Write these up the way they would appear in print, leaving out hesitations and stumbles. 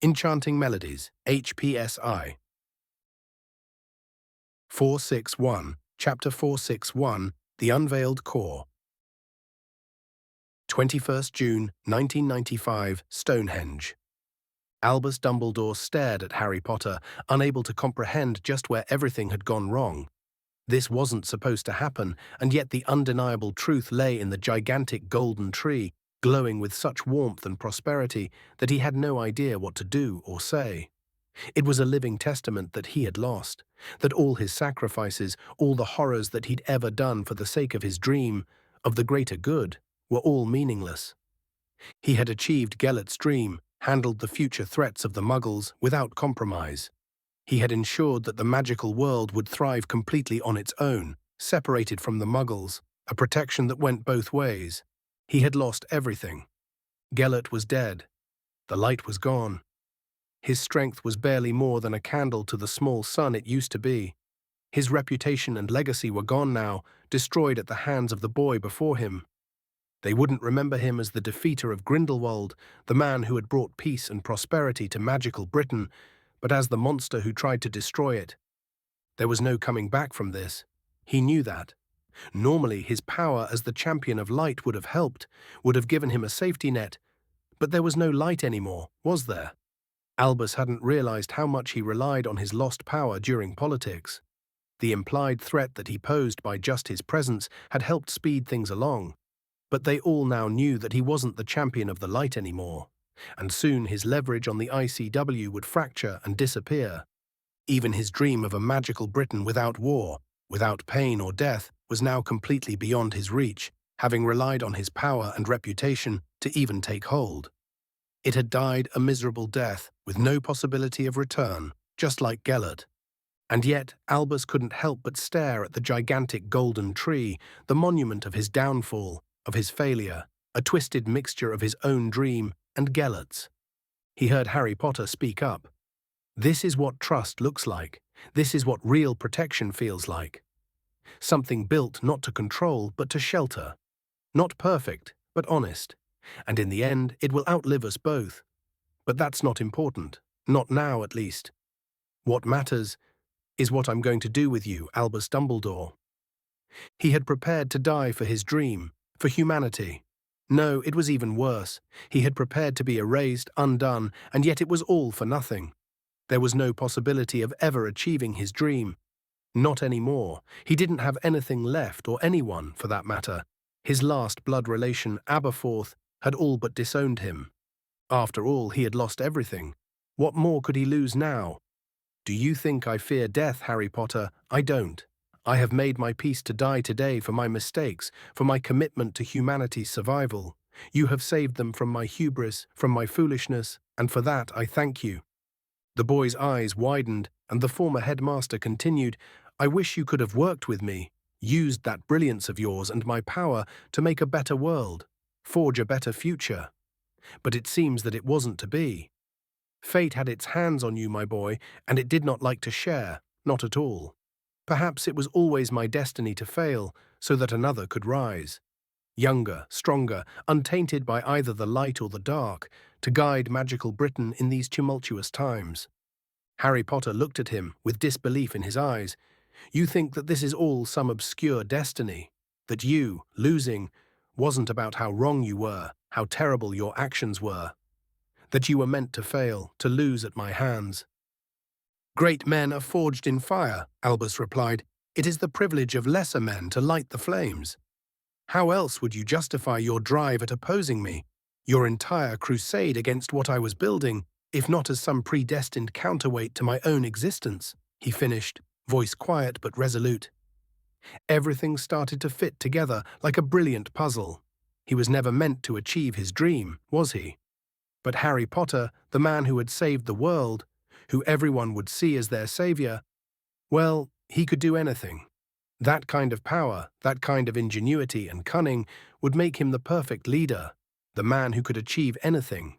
Enchanting Melodies, HPSI. 461, Chapter 461, The Unveiled Core. 21st June, 1995, Stonehenge. Albus Dumbledore stared at Harry Potter, unable to comprehend just where everything had gone wrong. This wasn't supposed to happen, and yet the undeniable truth lay in the gigantic golden tree, glowing with such warmth and prosperity that he had no idea what to do or say. It was a living testament that he had lost, that all his sacrifices, all the horrors that he'd ever done for the sake of his dream, of the greater good, were all meaningless. He had achieved Gellert's dream, handled the future threats of the Muggles without compromise. He had ensured that the magical world would thrive completely on its own, separated from the Muggles, a protection that went both ways. He had lost everything. Gellert was dead. The light was gone. His strength was barely more than a candle to the small sun it used to be. His reputation and legacy were gone now, destroyed at the hands of the boy before him. They wouldn't remember him as the defeater of Grindelwald, the man who had brought peace and prosperity to magical Britain, but as the monster who tried to destroy it. There was no coming back from this. He knew that. Normally, his power as the champion of light would have helped, would have given him a safety net, but there was no light anymore, was there? Albus hadn't realized how much he relied on his lost power during politics. The implied threat that he posed by just his presence had helped speed things along. But they all now knew that he wasn't the champion of the light anymore, and soon his leverage on the ICW would fracture and disappear. Even his dream of a magical Britain without war, without pain or death, was now completely beyond his reach, having relied on his power and reputation to even take hold. It had died a miserable death, with no possibility of return, just like Gellert. And yet, Albus couldn't help but stare at the gigantic golden tree, the monument of his downfall, of his failure, a twisted mixture of his own dream and Gellert's. He heard Harry Potter speak up. This is what trust looks like. This is what real protection feels like. Something built not to control, but to shelter. Not perfect, but honest. And in the end, it will outlive us both. But that's not important. Not now, at least. What matters is what I'm going to do with you, Albus Dumbledore. He had prepared to die for his dream, for humanity. No, it was even worse. He had prepared to be erased, undone, and yet it was all for nothing. There was no possibility of ever achieving his dream. Not anymore. He didn't have anything left, or anyone, for that matter. His last blood relation, Aberforth, had all but disowned him. After all, he had lost everything. What more could he lose now? Do you think I fear death, Harry Potter? I don't. I have made my peace to die today for my mistakes, for my commitment to humanity's survival. You have saved them from my hubris, from my foolishness, and for that I thank you. The boy's eyes widened, and the former headmaster continued, I wish you could have worked with me, used that brilliance of yours and my power to make a better world, forge a better future. But it seems that it wasn't to be. Fate had its hands on you, my boy, and it did not like to share, not at all. Perhaps it was always my destiny to fail, so that another could rise. Younger, stronger, untainted by either the light or the dark, to guide magical Britain in these tumultuous times. Harry Potter looked at him, with disbelief in his eyes. You think that this is all some obscure destiny? That you, losing, wasn't about how wrong you were, how terrible your actions were? That you were meant to fail, to lose at my hands? Great men are forged in fire, Albus replied. It is the privilege of lesser men to light the flames. How else would you justify your drive at opposing me, your entire crusade against what I was building, if not as some predestined counterweight to my own existence? He finished, voice quiet but resolute. Everything started to fit together like a brilliant puzzle. He was never meant to achieve his dream, was he? But Harry Potter, the man who had saved the world, who everyone would see as their savior, well, he could do anything. That kind of power, that kind of ingenuity and cunning would make him the perfect leader, the man who could achieve anything.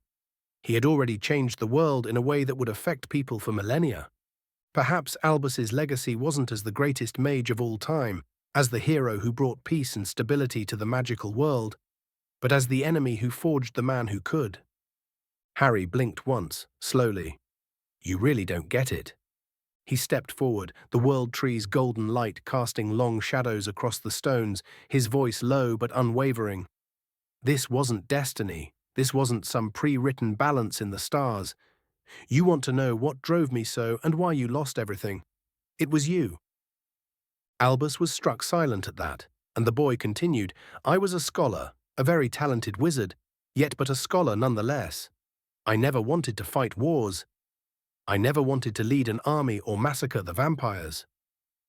He had already changed the world in a way that would affect people for millennia. Perhaps Albus's legacy wasn't as the greatest mage of all time, as the hero who brought peace and stability to the magical world, but as the enemy who forged the man who could. Harry blinked once, slowly. You really don't get it. He stepped forward, the world tree's golden light casting long shadows across the stones, his voice low but unwavering. This wasn't destiny. This wasn't some pre-written balance in the stars. You want to know what drove me so and why you lost everything. It was you. Albus was struck silent at that, and the boy continued, I was a scholar, a very talented wizard, yet but a scholar nonetheless. I never wanted to fight wars. I never wanted to lead an army or massacre the vampires.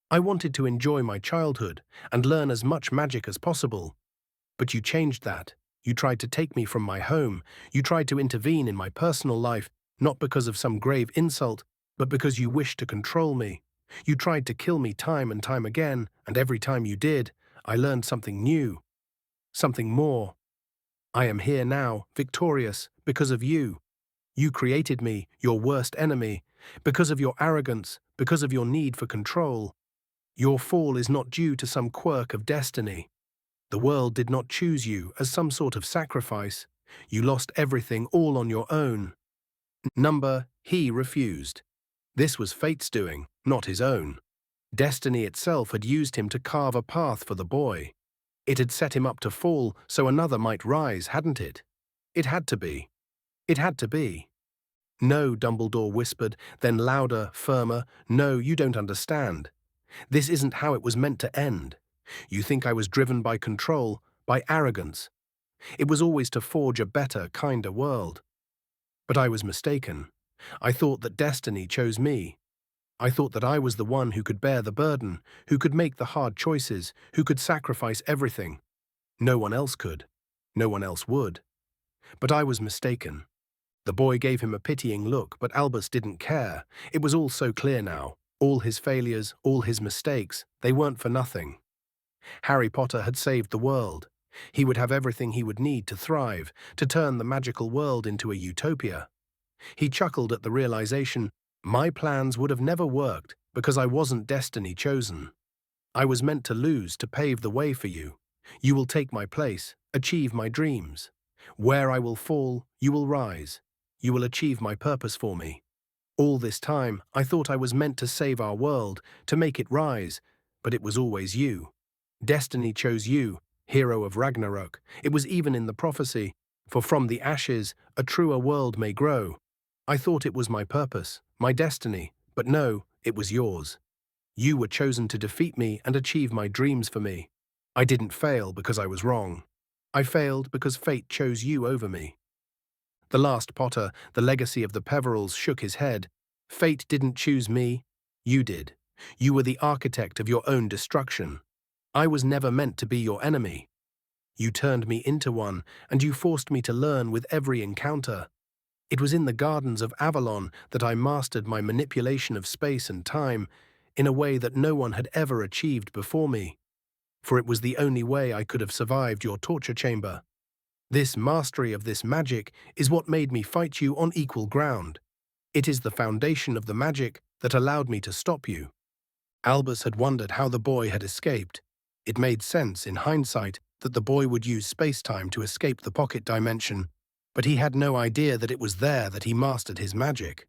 I wanted to enjoy my childhood and learn as much magic as possible. But you changed that. You tried to take me from my home. You tried to intervene in my personal life, not because of some grave insult, but because you wished to control me. You tried to kill me time and time again, and every time you did, I learned something new, something more. I am here now, victorious, because of you. You created me, your worst enemy, because of your arrogance, because of your need for control. Your fall is not due to some quirk of destiny. The world did not choose you as some sort of sacrifice. You lost everything all on your own. He refused. This was fate's doing, not his own. Destiny itself had used him to carve a path for the boy. It had set him up to fall so another might rise, hadn't it? It had to be. It had to be. No, Dumbledore whispered, then louder, firmer, no, you don't understand. This isn't how it was meant to end. You think I was driven by control, by arrogance. It was always to forge a better, kinder world. But I was mistaken. I thought that destiny chose me. I thought that I was the one who could bear the burden, who could make the hard choices, who could sacrifice everything. No one else could. No one else would. But I was mistaken. The boy gave him a pitying look, but Albus didn't care. It was all so clear now. All his failures, all his mistakes, they weren't for nothing. Harry Potter had saved the world. He would have everything he would need to thrive, to turn the magical world into a utopia. He chuckled at the realization, my plans would have never worked because I wasn't destiny chosen. I was meant to lose to pave the way for you. You will take my place, achieve my dreams. Where I will fall, you will rise. You will achieve my purpose for me. All this time, I thought I was meant to save our world, to make it rise, but it was always you. Destiny chose you, hero of Ragnarok. It was even in the prophecy, for from the ashes, a truer world may grow. I thought it was my purpose, my destiny, but no, it was yours. You were chosen to defeat me and achieve my dreams for me. I didn't fail because I was wrong. I failed because fate chose you over me. The last Potter, the legacy of the Peverils, shook his head. Fate didn't choose me. You did. You were the architect of your own destruction. I was never meant to be your enemy. You turned me into one, and you forced me to learn with every encounter. It was in the gardens of Avalon that I mastered my manipulation of space and time in a way that no one had ever achieved before me. For it was the only way I could have survived your torture chamber. This mastery of this magic is what made me fight you on equal ground. It is the foundation of the magic that allowed me to stop you. Albus had wondered how the boy had escaped. It made sense, in hindsight, that the boy would use space-time to escape the pocket dimension, but he had no idea that it was there that he mastered his magic.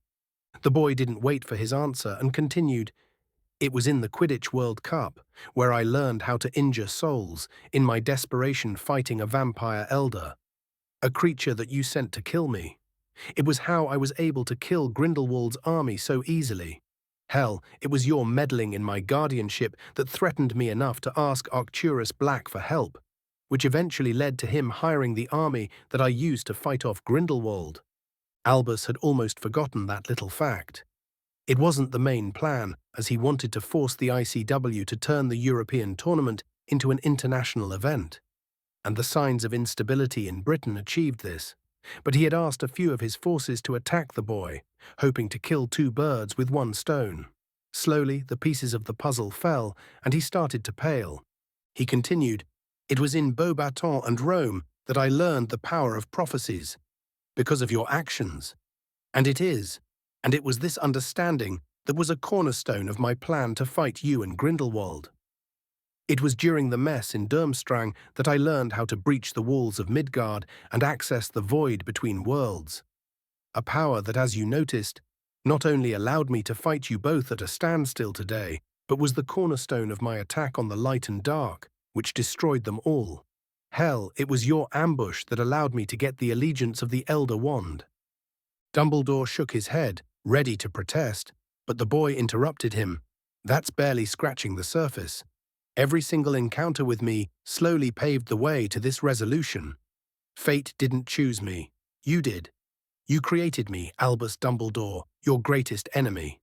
The boy didn't wait for his answer and continued, it was in the Quidditch World Cup, where I learned how to injure souls, in my desperation fighting a vampire elder, a creature that you sent to kill me. It was how I was able to kill Grindelwald's army so easily. Hell, it was your meddling in my guardianship that threatened me enough to ask Arcturus Black for help, which eventually led to him hiring the army that I used to fight off Grindelwald. Albus had almost forgotten that little fact. It wasn't the main plan, as he wanted to force the ICW to turn the European tournament into an international event. And the signs of instability in Britain achieved this. But he had asked a few of his forces to attack the boy, hoping to kill two birds with one stone. Slowly, the pieces of the puzzle fell, and he started to pale. He continued, it was in Beaubaton and Rome that I learned the power of prophecies, because of your actions. And it was this understanding that was a cornerstone of my plan to fight you and Grindelwald. It was during the mess in Durmstrang that I learned how to breach the walls of Midgard and access the void between worlds. A power that, as you noticed, not only allowed me to fight you both at a standstill today, but was the cornerstone of my attack on the light and dark, which destroyed them all. Hell, it was your ambush that allowed me to get the allegiance of the Elder Wand." Dumbledore shook his head, ready to protest, but the boy interrupted him. "That's barely scratching the surface. Every single encounter with me slowly paved the way to this resolution. Fate didn't choose me. You did. You created me, Albus Dumbledore, your greatest enemy."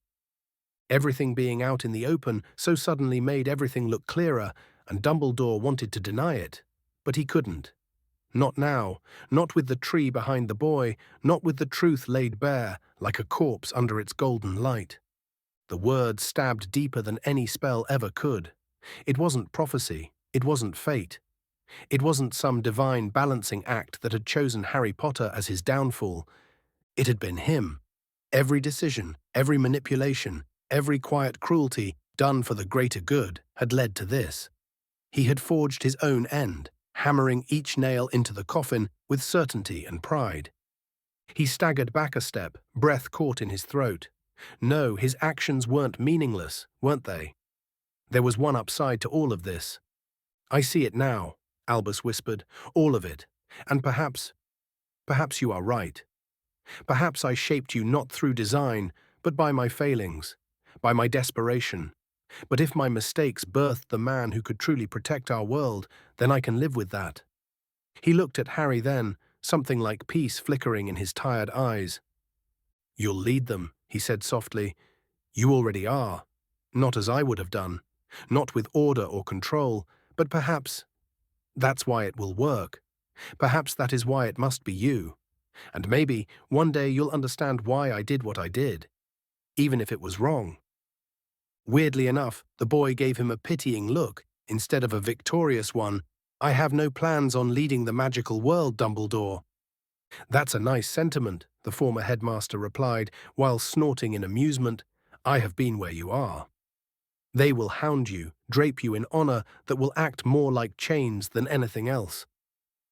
Everything being out in the open so suddenly made everything look clearer, and Dumbledore wanted to deny it. But he couldn't. Not now, not with the tree behind the boy, not with the truth laid bare, like a corpse under its golden light. The word stabbed deeper than any spell ever could. It wasn't prophecy, it wasn't fate. It wasn't some divine balancing act that had chosen Harry Potter as his downfall. It had been him. Every decision, every manipulation, every quiet cruelty done for the greater good had led to this. He had forged his own end, hammering each nail into the coffin with certainty and pride. He staggered back a step, breath caught in his throat. No, his actions weren't meaningless, weren't they? There was one upside to all of this. "I see it now," Albus whispered, "all of it. And perhaps you are right. Perhaps I shaped you not through design, but by my failings, by my desperation. But if my mistakes birthed the man who could truly protect our world, then I can live with that." He looked at Harry then, something like peace flickering in his tired eyes. "You'll lead them," he said softly. "You already are. Not as I would have done. Not with order or control, but perhaps that's why it will work. Perhaps that is why it must be you. And maybe one day you'll understand why I did what I did, even if it was wrong." Weirdly enough, the boy gave him a pitying look instead of a victorious one. "I have no plans on leading the magical world, Dumbledore." "That's a nice sentiment," the former headmaster replied, while snorting in amusement. "I have been where you are. They will hound you, drape you in honor that will act more like chains than anything else.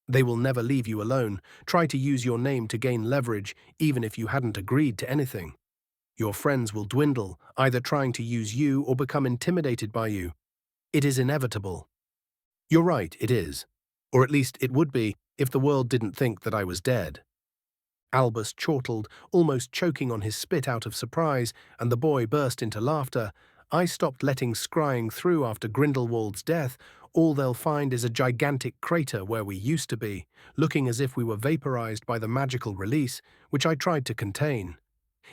They will never leave you alone, try to use your name to gain leverage, even if you hadn't agreed to anything. Your friends will dwindle, either trying to use you or become intimidated by you. It is inevitable." "You're right, it is. Or at least it would be if the world didn't think that I was dead." Albus chortled, almost choking on his spit out of surprise, and the boy burst into laughter. "I stopped letting scrying through after Grindelwald's death. All they'll find is a gigantic crater where we used to be, looking as if we were vaporized by the magical release, which I tried to contain.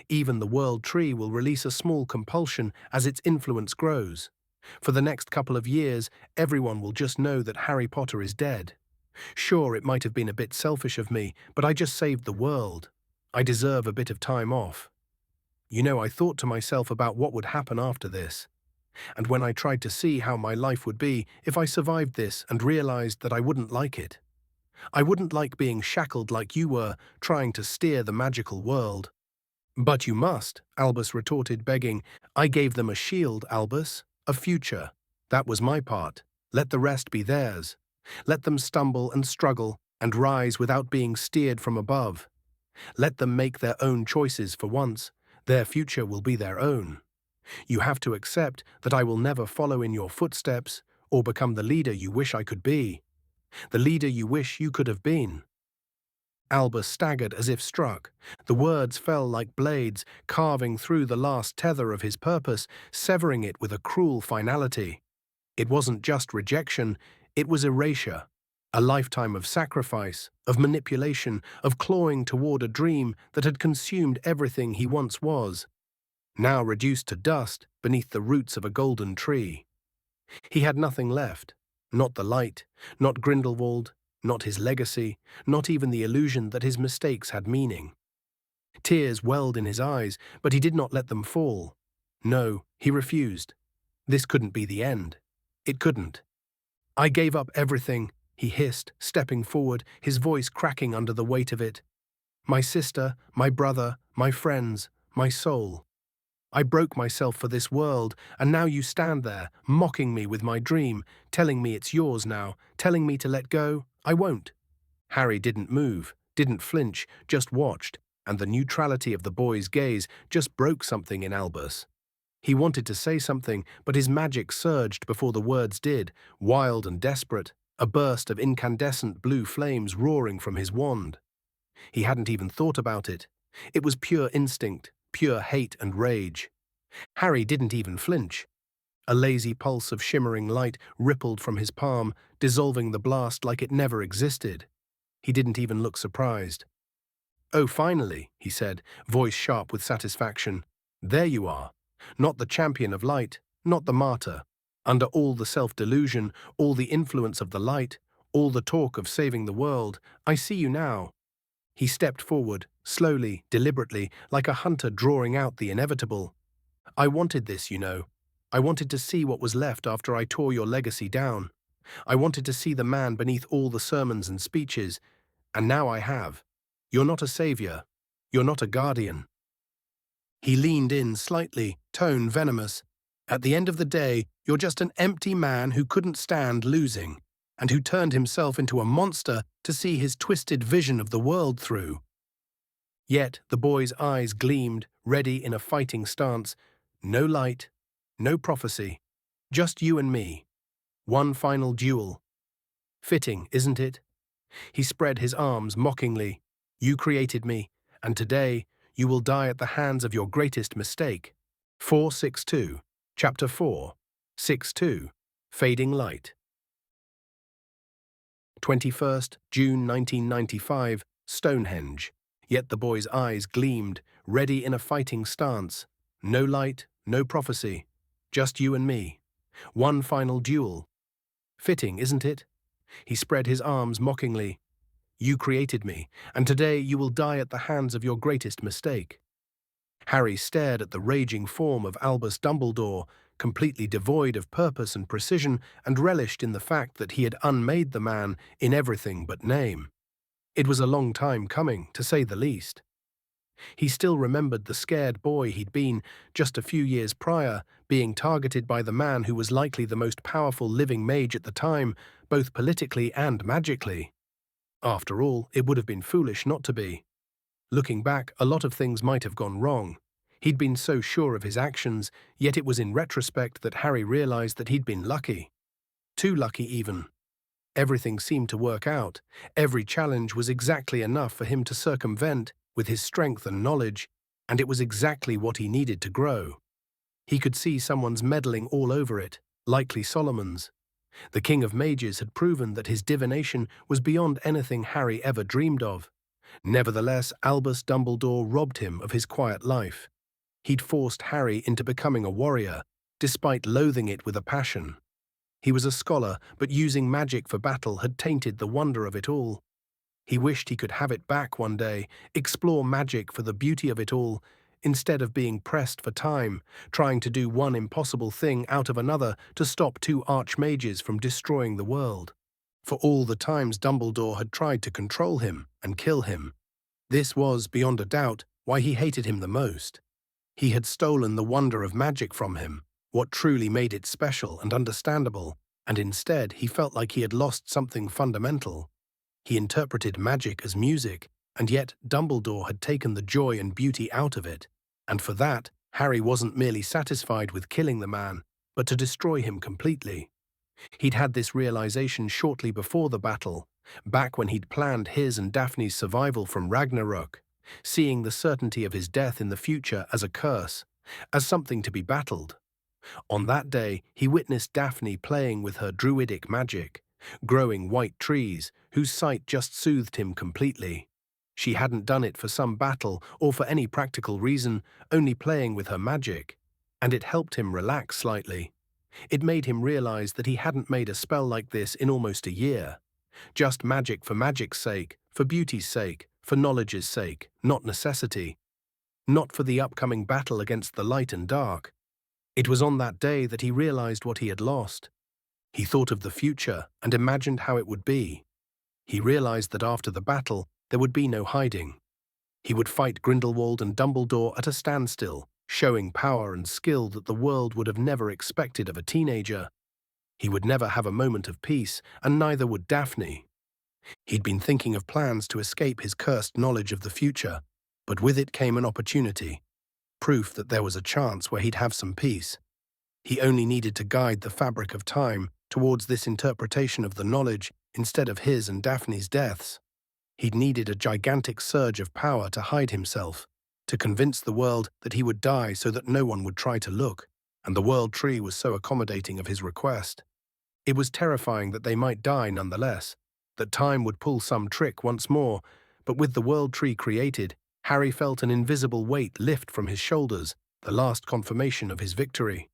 Even the World Tree will release a small compulsion as its influence grows. For the next couple of years, everyone will just know that Harry Potter is dead. Sure, it might have been a bit selfish of me, but I just saved the world. I deserve a bit of time off. You know, I thought to myself about what would happen after this. And when I tried to see how my life would be if I survived this and realized that I wouldn't like it. I wouldn't like being shackled like you were, trying to steer the magical world." "But you must," Albus retorted, begging. "I gave them a shield, Albus, a future. That was my part. Let the rest be theirs. Let them stumble and struggle and rise without being steered from above. Let them make their own choices for once. Their future will be their own. You have to accept that I will never follow in your footsteps or become the leader you wish I could be. The leader you wish you could have been." Albus staggered as if struck. The words fell like blades, carving through the last tether of his purpose, severing it with a cruel finality. It wasn't just rejection, it was erasure. A lifetime of sacrifice, of manipulation, of clawing toward a dream that had consumed everything he once was, now reduced to dust beneath the roots of a golden tree. He had nothing left. Not the light, not Grindelwald, not his legacy, not even the illusion that his mistakes had meaning. Tears welled in his eyes, but he did not let them fall. No, he refused. This couldn't be the end. It couldn't. "I gave up everything," he hissed, stepping forward, his voice cracking under the weight of it. "My sister, my brother, my friends, my soul. I broke myself for this world, and now you stand there, mocking me with my dream, telling me it's yours now, telling me to let go. I won't." Harry didn't move, didn't flinch, just watched, and the neutrality of the boy's gaze just broke something in Albus. He wanted to say something, but his magic surged before the words did, wild and desperate, a burst of incandescent blue flames roaring from his wand. He hadn't even thought about it. It was pure instinct, pure hate and rage. Harry didn't even flinch. A lazy pulse of shimmering light rippled from his palm, dissolving the blast like it never existed. He didn't even look surprised. "Oh, finally," he said, voice sharp with satisfaction. "There you are. Not the champion of light, not the martyr. Under all the self-delusion, all the influence of the light, all the talk of saving the world, I see you now." He stepped forward, slowly, deliberately, like a hunter drawing out the inevitable. "I wanted this, you know. I wanted to see what was left after I tore your legacy down. I wanted to see the man beneath all the sermons and speeches, and now I have. You're not a savior. You're not a guardian." He leaned in slightly, tone venomous. "At the end of the day, you're just an empty man who couldn't stand losing, and who turned himself into a monster to see his twisted vision of the world through." Yet the boy's eyes gleamed, ready in a fighting stance. "No light, no prophecy, just you and me. One final duel. Fitting, isn't it?" He spread his arms mockingly. "You created me, and today you will die at the hands of your greatest mistake." 462, Chapter 4, 6-2, Fading Light. 21st June 1995, Stonehenge. Yet the boy's eyes gleamed, ready in a fighting stance. "No light, no prophecy. Just you and me. One final duel. Fitting, isn't it?" He spread his arms mockingly. "You created me, and today you will die at the hands of your greatest mistake." Harry stared at the raging form of Albus Dumbledore, completely devoid of purpose and precision, and relished in the fact that he had unmade the man in everything but name. It was a long time coming, to say the least. He still remembered the scared boy he'd been just a few years prior, being targeted by the man who was likely the most powerful living mage at the time, both politically and magically. After all, it would have been foolish not to be. Looking back, a lot of things might have gone wrong. He'd been so sure of his actions, yet it was in retrospect that Harry realized that he'd been lucky. Too lucky even. Everything seemed to work out. Every challenge was exactly enough for him to circumvent with his strength and knowledge, and it was exactly what he needed to grow. He could see someone's meddling all over it, likely Solomon's. The King of Mages had proven that his divination was beyond anything Harry ever dreamed of. Nevertheless, Albus Dumbledore robbed him of his quiet life. He'd forced Harry into becoming a warrior, despite loathing it with a passion. He was a scholar, but using magic for battle had tainted the wonder of it all. He wished he could have it back one day, explore magic for the beauty of it all, instead of being pressed for time, trying to do one impossible thing out of another to stop two archmages from destroying the world. For all the times Dumbledore had tried to control him and kill him, this was, beyond a doubt, why he hated him the most. He had stolen the wonder of magic from him, what truly made it special and understandable, and instead he felt like he had lost something fundamental. He interpreted magic as music, and yet Dumbledore had taken the joy and beauty out of it, and for that, Harry wasn't merely satisfied with killing the man, but to destroy him completely. He'd had this realization shortly before the battle, back when he'd planned his and Daphne's survival from Ragnarok, seeing the certainty of his death in the future as a curse, as something to be battled. On that day, he witnessed Daphne playing with her druidic magic, growing white trees, whose sight just soothed him completely. She hadn't done it for some battle or for any practical reason, only playing with her magic, and it helped him relax slightly. It made him realize that he hadn't made a spell like this in almost a year. Just magic for magic's sake, for beauty's sake, for knowledge's sake, not necessity. Not for the upcoming battle against the light and dark. It was on that day that he realized what he had lost. He thought of the future and imagined how it would be. He realized that after the battle, there would be no hiding. He would fight Grindelwald and Dumbledore at a standstill, showing power and skill that the world would have never expected of a teenager. He would never have a moment of peace, and neither would Daphne. He'd been thinking of plans to escape his cursed knowledge of the future, But with it came an opportunity, proof that there was a chance where he'd have some peace. He only needed to guide the fabric of time towards this interpretation of the knowledge instead of his and Daphne's deaths. He'd needed a gigantic surge of power to hide himself, to convince the world that he would die so that no one would try to look, and the World Tree was so accommodating of his request. It was terrifying that they might die nonetheless, that time would pull some trick once more, but with the World Tree created, Harry felt an invisible weight lift from his shoulders, the last confirmation of his victory.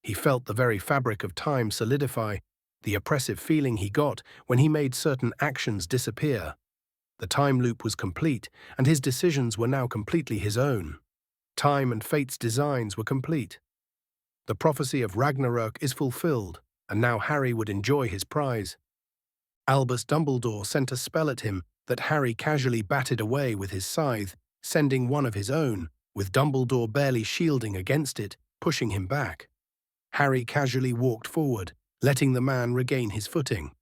He felt the very fabric of time solidify, the oppressive feeling he got when he made certain actions disappear. The time loop was complete, and his decisions were now completely his own. Time and fate's designs were complete. The prophecy of Ragnarok is fulfilled, and now Harry would enjoy his prize. Albus Dumbledore sent a spell at him that Harry casually batted away with his scythe, sending one of his own, with Dumbledore barely shielding against it, pushing him back. Harry casually walked forward, letting the man regain his footing.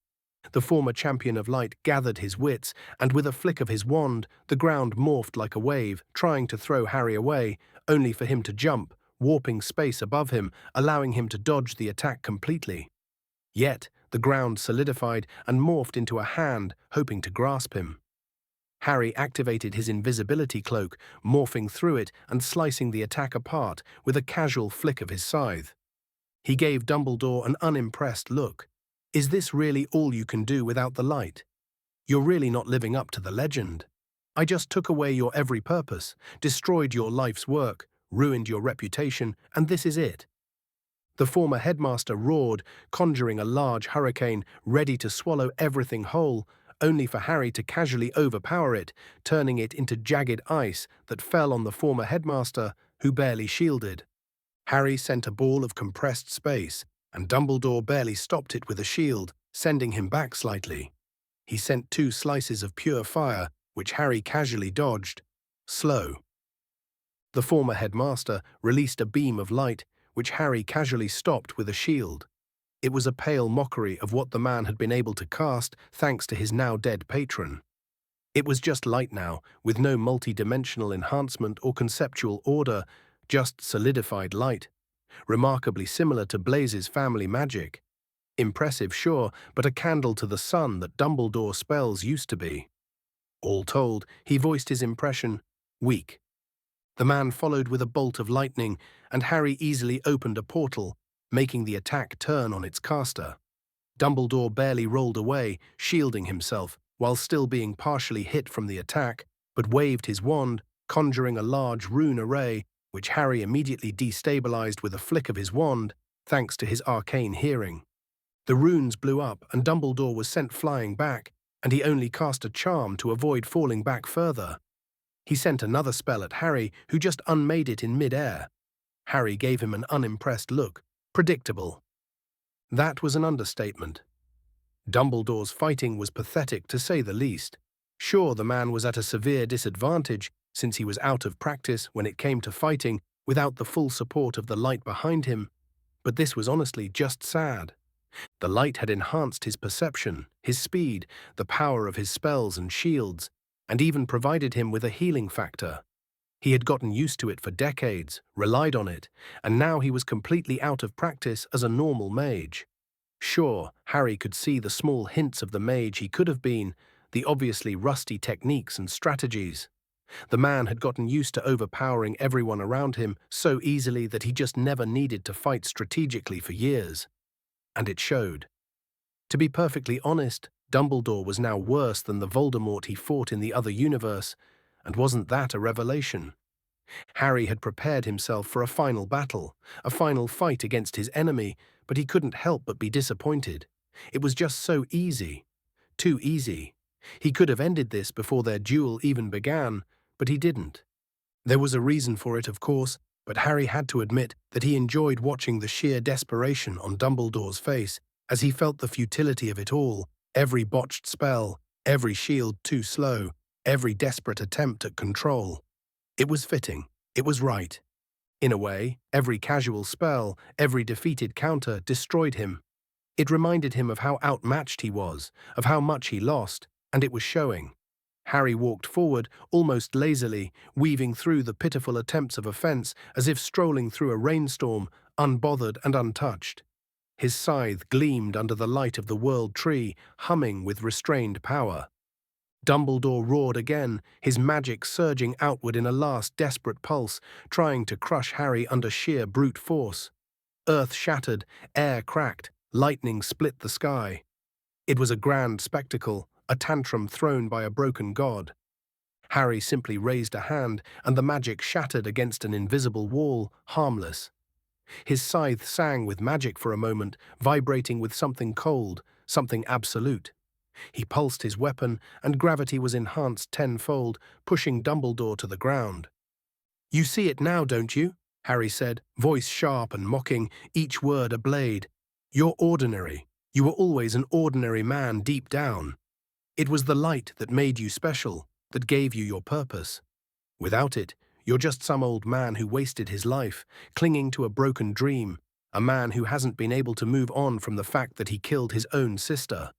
The former champion of light gathered his wits, and with a flick of his wand, the ground morphed like a wave, trying to throw Harry away, only for him to jump, warping space above him, allowing him to dodge the attack completely. Yet, the ground solidified and morphed into a hand, hoping to grasp him. Harry activated his invisibility cloak, morphing through it and slicing the attack apart with a casual flick of his scythe. He gave Dumbledore an unimpressed look. Is this really all you can do without the light? You're really not living up to the legend. I just took away your every purpose, destroyed your life's work, ruined your reputation, and this is it. The former headmaster roared, conjuring a large hurricane ready to swallow everything whole, only for Harry to casually overpower it, turning it into jagged ice that fell on the former headmaster, who barely shielded. Harry sent a ball of compressed space, and Dumbledore barely stopped it with a shield, sending him back slightly. He sent 2 slices of pure fire, which Harry casually dodged. Slow. The former headmaster released a beam of light, which Harry casually stopped with a shield. It was a pale mockery of what the man had been able to cast thanks to his now-dead patron. It was just light now, with no multi-dimensional enhancement or conceptual order, just solidified light, remarkably similar to Blaze's family magic. Impressive, sure, but a candle to the sun that Dumbledore spells used to be. All told, he voiced his impression, weak. The man followed with a bolt of lightning, and Harry easily opened a portal, making the attack turn on its caster. Dumbledore barely rolled away, shielding himself, while still being partially hit from the attack, but waved his wand, conjuring a large rune array, which Harry immediately destabilized with a flick of his wand, thanks to his arcane hearing. The runes blew up, and Dumbledore was sent flying back, and he only cast a charm to avoid falling back further. He sent another spell at Harry, who just unmade it in mid-air. Harry gave him an unimpressed look. Predictable. That was an understatement. Dumbledore's fighting was pathetic, to say the least. Sure, the man was at a severe disadvantage, since he was out of practice when it came to fighting without the full support of the light behind him, but this was honestly just sad. The light had enhanced his perception, his speed, the power of his spells and shields, and even provided him with a healing factor. He had gotten used to it for decades, relied on it, and now he was completely out of practice as a normal mage. Sure, Harry could see the small hints of the mage he could have been, the obviously rusty techniques and strategies. The man had gotten used to overpowering everyone around him so easily that he just never needed to fight strategically for years. And it showed. To be perfectly honest, Dumbledore was now worse than the Voldemort he fought in the other universe, and wasn't that a revelation? Harry had prepared himself for a final battle, a final fight against his enemy, but he couldn't help but be disappointed. It was just so easy. Too easy. He could have ended this before their duel even began, but he didn't. There was a reason for it, of course, but Harry had to admit that he enjoyed watching the sheer desperation on Dumbledore's face as he felt the futility of it all, every botched spell, every shield too slow, every desperate attempt at control. It was fitting. It was right. In a way, every casual spell, every defeated counter destroyed him. It reminded him of how outmatched he was, of how much he lost, and it was showing. Harry walked forward, almost lazily, weaving through the pitiful attempts of offence as if strolling through a rainstorm, unbothered and untouched. His scythe gleamed under the light of the world tree, humming with restrained power. Dumbledore roared again, his magic surging outward in a last desperate pulse, trying to crush Harry under sheer brute force. Earth shattered, air cracked, lightning split the sky. It was a grand spectacle, a tantrum thrown by a broken god. Harry simply raised a hand, and the magic shattered against an invisible wall, harmless. His scythe sang with magic for a moment, vibrating with something cold, something absolute. He pulsed his weapon, and gravity was enhanced tenfold, pushing Dumbledore to the ground. "You see it now, don't you?" Harry said, voice sharp and mocking, each word a blade. "You're ordinary. You were always an ordinary man deep down. It was the light that made you special, that gave you your purpose. Without it, you're just some old man who wasted his life, clinging to a broken dream, a man who hasn't been able to move on from the fact that he killed his own sister."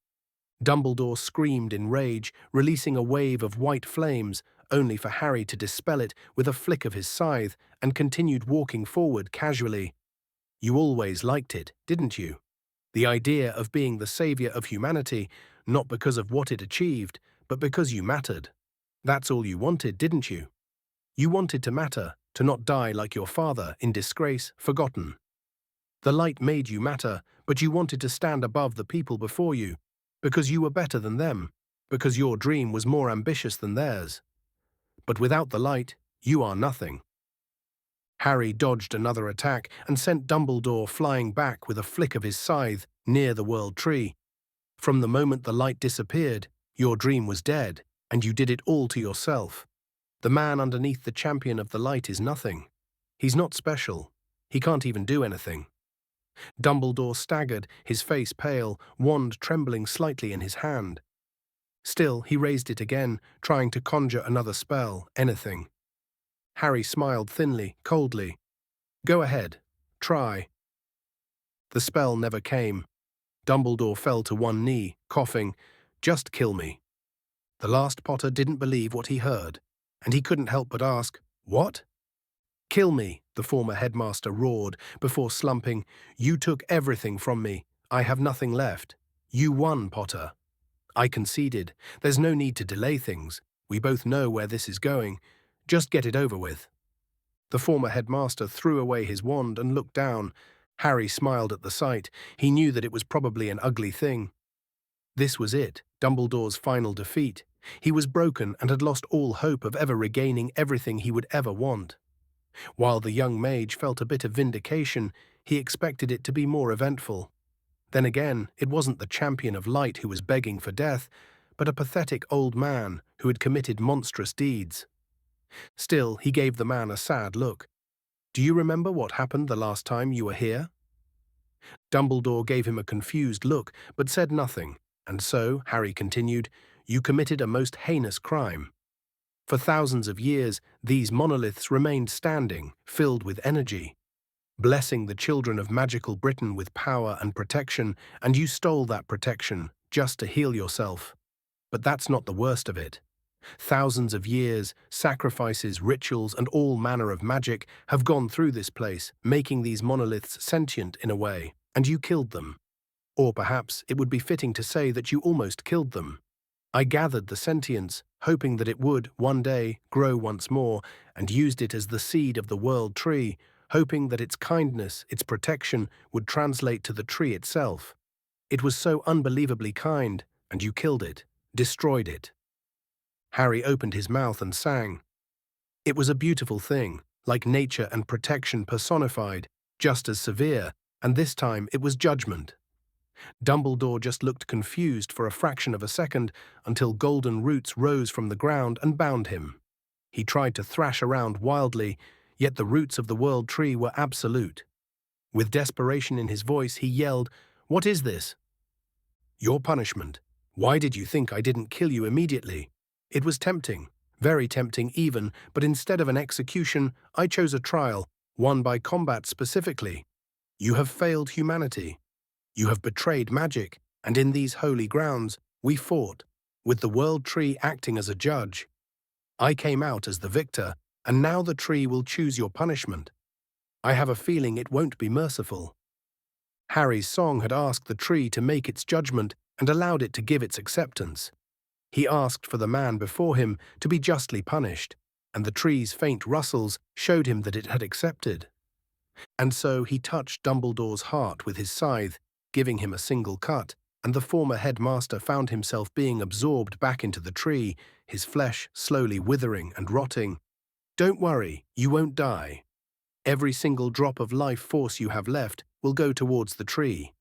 Dumbledore screamed in rage, releasing a wave of white flames, only for Harry to dispel it with a flick of his scythe, and continued walking forward casually. "You always liked it, didn't you? The idea of being the savior of humanity, not because of what it achieved, but because you mattered. That's all you wanted, didn't you? You wanted to matter, to not die like your father, in disgrace, forgotten. The light made you matter, but you wanted to stand above the people before you, because you were better than them, because your dream was more ambitious than theirs. But without the light, you are nothing." Harry dodged another attack and sent Dumbledore flying back with a flick of his scythe near the world tree. From the moment the light disappeared, your dream was dead, and you did it all to yourself. The man underneath the champion of the light is nothing. He's not special. He can't even do anything. Dumbledore staggered, his face pale, wand trembling slightly in his hand. Still, he raised it again, trying to conjure another spell, anything. Harry smiled thinly, coldly. "Go ahead. Try." The spell never came. Dumbledore fell to one knee, coughing, "Just kill me." The last Potter didn't believe what he heard, and he couldn't help but ask, "What?" "Kill me," the former headmaster roared, before slumping. "You took everything from me. I have nothing left. You won, Potter." I conceded. "There's no need to delay things. We both know where this is going. Just get it over with." The former headmaster threw away his wand and looked down. Harry smiled at the sight. He knew that it was probably an ugly thing. This was it, Dumbledore's final defeat. He was broken and had lost all hope of ever regaining everything he would ever want. While the young mage felt a bit of vindication, he expected it to be more eventful. Then again, it wasn't the champion of light who was begging for death, but a pathetic old man who had committed monstrous deeds. Still, he gave the man a sad look. "Do you remember what happened the last time you were here?" Dumbledore gave him a confused look, but said nothing, and so, Harry continued, "You committed a most heinous crime. For thousands of years, these monoliths remained standing, filled with energy, blessing the children of magical Britain with power and protection, and you stole that protection just to heal yourself. But that's not the worst of it. Thousands of years, sacrifices, rituals, and all manner of magic have gone through this place, making these monoliths sentient in a way, and you killed them. Or perhaps it would be fitting to say that you almost killed them. I gathered the sentience, hoping that it would, one day, grow once more, and used it as the seed of the world tree, hoping that its kindness, its protection, would translate to the tree itself. It was so unbelievably kind, and you killed it, destroyed it." Harry opened his mouth and sang. It was a beautiful thing, like nature and protection personified, just as severe, and this time it was judgment. Dumbledore just looked confused for a fraction of a second until golden roots rose from the ground and bound him. He tried to thrash around wildly, yet the roots of the world tree were absolute. With desperation in his voice, he yelled, "What is this?" "Your punishment. Why did you think I didn't kill you immediately? It was tempting, very tempting even, but instead of an execution, I chose a trial, one by combat specifically. You have failed humanity. You have betrayed magic, and in these holy grounds, we fought. with the world tree acting as a judge. I came out as the victor, and now the tree will choose your punishment. I have a feeling it won't be merciful." Harry's song had asked the tree to make its judgment and allowed it to give its acceptance. He asked for the man before him to be justly punished, and the tree's faint rustles showed him that it had accepted. And so he touched Dumbledore's heart with his scythe, giving him a single cut, and the former headmaster found himself being absorbed back into the tree, his flesh slowly withering and rotting. "Don't worry, you won't die. Every single drop of life force you have left will go towards the tree.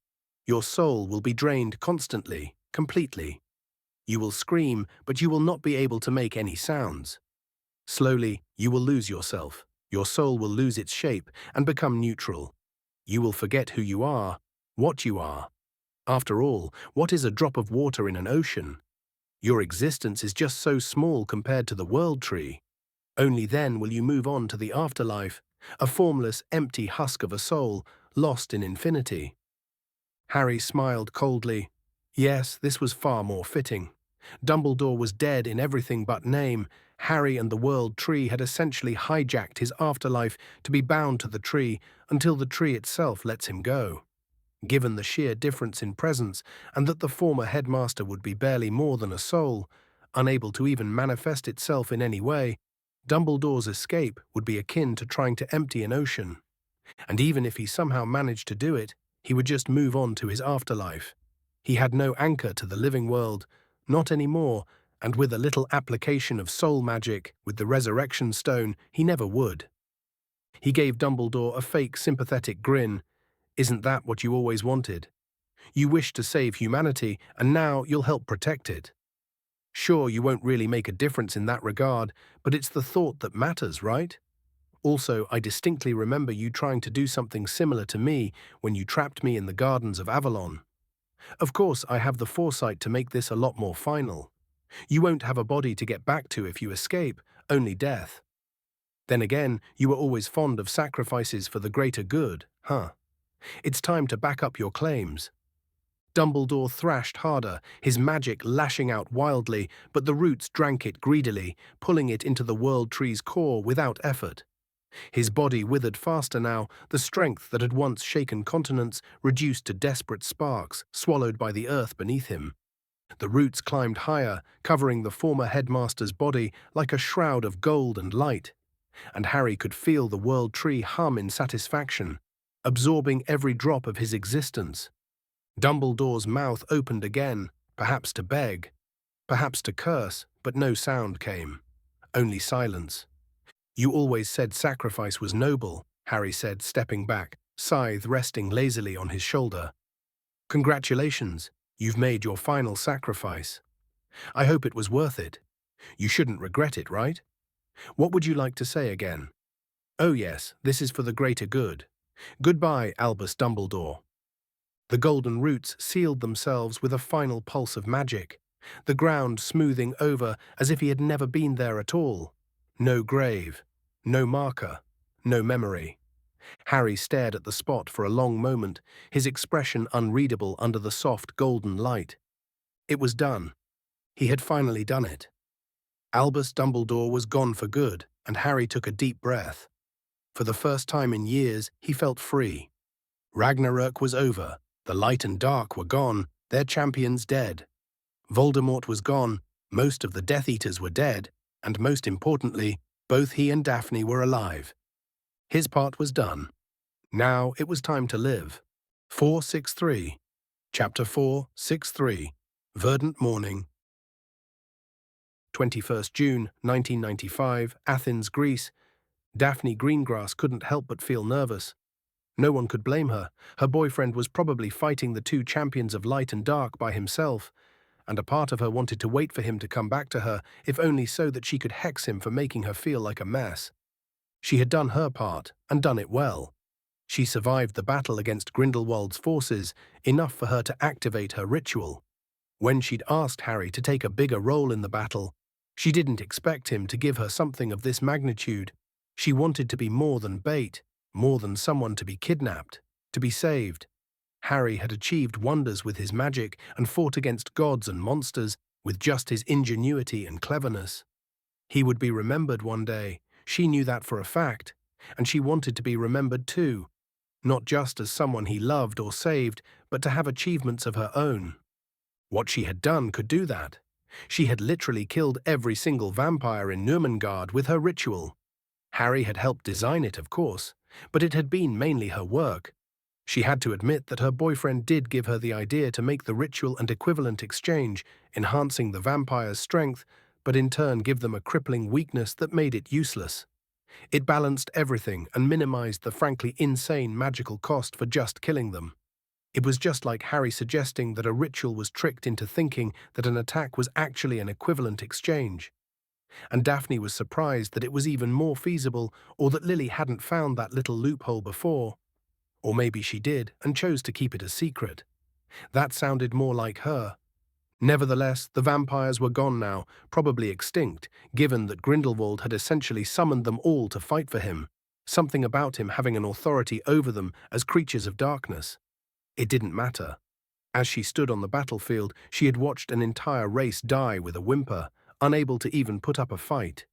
Your soul will be drained constantly, completely. You will scream, but you will not be able to make any sounds. Slowly, you will lose yourself. Your soul will lose its shape and become neutral. You will forget who you are, what you are. After all, what is a drop of water in an ocean? Your existence is just so small compared to the world tree. Only then will you move on to the afterlife, a formless, empty husk of a soul, lost in infinity." Harry smiled coldly. Yes, this was far more fitting. Dumbledore was dead in everything but name. Harry and the world tree had essentially hijacked his afterlife to be bound to the tree until the tree itself lets him go. Given the sheer difference in presence and that the former headmaster would be barely more than a soul, unable to even manifest itself in any way, Dumbledore's escape would be akin to trying to empty an ocean. And even if he somehow managed to do it, he would just move on to his afterlife. He had no anchor to the living world, not anymore, and with a little application of soul magic with the resurrection stone, he never would. He gave Dumbledore a fake sympathetic grin. "Isn't that what you always wanted? You wished to save humanity, and now you'll help protect it. Sure, you won't really make a difference in that regard, but it's the thought that matters, right? Also, I distinctly remember you trying to do something similar to me when you trapped me in the gardens of Avalon. Of course, I have the foresight to make this a lot more final. You won't have a body to get back to if you escape, only death. Then again, you were always fond of sacrifices for the greater good, huh? It's time to back up your claims." Dumbledore thrashed harder, his magic lashing out wildly, but the roots drank it greedily, pulling it into the world tree's core without effort. His body withered faster now, the strength that had once shaken continents reduced to desperate sparks, swallowed by the earth beneath him. The roots climbed higher, covering the former headmaster's body like a shroud of gold and light, and Harry could feel the world tree hum in satisfaction, absorbing every drop of his existence. Dumbledore's mouth opened again, perhaps to beg, perhaps to curse, but no sound came. Only silence. "You always said sacrifice was noble," Harry said, stepping back, scythe resting lazily on his shoulder. "Congratulations, you've made your final sacrifice. I hope it was worth it. You shouldn't regret it, right? What would you like to say again?" "Oh yes, this is for the greater good. Goodbye, Albus Dumbledore." The golden roots sealed themselves with a final pulse of magic, the ground smoothing over as if he had never been there at all. No grave, no marker, no memory. Harry stared at the spot for a long moment, his expression unreadable under the soft golden light. It was done. He had finally done it. Albus Dumbledore was gone for good, and Harry took a deep breath. For the first time in years, he felt free. Ragnarok was over. The light and dark were gone, their champions dead. Voldemort was gone, most of the Death Eaters were dead, and most importantly, both he and Daphne were alive. His part was done. Now it was time to live. 463. Chapter 463. Verdant Morning. 21st June, 1995, Athens, Greece. Daphne Greengrass couldn't help but feel nervous. No one could blame her. Her boyfriend was probably fighting the two champions of light and dark by himself, and a part of her wanted to wait for him to come back to her, if only so that she could hex him for making her feel like a mess. She had done her part, and done it well. She survived the battle against Grindelwald's forces, enough for her to activate her ritual. When she'd asked Harry to take a bigger role in the battle, she didn't expect him to give her something of this magnitude. She wanted to be more than bait, more than someone to be kidnapped, to be saved. Harry had achieved wonders with his magic and fought against gods and monsters, With just his ingenuity and cleverness, he would be remembered one day. She knew that for a fact, and she wanted to be remembered too, not just as someone he loved or saved, but to have achievements of her own. What she had done could do that. She had literally killed every single vampire in Nurmengard with her ritual. Harry had helped design it, of course, but it had been mainly her work. She had to admit that her boyfriend did give her the idea to make the ritual and equivalent exchange, enhancing the vampire's strength, but in turn give them a crippling weakness that made it useless. It balanced everything and minimized the frankly insane magical cost for just killing them. It was just like Harry suggesting that a ritual was tricked into thinking that an attack was actually an equivalent exchange. And Daphne was surprised that it was even more feasible, or that Lily hadn't found that little loophole before. Or maybe she did and chose to keep it a secret. That sounded more like her. Nevertheless, the vampires were gone now, probably extinct, given that Grindelwald had essentially summoned them all to fight for him, something about him having an authority over them as creatures of darkness. It didn't matter. As she stood on the battlefield, she had watched an entire race die with a whimper, unable to even put up a fight.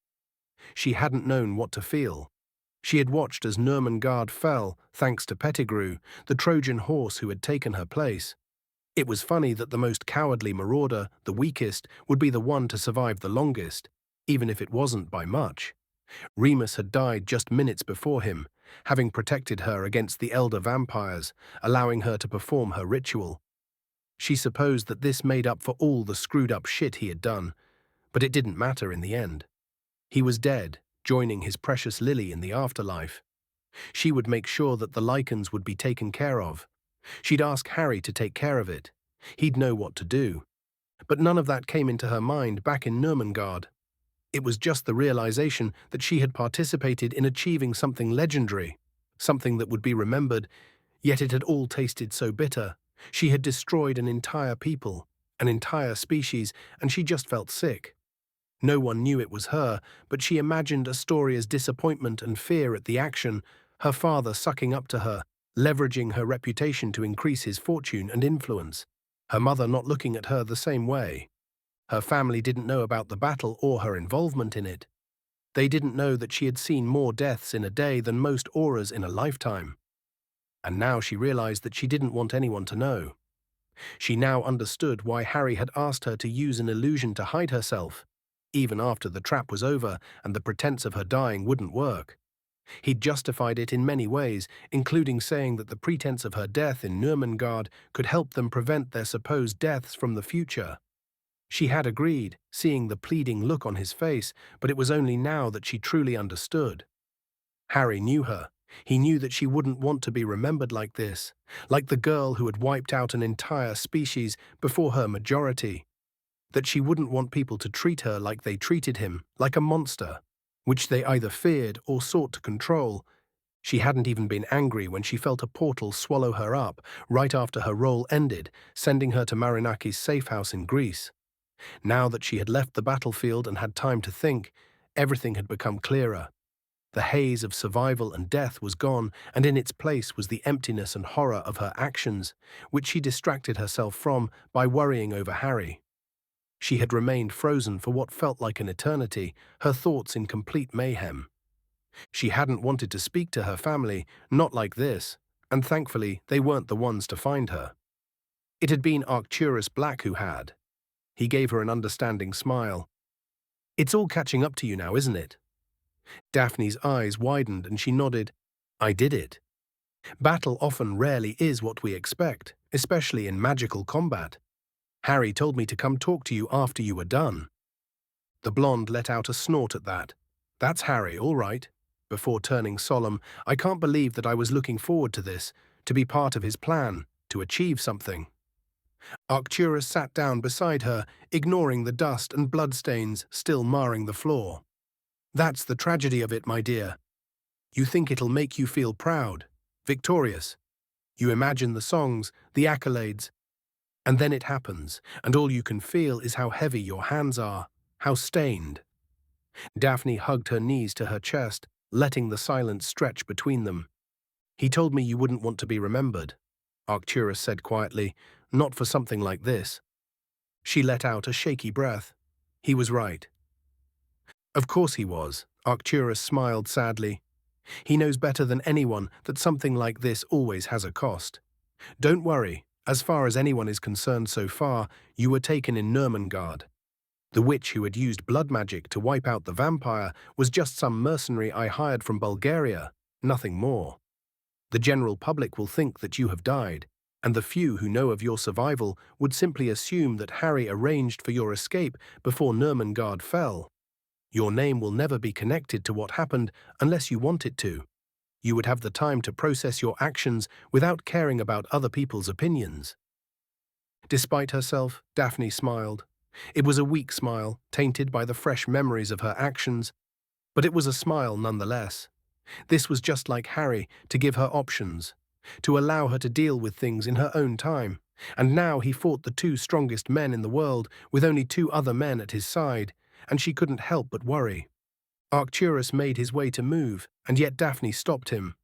She hadn't known what to feel. She had watched as Nurmengard fell, thanks to Pettigrew, the Trojan horse who had taken her place. It was funny that the most cowardly marauder, the weakest, would be the one to survive the longest, even if it wasn't by much. Remus had died just minutes before him, having protected her against the elder vampires, allowing her to perform her ritual. She supposed that this made up for all the screwed-up shit he had done, but it didn't matter in the end. He was dead, joining his precious Lily in the afterlife. She would make sure that the lichens would be taken care of. She'd ask Harry to take care of it. He'd know what to do. But none of that came into her mind back in Nurmengard. It was just the realization that she had participated in achieving something legendary, something that would be remembered, yet it had all tasted so bitter. She had destroyed an entire people, an entire species, and she just felt sick. No one knew it was her, but she imagined Astoria's disappointment and fear at the action, her father sucking up to her, leveraging her reputation to increase his fortune and influence, her mother not looking at her the same way. Her family didn't know about the battle or her involvement in it. They didn't know that she had seen more deaths in a day than most auras in a lifetime. And now she realized that she didn't want anyone to know. She now understood why Harry had asked her to use an illusion to hide herself, even after the trap was over and the pretense of her dying wouldn't work. He'd justified it in many ways, including saying that the pretense of her death in Nurmengard could help them prevent their supposed deaths from the future. She had agreed, seeing the pleading look on his face, but it was only now that she truly understood. Harry knew her. He knew that she wouldn't want to be remembered like this, like the girl who had wiped out an entire species before her majority. That she wouldn't want people to treat her like they treated him, like a monster, which they either feared or sought to control. She hadn't even been angry when she felt a portal swallow her up right after her role ended, sending her to Marinaki's safe house in Greece. Now that she had left the battlefield and had time to think, everything had become clearer. The haze of survival and death was gone, and in its place was the emptiness and horror of her actions, which she distracted herself from by worrying over Harry. She had remained frozen for what felt like an eternity, her thoughts in complete mayhem. She hadn't wanted to speak to her family, not like this, and thankfully they weren't the ones to find her. It had been Arcturus Black who had. He gave her an understanding smile. "It's all catching up to you now, isn't it?" Daphne's eyes widened and she nodded. "I did it. Battle often rarely is what we expect, especially in magical combat. Harry told me to come talk to you after you were done." The blonde let out a snort at that. "That's Harry, all right." Before turning solemn, "I can't believe that I was looking forward to this, to be part of his plan, to achieve something." Arcturus sat down beside her, ignoring the dust and bloodstains still marring the floor. "That's the tragedy of it, my dear. You think it'll make you feel proud, victorious. You imagine the songs, the accolades, and then it happens, and all you can feel is how heavy your hands are, how stained." Daphne hugged her knees to her chest, letting the silence stretch between them. "He told me you wouldn't want to be remembered," Arcturus said quietly, "not for something like this." She let out a shaky breath. He was right. Of course he was. Arcturus smiled sadly. He knows better than anyone that something like this always has a cost. Don't worry, as far as anyone is concerned so far, you were taken in Nurmengard. The witch who had used blood magic to wipe out the vampire was just some mercenary I hired from Bulgaria, nothing more. The general public will think that you have died, and the few who know of your survival would simply assume that Harry arranged for your escape before Nurmengard fell. Your name will never be connected to what happened unless you want it to. You would have the time to process your actions without caring about other people's opinions. Despite herself, Daphne smiled. It was a weak smile, tainted by the fresh memories of her actions, but it was a smile nonetheless. This was just like Harry, to give her options, to allow her to deal with things in her own time. And now he fought the two strongest men in the world with only two other men at his side, and she couldn't help but worry. Arcturus made his way to move, and yet Daphne stopped him.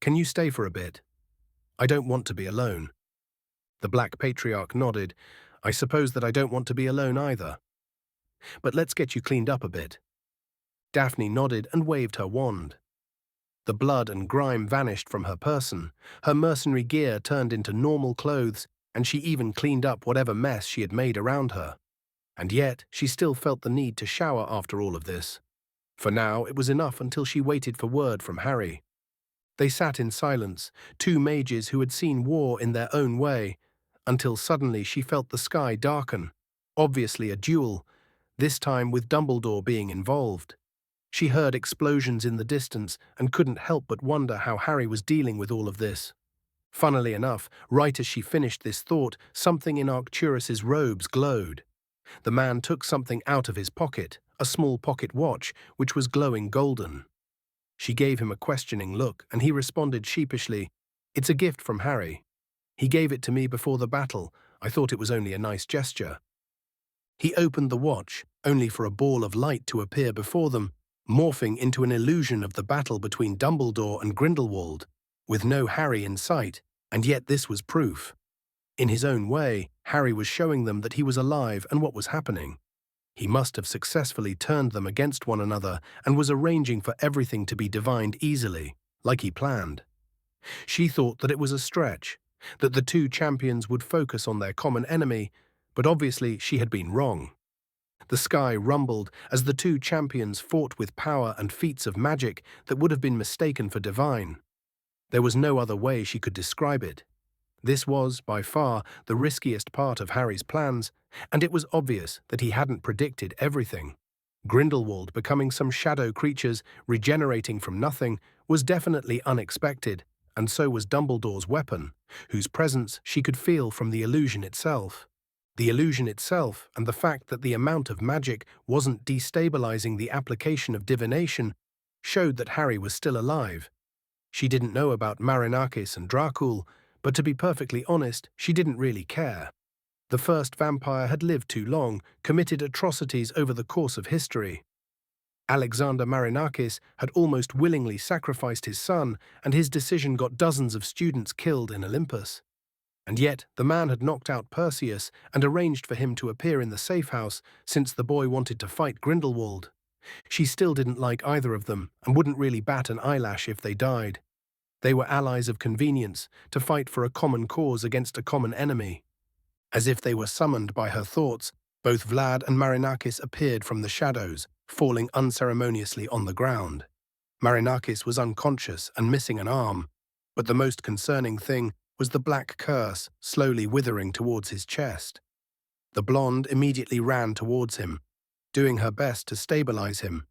"Can you stay for a bit? I don't want to be alone." The Black Patriarch nodded. "I suppose that I don't want to be alone either. But let's get you cleaned up a bit." Daphne nodded and waved her wand. The blood and grime vanished from her person, her mercenary gear turned into normal clothes, and she even cleaned up whatever mess she had made around her. And yet, she still felt the need to shower after all of this. For now, it was enough until she waited for word from Harry. They sat in silence, two mages who had seen war in their own way, until suddenly she felt the sky darken. Obviously a duel, this time with Dumbledore being involved. She heard explosions in the distance and couldn't help but wonder how Harry was dealing with all of this. Funnily enough, right as she finished this thought, something in Arcturus's robes glowed. The man took something out of his pocket, a small pocket watch, which was glowing golden. She gave him a questioning look, and he responded sheepishly, "It's a gift from Harry. He gave it to me before the battle. I thought it was only a nice gesture." He opened the watch, only for a ball of light to appear before them, morphing into an illusion of the battle between Dumbledore and Grindelwald, with no Harry in sight, and yet this was proof. In his own way, Harry was showing them that he was alive and what was happening. He must have successfully turned them against one another and was arranging for everything to be divined easily, like he planned. She thought that it was a stretch, that the two champions would focus on their common enemy, but obviously she had been wrong. The sky rumbled as the two champions fought with power and feats of magic that would have been mistaken for divine. There was no other way she could describe it. This was, by far, the riskiest part of Harry's plans, and it was obvious that he hadn't predicted everything. Grindelwald becoming some shadow creatures, regenerating from nothing, was definitely unexpected, and so was Dumbledore's weapon, whose presence she could feel from the illusion itself. The illusion itself and the fact that the amount of magic wasn't destabilizing the application of divination showed that Harry was still alive. She didn't know about Marinakis and Dracul, but to be perfectly honest, she didn't really care. The first vampire had lived too long, committed atrocities over the course of history. Alexander Marinakis had almost willingly sacrificed his son, and his decision got dozens of students killed in Olympus. And yet, the man had knocked out Perseus and arranged for him to appear in the safe house since the boy wanted to fight Grindelwald. She still didn't like either of them and wouldn't really bat an eyelash if they died. They were allies of convenience to fight for a common cause against a common enemy. As if they were summoned by her thoughts, both Vlad and Marinakis appeared from the shadows, falling unceremoniously on the ground. Marinakis was unconscious and missing an arm, but the most concerning thing was the black curse slowly withering towards his chest. The blonde immediately ran towards him, doing her best to stabilize him.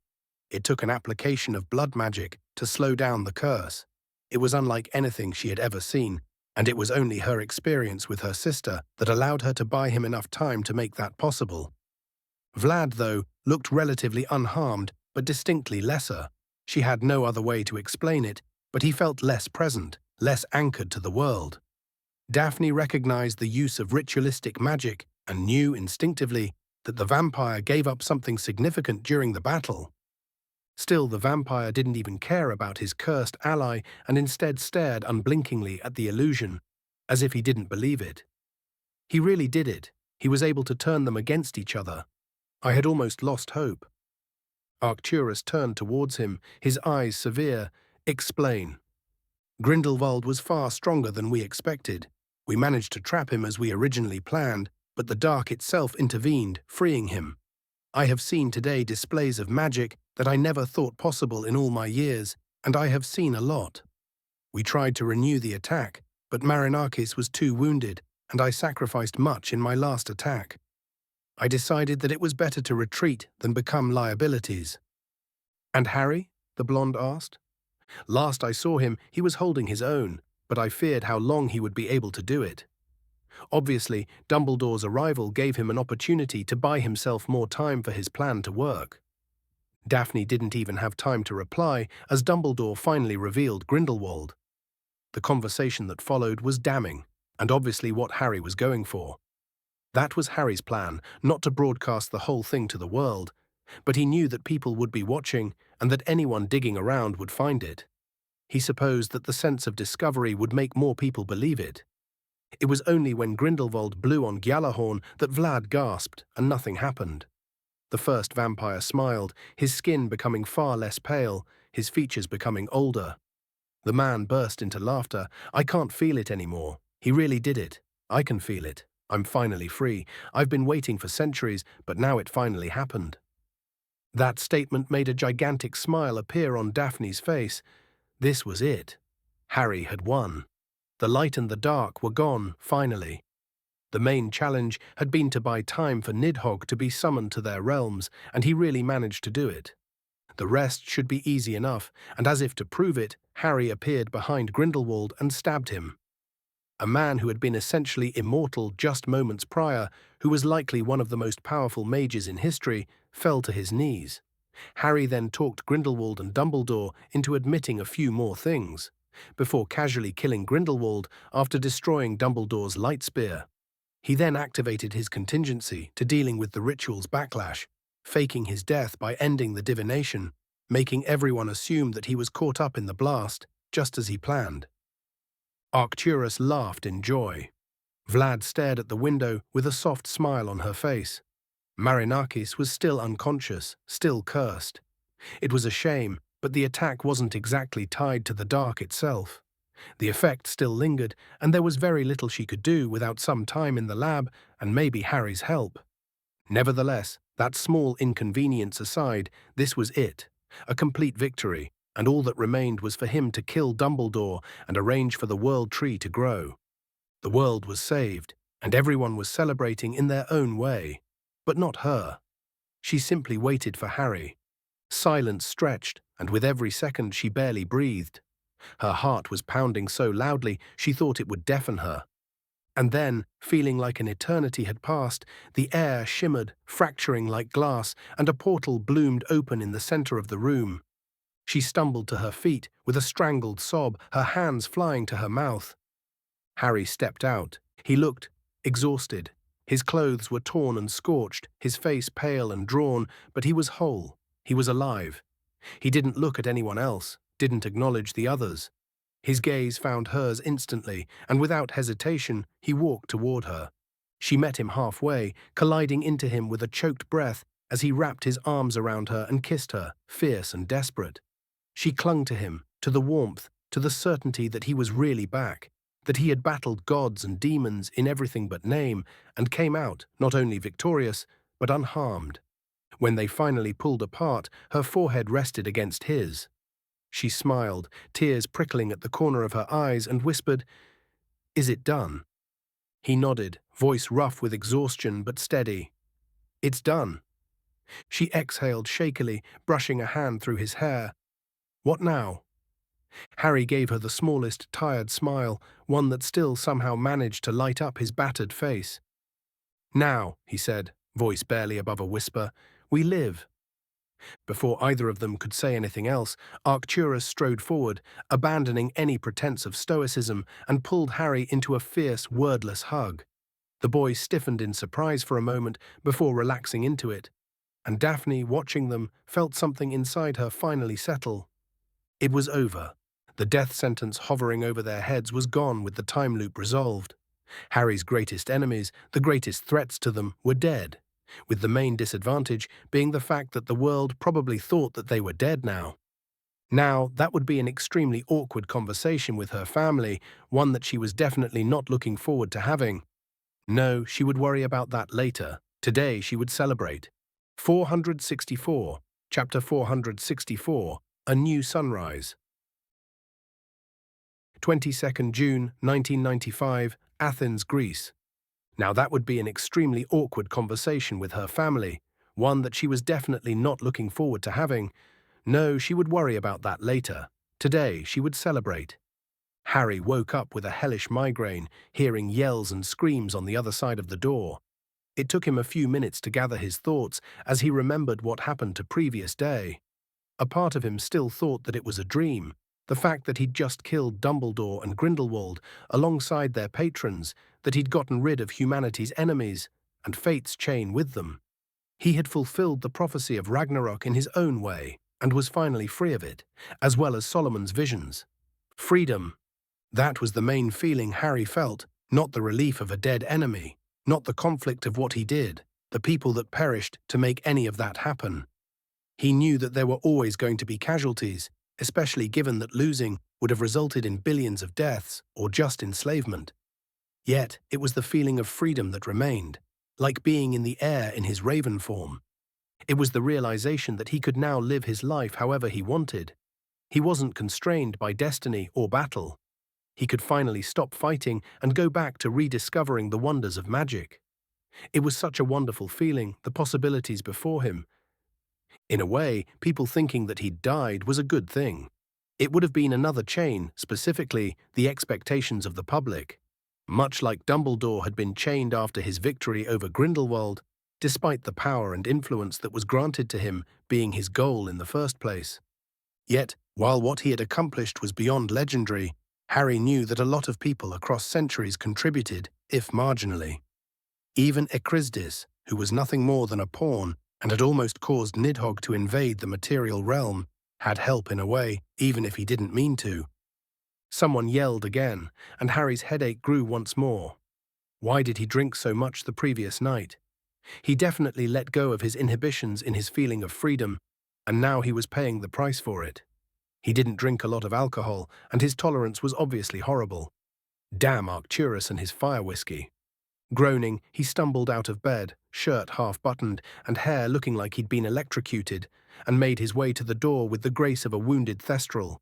It took an application of blood magic to slow down the curse. It was unlike anything she had ever seen, and it was only her experience with her sister that allowed her to buy him enough time to make that possible. Vlad, though, looked relatively unharmed, but distinctly lesser. She had no other way to explain it, but he felt less present, less anchored to the world. Daphne recognized the use of ritualistic magic and knew instinctively that the vampire gave up something significant during the battle. Still, the vampire didn't even care about his cursed ally and instead stared unblinkingly at the illusion, as if he didn't believe it. He really did it. He was able to turn them against each other. I had almost lost hope. Arcturus turned towards him, his eyes severe. Explain. Grindelwald was far stronger than we expected. We managed to trap him as we originally planned, but the dark itself intervened, freeing him. I have seen today displays of magic that I never thought possible in all my years, and I have seen a lot. We tried to renew the attack, but Marinakis was too wounded, and I sacrificed much in my last attack. I decided that it was better to retreat than become liabilities. And Harry? The blonde asked. Last I saw him, he was holding his own, but I feared how long he would be able to do it. Obviously, Dumbledore's arrival gave him an opportunity to buy himself more time for his plan to work. Daphne didn't even have time to reply as Dumbledore finally revealed Grindelwald. The conversation that followed was damning, and obviously what Harry was going for. That was Harry's plan, not to broadcast the whole thing to the world, but he knew that people would be watching and that anyone digging around would find it. He supposed that the sense of discovery would make more people believe it. It was only when Grindelwald blew on Gjallarhorn that Vlad gasped and nothing happened. The first vampire smiled, his skin becoming far less pale, his features becoming older. The man burst into laughter. I can't feel it anymore. He really did it. I can feel it. I'm finally free. I've been waiting for centuries, but now it finally happened. That statement made a gigantic smile appear on Daphne's face. This was it. Harry had won. The light and the dark were gone, finally. The main challenge had been to buy time for Nidhogg to be summoned to their realms, and he really managed to do it. The rest should be easy enough, and as if to prove it, Harry appeared behind Grindelwald and stabbed him. A man who had been essentially immortal just moments prior, who was likely one of the most powerful mages in history, fell to his knees. Harry then talked Grindelwald and Dumbledore into admitting a few more things, before casually killing Grindelwald after destroying Dumbledore's light spear. He then activated his contingency to dealing with the ritual's backlash, faking his death by ending the divination, making everyone assume that he was caught up in the blast, just as he planned. Arcturus laughed in joy. Vlad stared at the window with a soft smile on her face. Marinakis was still unconscious, still cursed. It was a shame, but the attack wasn't exactly tied to the dark itself. The effect still lingered, and there was very little she could do without some time in the lab and maybe Harry's help. Nevertheless, that small inconvenience aside, this was it, a complete victory, and all that remained was for him to kill Dumbledore and arrange for the World Tree to grow. The world was saved, and everyone was celebrating in their own way. But not her. She simply waited for Harry. Silence stretched, and with every second she barely breathed. Her heart was pounding so loudly she thought it would deafen her. And then, feeling like an eternity had passed, the air shimmered, fracturing like glass, and a portal bloomed open in the center of the room. She stumbled to her feet with a strangled sob, her hands flying to her mouth. Harry stepped out. He looked exhausted. His clothes were torn and scorched, his face pale and drawn, but he was whole. He was alive. He didn't look at anyone else, didn't acknowledge the others. His gaze found hers instantly, and without hesitation, he walked toward her. She met him halfway, colliding into him with a choked breath as he wrapped his arms around her and kissed her, fierce and desperate. She clung to him, to the warmth, to the certainty that he was really back, that he had battled gods and demons in everything but name, and came out not only victorious, but unharmed. When they finally pulled apart, her forehead rested against his. She smiled, tears prickling at the corner of her eyes, and whispered, "Is it done?" He nodded, voice rough with exhaustion but steady. "It's done." She exhaled shakily, brushing a hand through his hair. "What now?" Harry gave her the smallest, tired smile, one that still somehow managed to light up his battered face. "Now," he said, voice barely above a whisper, "we live." Before either of them could say anything else, Arcturus strode forward, abandoning any pretense of stoicism, and pulled Harry into a fierce, wordless hug. The boy stiffened in surprise for a moment before relaxing into it, and Daphne, watching them, felt something inside her finally settle. It was over. The death sentence hovering over their heads was gone with the time loop resolved. Harry's greatest enemies, the greatest threats to them, were dead, with the main disadvantage being the fact that the world probably thought that they were dead now. Now, that would be an extremely awkward conversation with her family, one that she was definitely not looking forward to having. No, she would worry about that later. Today she would celebrate. 464, Chapter 464, A New Sunrise. 22nd June 1995, Athens, Greece. Now that would be an extremely awkward conversation with her family, one that she was definitely not looking forward to having. No, she would worry about that later. Today she would celebrate. Harry woke up with a hellish migraine, hearing yells and screams on the other side of the door. It took him a few minutes to gather his thoughts as he remembered what happened the previous day. A part of him still thought that it was a dream, the fact that he'd just killed Dumbledore and Grindelwald alongside their patrons, that he'd gotten rid of humanity's enemies and fate's chain with them. He had fulfilled the prophecy of Ragnarok in his own way and was finally free of it, as well as Solomon's visions. Freedom. That was the main feeling Harry felt, not the relief of a dead enemy, not the conflict of what he did, the people that perished to make any of that happen. He knew that there were always going to be casualties, especially given that losing would have resulted in billions of deaths or just enslavement. Yet, it was the feeling of freedom that remained, like being in the air in his raven form. It was the realization that he could now live his life however he wanted. He wasn't constrained by destiny or battle. He could finally stop fighting and go back to rediscovering the wonders of magic. It was such a wonderful feeling, the possibilities before him. In a way, people thinking that he'd died was a good thing. It would have been another chain, specifically the expectations of the public. Much like Dumbledore had been chained after his victory over Grindelwald, despite the power and influence that was granted to him being his goal in the first place. Yet, while what he had accomplished was beyond legendary, Harry knew that a lot of people across centuries contributed, if marginally. Even Echrisdis, who was nothing more than a pawn and had almost caused Nidhogg to invade the material realm, had help in a way, even if he didn't mean to. Someone yelled again, and Harry's headache grew once more. Why did he drink so much the previous night? He definitely let go of his inhibitions in his feeling of freedom, and now he was paying the price for it. He didn't drink a lot of alcohol, and his tolerance was obviously horrible. Damn Arcturus and his fire whiskey. Groaning, he stumbled out of bed, shirt half-buttoned and hair looking like he'd been electrocuted, and made his way to the door with the grace of a wounded thestral.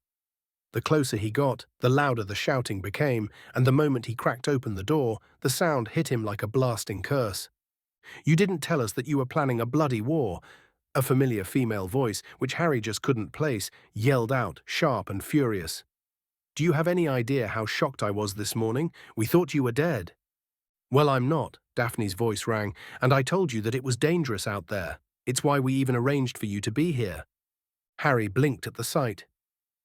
The closer he got, the louder the shouting became, and the moment he cracked open the door, the sound hit him like a blasting curse. "You didn't tell us that you were planning a bloody war," a familiar female voice, which Harry just couldn't place, yelled out, sharp and furious. "Do you have any idea how shocked I was this morning? We thought you were dead." "Well, I'm not," Daphne's voice rang, "and I told you that it was dangerous out there. It's why we even arranged for you to be here." Harry blinked at the sight.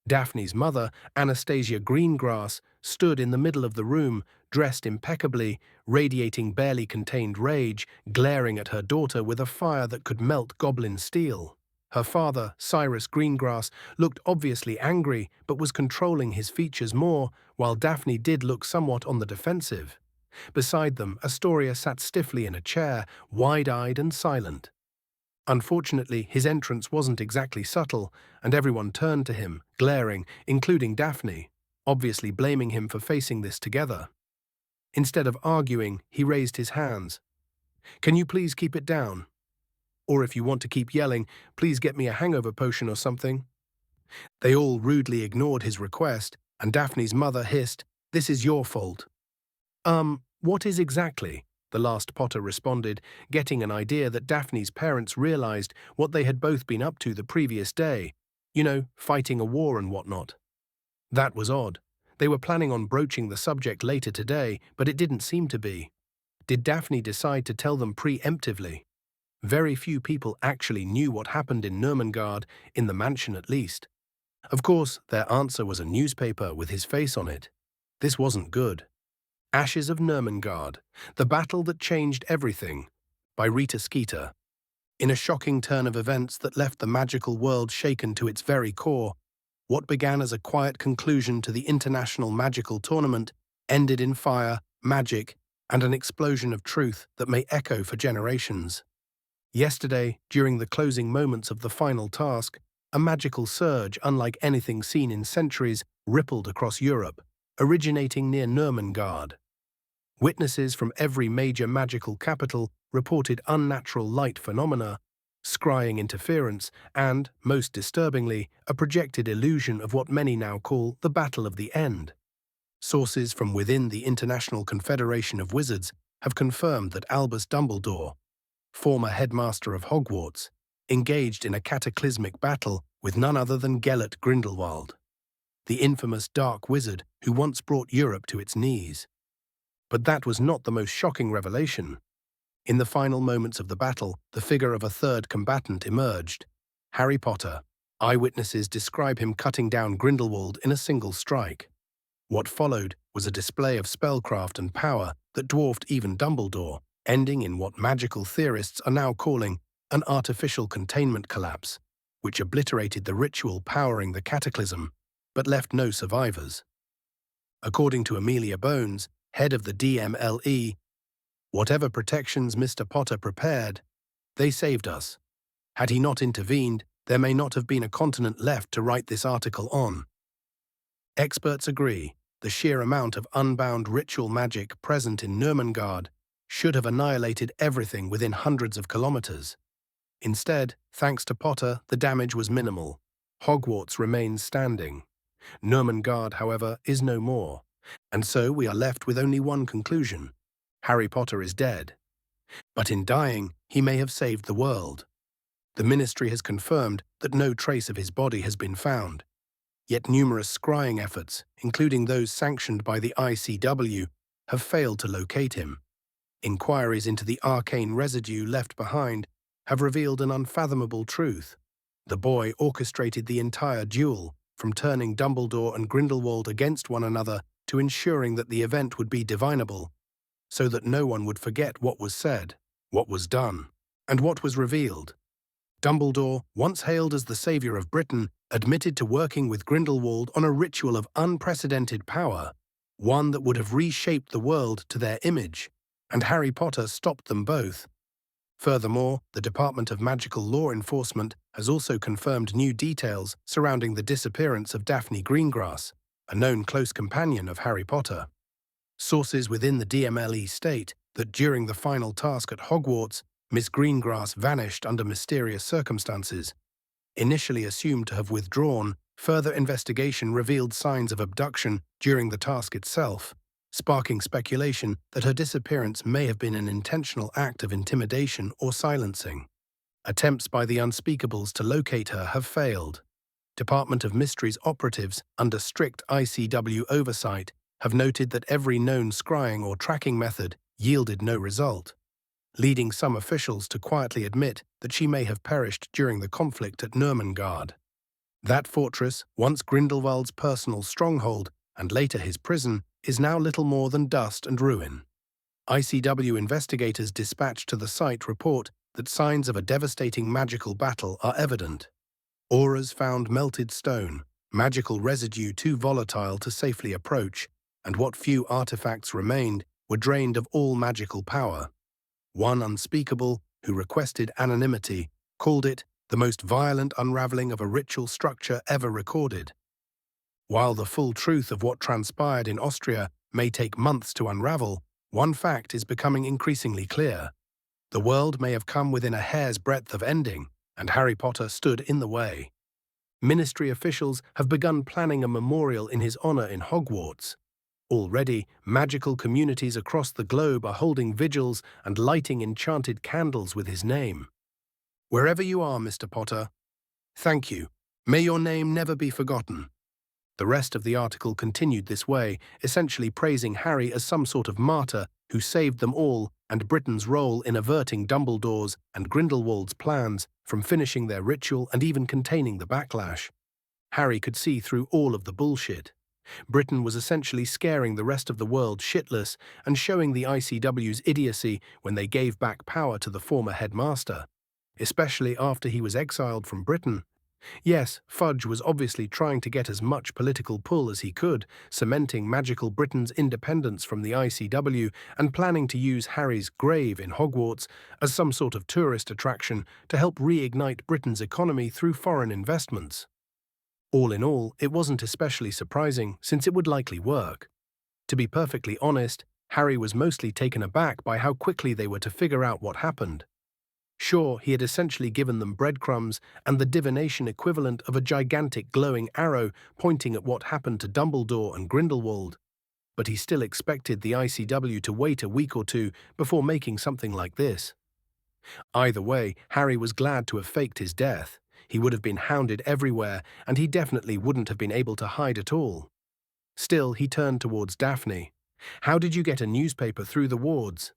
Daphne's mother, Anastasia Greengrass, stood in the middle of the room, dressed impeccably, radiating barely contained rage, glaring at her daughter with a fire that could melt goblin steel. Her father, Cyrus Greengrass, looked obviously angry, but was controlling his features more, while Daphne did look somewhat on the defensive. Beside them, Astoria sat stiffly in a chair, wide-eyed and silent. Unfortunately, his entrance wasn't exactly subtle, and everyone turned to him, glaring, including Daphne, obviously blaming him for facing this together. Instead of arguing, he raised his hands. "Can you please keep it down? Or if you want to keep yelling, please get me a hangover potion or something." They all rudely ignored his request, and Daphne's mother hissed, "This is your fault." What is exactly?" the last Potter responded, getting an idea that Daphne's parents realized what they had both been up to the previous day. You know, fighting a war and whatnot. That was odd. They were planning on broaching the subject later today, but it didn't seem to be. Did Daphne decide to tell them preemptively? Very few people actually knew what happened in Nurmengard, in the mansion at least. Of course, their answer was a newspaper with his face on it. This wasn't good. Ashes of Nurmengard, The Battle That Changed Everything, by Rita Skeeter. In a shocking turn of events that left the magical world shaken to its very core, what began as a quiet conclusion to the international magical tournament ended in fire, magic, and an explosion of truth that may echo for generations. Yesterday, during the closing moments of the final task, a magical surge unlike anything seen in centuries rippled across Europe, originating near Nurmengard. Witnesses from every major magical capital reported unnatural light phenomena, scrying interference, and, most disturbingly, a projected illusion of what many now call the Battle of the End. Sources from within the International Confederation of Wizards have confirmed that Albus Dumbledore, former headmaster of Hogwarts, engaged in a cataclysmic battle with none other than Gellert Grindelwald, the infamous dark wizard who once brought Europe to its knees. But that was not the most shocking revelation. In the final moments of the battle, the figure of a third combatant emerged: Harry Potter. Eyewitnesses describe him cutting down Grindelwald in a single strike. What followed was a display of spellcraft and power that dwarfed even Dumbledore, ending in what magical theorists are now calling an artificial containment collapse, which obliterated the ritual powering the cataclysm, but left no survivors. According to Amelia Bones, head of the DMLE, whatever protections Mr. Potter prepared, they saved us. Had he not intervened, there may not have been a continent left to write this article on. Experts agree the sheer amount of unbound ritual magic present in Nurmengard should have annihilated everything within hundreds of kilometers. Instead, thanks to Potter, the damage was minimal. Hogwarts remains standing. Nurmengard, however, is no more, and so we are left with only one conclusion: Harry Potter is dead. But in dying, he may have saved the world. The Ministry has confirmed that no trace of his body has been found. Yet numerous scrying efforts, including those sanctioned by the ICW, have failed to locate him. Inquiries into the arcane residue left behind have revealed an unfathomable truth. The boy orchestrated the entire duel, from turning Dumbledore and Grindelwald against one another to ensuring that the event would be divinable, so that no one would forget what was said, what was done, and what was revealed. Dumbledore, once hailed as the savior of Britain, admitted to working with Grindelwald on a ritual of unprecedented power, one that would have reshaped the world to their image, and Harry Potter stopped them both. Furthermore, the Department of Magical Law Enforcement has also confirmed new details surrounding the disappearance of Daphne Greengrass, a known close companion of Harry Potter. Sources within the DMLE state that during the final task at Hogwarts, Miss Greengrass vanished under mysterious circumstances. Initially assumed to have withdrawn, further investigation revealed signs of abduction during the task itself, sparking speculation that her disappearance may have been an intentional act of intimidation or silencing. Attempts by the Unspeakables to locate her have failed. Department of Mysteries operatives, under strict ICW oversight, have noted that every known scrying or tracking method yielded no result, leading some officials to quietly admit that she may have perished during the conflict at Nurmengard. That fortress, once Grindelwald's personal stronghold and later his prison, is now little more than dust and ruin. ICW investigators dispatched to the site report that signs of a devastating magical battle are evident. Auras found melted stone, magical residue too volatile to safely approach, and what few artifacts remained were drained of all magical power. One Unspeakable, who requested anonymity, called it the most violent unraveling of a ritual structure ever recorded. While the full truth of what transpired in Austria may take months to unravel, one fact is becoming increasingly clear. The world may have come within a hair's breadth of ending, and Harry Potter stood in the way. Ministry officials have begun planning a memorial in his honor in Hogwarts. Already, magical communities across the globe are holding vigils and lighting enchanted candles with his name. Wherever you are, Mr. Potter, thank you. May your name never be forgotten. The rest of the article continued this way, essentially praising Harry as some sort of martyr who saved them all and Britain's role in averting Dumbledore's and Grindelwald's plans from finishing their ritual and even containing the backlash. Harry could see through all of the bullshit. Britain was essentially scaring the rest of the world shitless and showing the ICW's idiocy when they gave back power to the former headmaster, especially after he was exiled from Britain. Yes, Fudge was obviously trying to get as much political pull as he could, cementing magical Britain's independence from the ICW and planning to use Harry's grave in Hogwarts as some sort of tourist attraction to help reignite Britain's economy through foreign investments. All in all, it wasn't especially surprising, since it would likely work. To be perfectly honest, Harry was mostly taken aback by how quickly they were to figure out what happened. Sure, he had essentially given them breadcrumbs and the divination equivalent of a gigantic glowing arrow pointing at what happened to Dumbledore and Grindelwald, but he still expected the ICW to wait a week or two before making something like this. Either way, Harry was glad to have faked his death. He would have been hounded everywhere, and he definitely wouldn't have been able to hide at all. Still, he turned towards Daphne. "How did you get a newspaper through the wards?"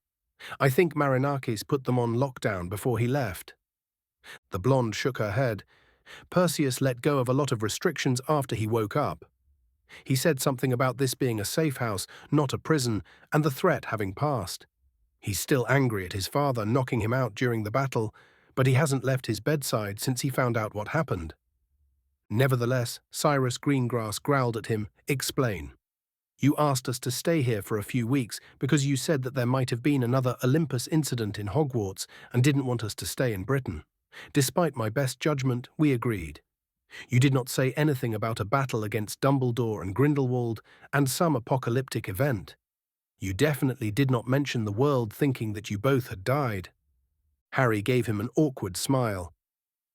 "I think Marinakis put them on lockdown before he left." The blonde shook her head. "Perseus let go of a lot of restrictions after he woke up. He said something about this being a safe house, not a prison, and the threat having passed. He's still angry at his father knocking him out during the battle, but he hasn't left his bedside since he found out what happened." Nevertheless, Cyrus Greengrass growled at him. "Explain. You asked us to stay here for a few weeks because you said that there might have been another Olympus incident in Hogwarts and didn't want us to stay in Britain. Despite my best judgment, we agreed. You did not say anything about a battle against Dumbledore and Grindelwald and some apocalyptic event. You definitely did not mention the world thinking that you both had died." Harry gave him an awkward smile.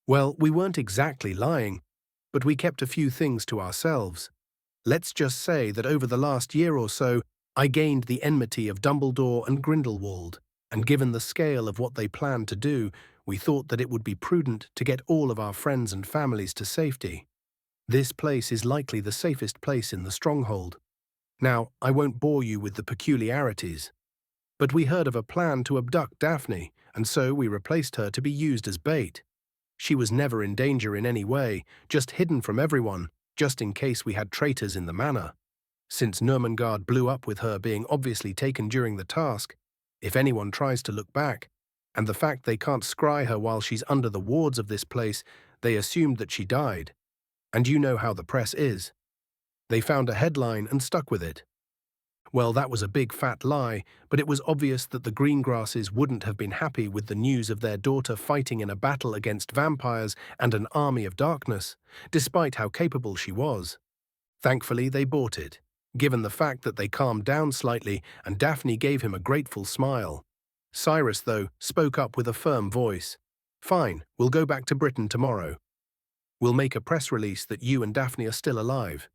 "Well, we weren't exactly lying, but we kept a few things to ourselves. Let's just say that over the last year or so, I gained the enmity of Dumbledore and Grindelwald, and given the scale of what they planned to do, we thought that it would be prudent to get all of our friends and families to safety. This place is likely the safest place in the stronghold. Now, I won't bore you with the peculiarities, but we heard of a plan to abduct Daphne, and so we replaced her to be used as bait. She was never in danger in any way, just hidden from everyone, just in case we had traitors in the manor. Since Nurmengard blew up with her being obviously taken during the task, if anyone tries to look back, and the fact they can't scry her while she's under the wards of this place, they assumed that she died. And you know how the press is. They found a headline and stuck with it. Well, that was a big fat lie, but it was obvious that the Greengrasses wouldn't have been happy with the news of their daughter fighting in a battle against vampires and an army of darkness, despite how capable she was. Thankfully, they bought it, given the fact that they calmed down slightly and Daphne gave him a grateful smile. Cyrus, though, spoke up with a firm voice. "Fine, we'll go back to Britain tomorrow. We'll make a press release that you and Daphne are still alive.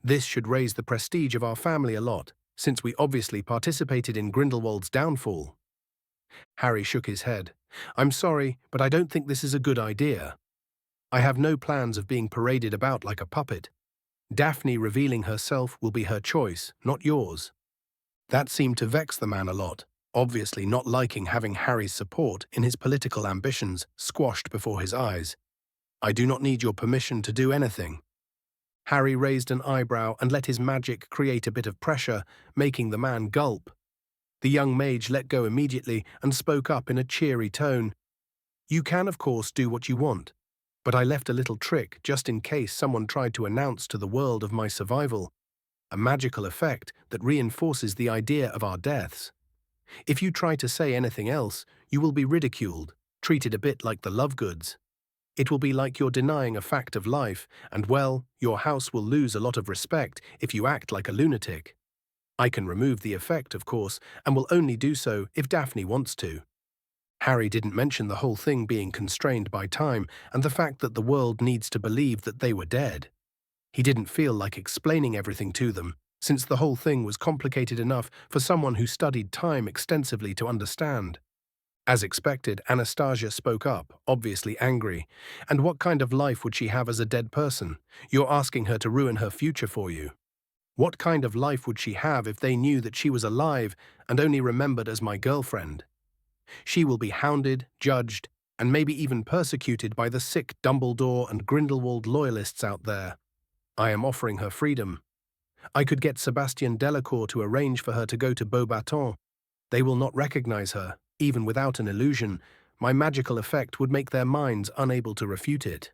This should raise the prestige of our family a lot, since we obviously participated in Grindelwald's downfall." Harry shook his head. "I'm sorry, but I don't think this is a good idea. I have no plans of being paraded about like a puppet. Daphne revealing herself will be her choice, not yours." That seemed to vex the man a lot, obviously not liking having Harry's support in his political ambitions squashed before his eyes. "I do not need your permission to do anything." Harry raised an eyebrow and let his magic create a bit of pressure, making the man gulp. The young mage let go immediately and spoke up in a cheery tone. "You can, of course, do what you want, but I left a little trick just in case someone tried to announce to the world of my survival, a magical effect that reinforces the idea of our deaths. If you try to say anything else, you will be ridiculed, treated a bit like the Lovegoods. It will be like you're denying a fact of life, and well, your house will lose a lot of respect if you act like a lunatic. I can remove the effect, of course, and will only do so if Daphne wants to." Harry didn't mention the whole thing being constrained by time and the fact that the world needs to believe that they were dead. He didn't feel like explaining everything to them, since the whole thing was complicated enough for someone who studied time extensively to understand. As expected, Anastasia spoke up, obviously angry. "And what kind of life would she have as a dead person? You're asking her to ruin her future for you. What kind of life would she have if they knew that she was alive and only remembered as my girlfriend? She will be hounded, judged, and maybe even persecuted by the sick Dumbledore and Grindelwald loyalists out there. I am offering her freedom. I could get Sebastian Delacour to arrange for her to go to Beaubaton. They will not recognize her. Even without an illusion, my magical effect would make their minds unable to refute it."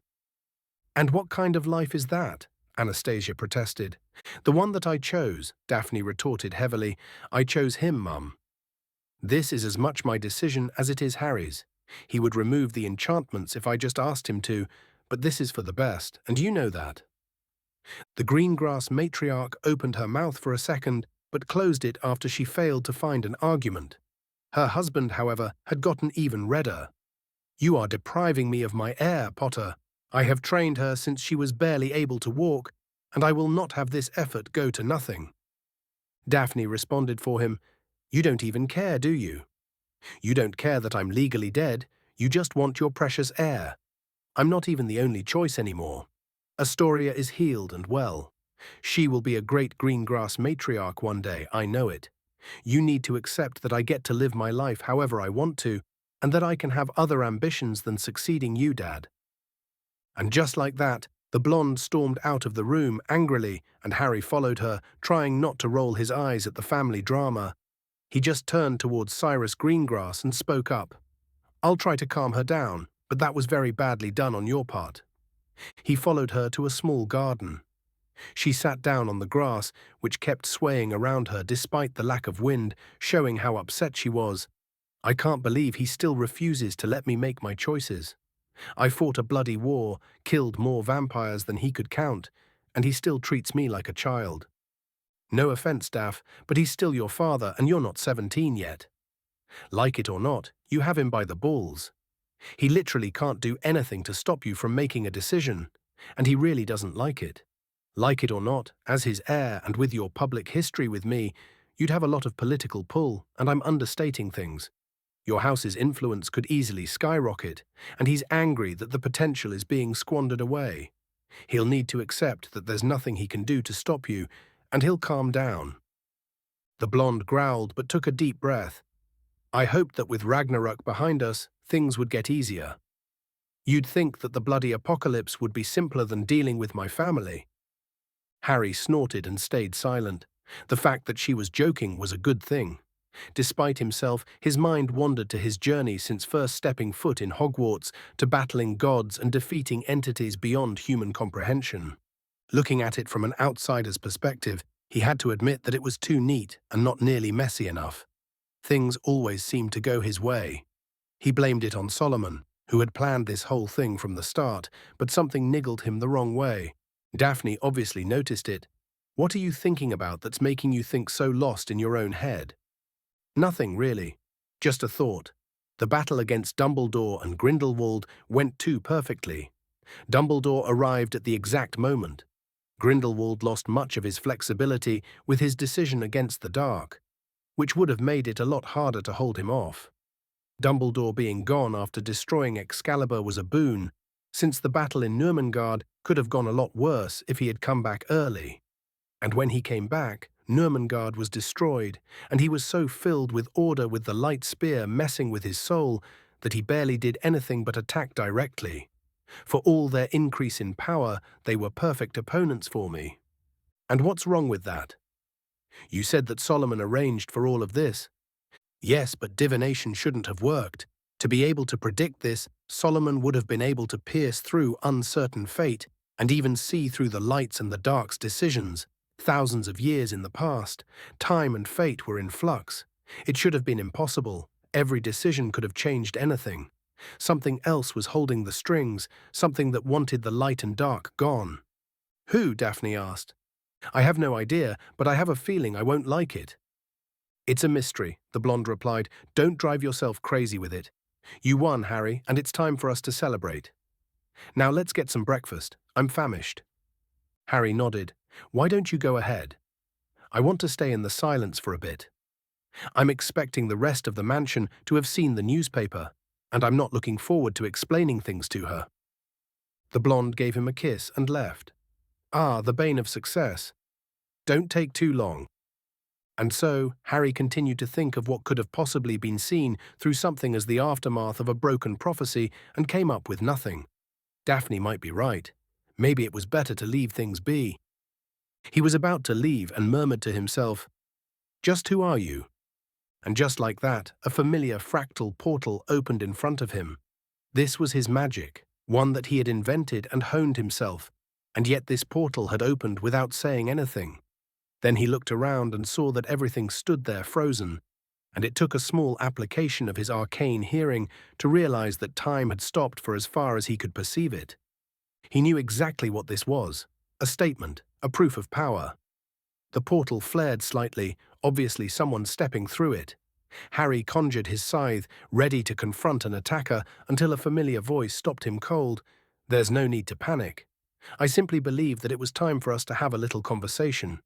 And what kind of life is that? Anastasia protested. The one that I chose, Daphne retorted heavily. I chose him, Mum. This is as much my decision as it is Harry's. He would remove the enchantments if I just asked him to, but this is for the best, and you know that. The greengrass matriarch opened her mouth for a second, but closed it after she failed to find an argument. Her husband, however, had gotten even redder. You are depriving me of my heir, Potter. I have trained her since she was barely able to walk, and I will not have this effort go to nothing. Daphne responded for him, You don't even care, do you? You don't care that I'm legally dead, you just want your precious heir. I'm not even the only choice anymore. Astoria is healed and well. She will be a great greengrass matriarch one day, I know it. You need to accept that I get to live my life however I want to, and that I can have other ambitions than succeeding you, Dad. And just like that, the blonde stormed out of the room angrily, and Harry followed her, trying not to roll his eyes at the family drama. He just turned towards Cyrus Greengrass and spoke up. I'll try to calm her down, but that was very badly done on your part. He followed her to a small garden. She sat down on the grass, which kept swaying around her despite the lack of wind, showing how upset she was. I can't believe he still refuses to let me make my choices. I fought a bloody war, killed more vampires than he could count, and he still treats me like a child. No offense, Daph, but he's still your father and you're not 17 yet. Like it or not, you have him by the balls. He literally can't do anything to stop you from making a decision, and he really doesn't like it. Like it or not, as his heir and with your public history with me, you'd have a lot of political pull, and I'm understating things. Your house's influence could easily skyrocket, and he's angry that the potential is being squandered away. He'll need to accept that there's nothing he can do to stop you, and he'll calm down. The blonde growled but took a deep breath. I hoped that with Ragnarok behind us, things would get easier. You'd think that the bloody apocalypse would be simpler than dealing with my family. Harry snorted and stayed silent. The fact that she was joking was a good thing. Despite himself, his mind wandered to his journey since first stepping foot in Hogwarts to battling gods and defeating entities beyond human comprehension. Looking at it from an outsider's perspective, he had to admit that it was too neat and not nearly messy enough. Things always seemed to go his way. He blamed it on Solomon, who had planned this whole thing from the start, but something niggled him the wrong way. Daphne obviously noticed it. What are you thinking about that's making you think so lost in your own head? Nothing, really. Just a thought. The battle against Dumbledore and Grindelwald went too perfectly. Dumbledore arrived at the exact moment. Grindelwald lost much of his flexibility with his decision against the dark, which would have made it a lot harder to hold him off. Dumbledore being gone after destroying Excalibur was a boon, since the battle in Nurmengard could have gone a lot worse if he had come back early. And when he came back, Nurmengard was destroyed, and he was so filled with order with the light spear messing with his soul that he barely did anything but attack directly. For all their increase in power, they were perfect opponents for me. And what's wrong with that? You said that Solomon arranged for all of this. Yes, but divination shouldn't have worked. To be able to predict this, Solomon would have been able to pierce through uncertain fate and even see through the lights and the dark's decisions. Thousands of years in the past, time and fate were in flux. It should have been impossible. Every decision could have changed anything. Something else was holding the strings, something that wanted the light and dark gone. Who? Daphne asked. I have no idea, but I have a feeling I won't like it. It's a mystery, the blonde replied. Don't drive yourself crazy with it. You won, Harry, and it's time for us to celebrate. Now let's get some breakfast. I'm famished. Harry nodded. Why don't you go ahead? I want to stay in the silence for a bit. I'm expecting the rest of the mansion to have seen the newspaper, and I'm not looking forward to explaining things to her. The blonde gave him a kiss and left. Ah, the bane of success. Don't take too long. And so, Harry continued to think of what could have possibly been seen through something as the aftermath of a broken prophecy and came up with nothing. Daphne might be right. Maybe it was better to leave things be. He was about to leave and murmured to himself, Just who are you? And just like that, a familiar fractal portal opened in front of him. This was his magic. one that he had invented and honed himself, and yet this portal had opened without saying anything. Then he looked around and saw that everything stood there frozen, and it took a small application of his arcane hearing to realize that time had stopped for as far as he could perceive it. He knew exactly what this was, a statement, a proof of power. The portal flared slightly, obviously someone stepping through it. Harry conjured his scythe, ready to confront an attacker, until a familiar voice stopped him cold. "There's no need to panic. I simply believe that it was time for us to have a little conversation."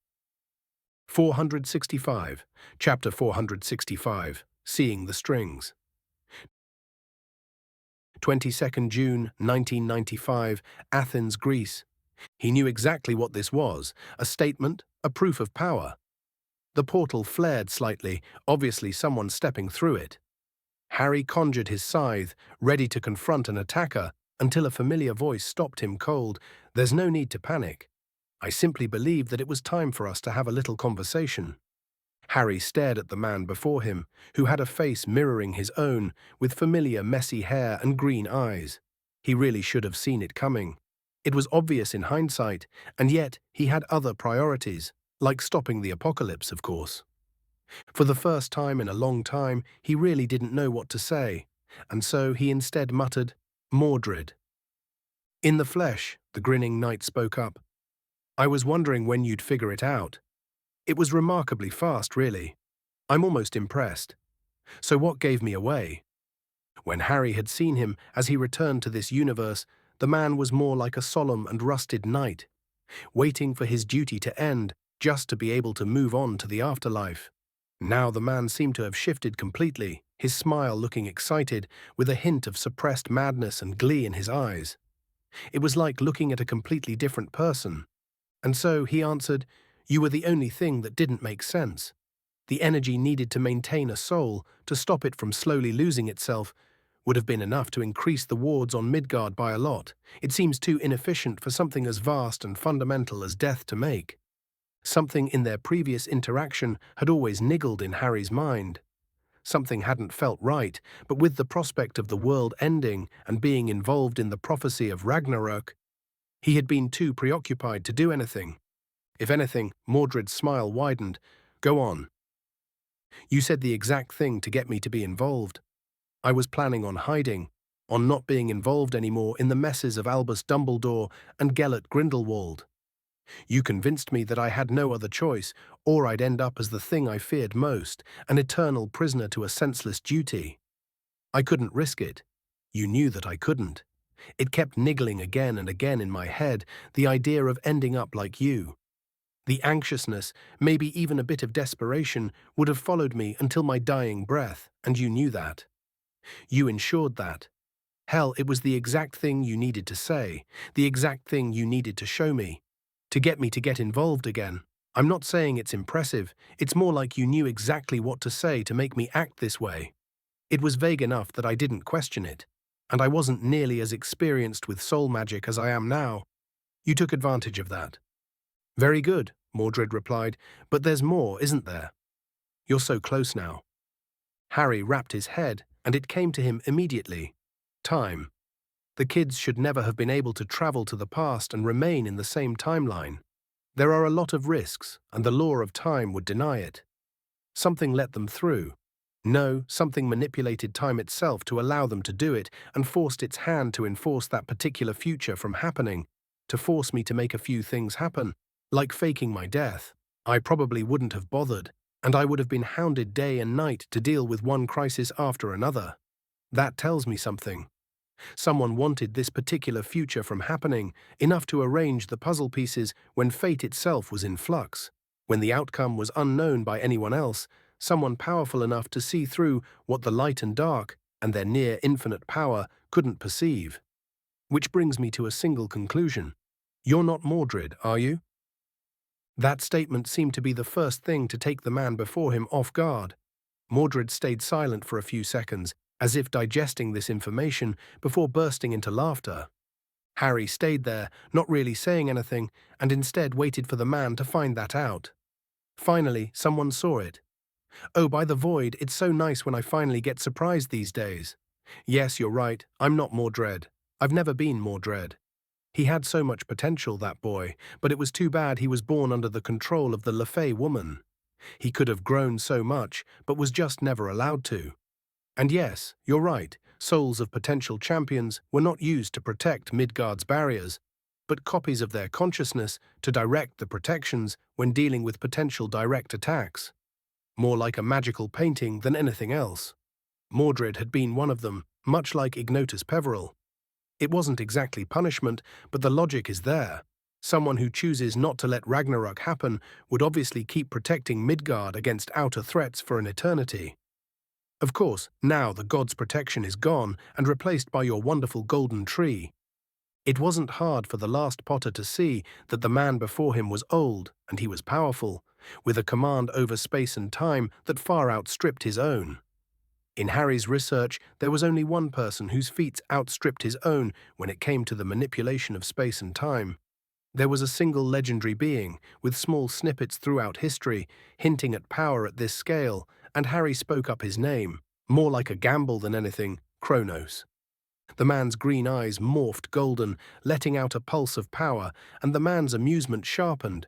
465, Chapter 465, Seeing the Strings. 22nd June 1995, Athens, Greece. He knew exactly what this was, a statement, a proof of power. The portal flared slightly, obviously someone stepping through it. Harry conjured his scythe, ready to confront an attacker, until a familiar voice stopped him cold. "There's no need to panic. I simply believed that it was time for us to have a little conversation." Harry stared at the man before him, who had a face mirroring his own, with familiar messy hair and green eyes. He really should have seen it coming. It was obvious in hindsight, and yet he had other priorities, like stopping the apocalypse, of course. For the first time in a long time, he really didn't know what to say, and so he instead muttered, "Mordred." In the flesh, the grinning knight spoke up. "I was wondering when you'd figure it out. It was remarkably fast, really. I'm almost impressed. So what gave me away?" When Harry had seen him as he returned to this universe, the man was more like a solemn and rusted knight, waiting for his duty to end just to be able to move on to the afterlife. Now the man seemed to have shifted completely, his smile looking excited, with a hint of suppressed madness and glee in his eyes. It was like looking at a completely different person. And so he answered, "You were the only thing that didn't make sense. The energy needed to maintain a soul, to stop it from slowly losing itself, would have been enough to increase the wards on Midgard by a lot. It seems too inefficient for something as vast and fundamental as death to make." Something in their previous interaction had always niggled in Harry's mind. Something hadn't felt right, but with the prospect of the world ending and being involved in the prophecy of Ragnarok, he had been too preoccupied to do anything. If anything, Mordred's smile widened. "Go on. You said the exact thing to get me to be involved. I was planning on hiding, on not being involved anymore in the messes of Albus Dumbledore and Gellert Grindelwald. You convinced me that I had no other choice, or I'd end up as the thing I feared most, an eternal prisoner to a senseless duty. I couldn't risk it. You knew that I couldn't. It kept niggling again and again in my head, the idea of ending up like you. The anxiousness, maybe even a bit of desperation, would have followed me until my dying breath, and you knew that. You ensured that. Hell, it was the exact thing you needed to say, the exact thing you needed to show me, to get involved again. I'm not saying it's impressive, it's more like you knew exactly what to say to make me act this way. It was vague enough that I didn't question it, and I wasn't nearly as experienced with soul magic as I am now. You took advantage of that." "Very good," Mordred replied, "but there's more, isn't there? You're so close now." Harry rapped his head, and it came to him immediately. Time. The kids should never have been able to travel to the past and remain in the same timeline. There are a lot of risks, and the law of time would deny it. Something let them through. No, something manipulated time itself to allow them to do it and forced its hand to enforce that particular future from happening, to force me to make a few things happen, like faking my death. I probably wouldn't have bothered, and I would have been hounded day and night to deal with one crisis after another. That tells me something. Someone wanted this particular future from happening, enough to arrange the puzzle pieces when fate itself was in flux, when the outcome was unknown by anyone else, someone powerful enough to see through what the light and dark, and their near-infinite power, couldn't perceive. Which brings me to a single conclusion. You're not Mordred, are you? That statement seemed to be the first thing to take the man before him off guard. Mordred stayed silent for a few seconds, as if digesting this information, before bursting into laughter. Harry stayed there, not really saying anything, and instead waited for the man to find that out. Finally, someone saw it. "Oh, by the void, it's so nice when I finally get surprised these days. Yes, you're right, I'm not Mordred. I've never been Mordred. He had so much potential, that boy, but it was too bad he was born under the control of the LaFay woman. He could have grown so much, but was just never allowed to. And yes, you're right, souls of potential champions were not used to protect Midgard's barriers, but copies of their consciousness to direct the protections when dealing with potential direct attacks. More like a magical painting than anything else. Mordred had been one of them, much like Ignotus Peveril. It wasn't exactly punishment, but the logic is there. Someone who chooses not to let Ragnarok happen would obviously keep protecting Midgard against outer threats for an eternity. Of course, now the god's protection is gone and replaced by your wonderful golden tree. It wasn't hard for the last potter to see that the man before him was old and he was powerful, with a command over space and time that far outstripped his own. In Harry's research, there was only one person whose feats outstripped his own when it came to the manipulation of space and time. There was a single legendary being, with small snippets throughout history, hinting at power at this scale, and Harry spoke up his name, more like a gamble than anything, Kronos. The man's green eyes morphed golden, letting out a pulse of power, and the man's amusement sharpened.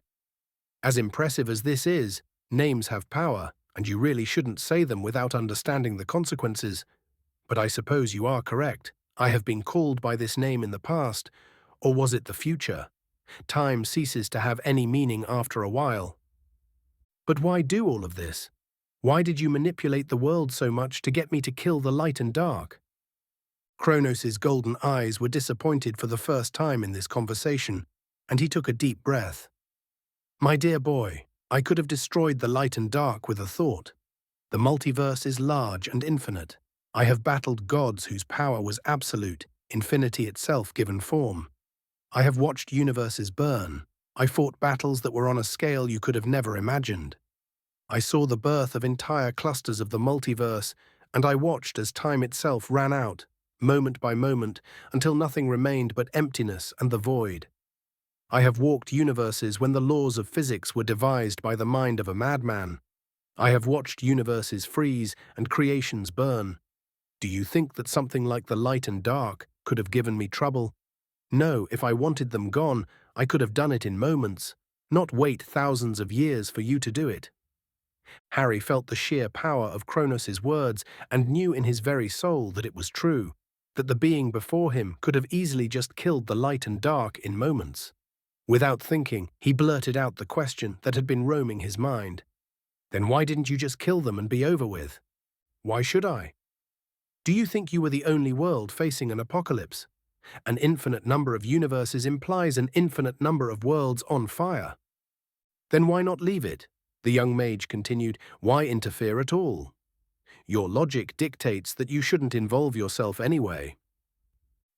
As impressive as this is, names have power, and you really shouldn't say them without understanding the consequences. But I suppose you are correct. I have been called by this name in the past, or was it the future? Time ceases to have any meaning after a while. But why do all of this? Why did you manipulate the world so much to get me to kill the light and dark? Kronos' golden eyes were disappointed for the first time in this conversation, and he took a deep breath. My dear boy, I could have destroyed the light and dark with a thought. The multiverse is large and infinite. I have battled gods whose power was absolute, infinity itself given form. I have watched universes burn. I fought battles that were on a scale you could have never imagined. I saw the birth of entire clusters of the multiverse, and I watched as time itself ran out, moment by moment, until nothing remained but emptiness and the void. I have walked universes when the laws of physics were devised by the mind of a madman. I have watched universes freeze and creations burn. Do you think that something like the light and dark could have given me trouble? No, if I wanted them gone, I could have done it in moments, not wait thousands of years for you to do it. Harry felt the sheer power of Kronos' words and knew in his very soul that it was true, that the being before him could have easily just killed the light and dark in moments. Without thinking, he blurted out the question that had been roaming his mind. Then why didn't you just kill them and be over with? Why should I? Do you think you were the only world facing an apocalypse? An infinite number of universes implies an infinite number of worlds on fire. Then why not leave it? The young mage continued. Why interfere at all? Your logic dictates that you shouldn't involve yourself anyway.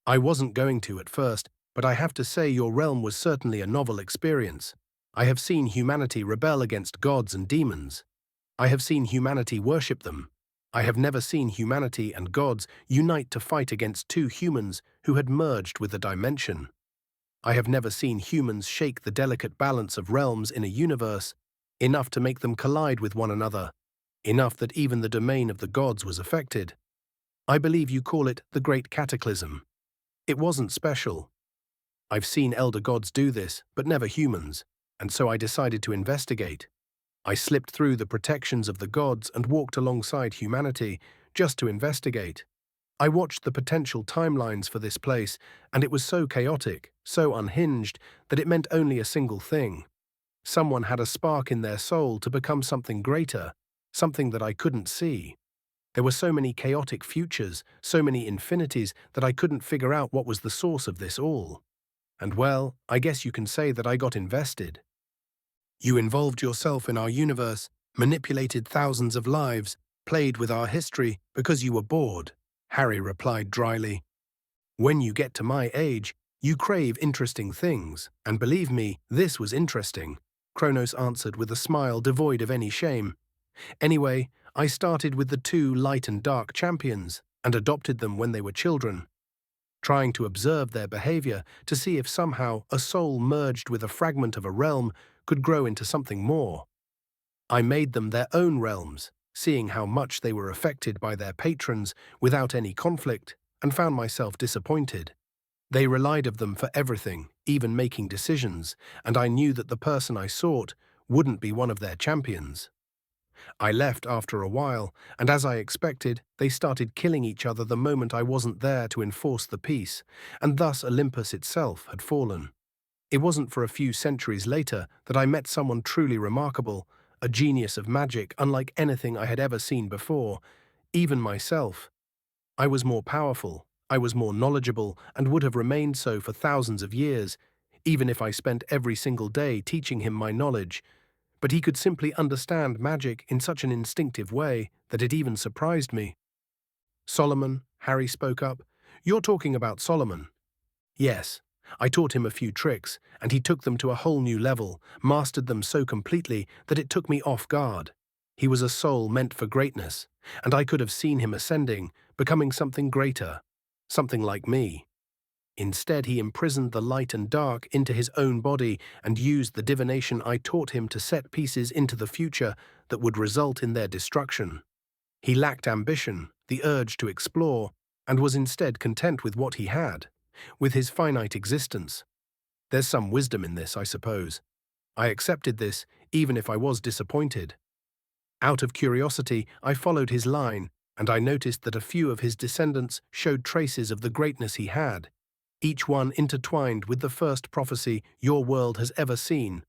I wasn't going to at first, but I have to say your realm was certainly a novel experience. I have seen humanity rebel against gods and demons. I have seen humanity worship them. I have never seen humanity and gods unite to fight against two humans who had merged with a dimension. I have never seen humans shake the delicate balance of realms in a universe, enough to make them collide with one another, enough that even the domain of the gods was affected. I believe you call it the Great Cataclysm. It wasn't special. I've seen elder gods do this, but never humans, and so I decided to investigate. I slipped through the protections of the gods and walked alongside humanity, just to investigate. I watched the potential timelines for this place, and it was so chaotic, so unhinged, that it meant only a single thing. Someone had a spark in their soul to become something greater, something that I couldn't see. There were so many chaotic futures, so many infinities, that I couldn't figure out what was the source of this all. And well, I guess you can say that I got invested. You involved yourself in our universe, manipulated thousands of lives, played with our history because you were bored, Harry replied dryly. When you get to my age, you crave interesting things, and believe me, this was interesting, Kronos answered with a smile devoid of any shame. Anyway, I started with the two light and dark champions, and adopted them when they were children, trying to observe their behavior to see if somehow a soul merged with a fragment of a realm could grow into something more. I made them their own realms, seeing how much they were affected by their patrons without any conflict, and found myself disappointed. They relied of them for everything, even making decisions, and I knew that the person I sought wouldn't be one of their champions. I left after a while, and as I expected, they started killing each other the moment I wasn't there to enforce the peace, and thus Olympus itself had fallen. It wasn't for a few centuries later that I met someone truly remarkable, a genius of magic unlike anything I had ever seen before, even myself. I was more powerful, I was more knowledgeable, and would have remained so for thousands of years, even if I spent every single day teaching him my knowledge. But he could simply understand magic in such an instinctive way that it even surprised me. Solomon, Harry spoke up. You're talking about Solomon. Yes. I taught him a few tricks, and he took them to a whole new level, mastered them so completely that it took me off guard. He was a soul meant for greatness, and I could have seen him ascending, becoming something greater, something like me. Instead, he imprisoned the light and dark into his own body and used the divination I taught him to set pieces into the future that would result in their destruction. He lacked ambition, the urge to explore, and was instead content with what he had, with his finite existence. There's some wisdom in this, I suppose. I accepted this, even if I was disappointed. Out of curiosity, I followed his line, and I noticed that a few of his descendants showed traces of the greatness he had, each one intertwined with the first prophecy your world has ever seen,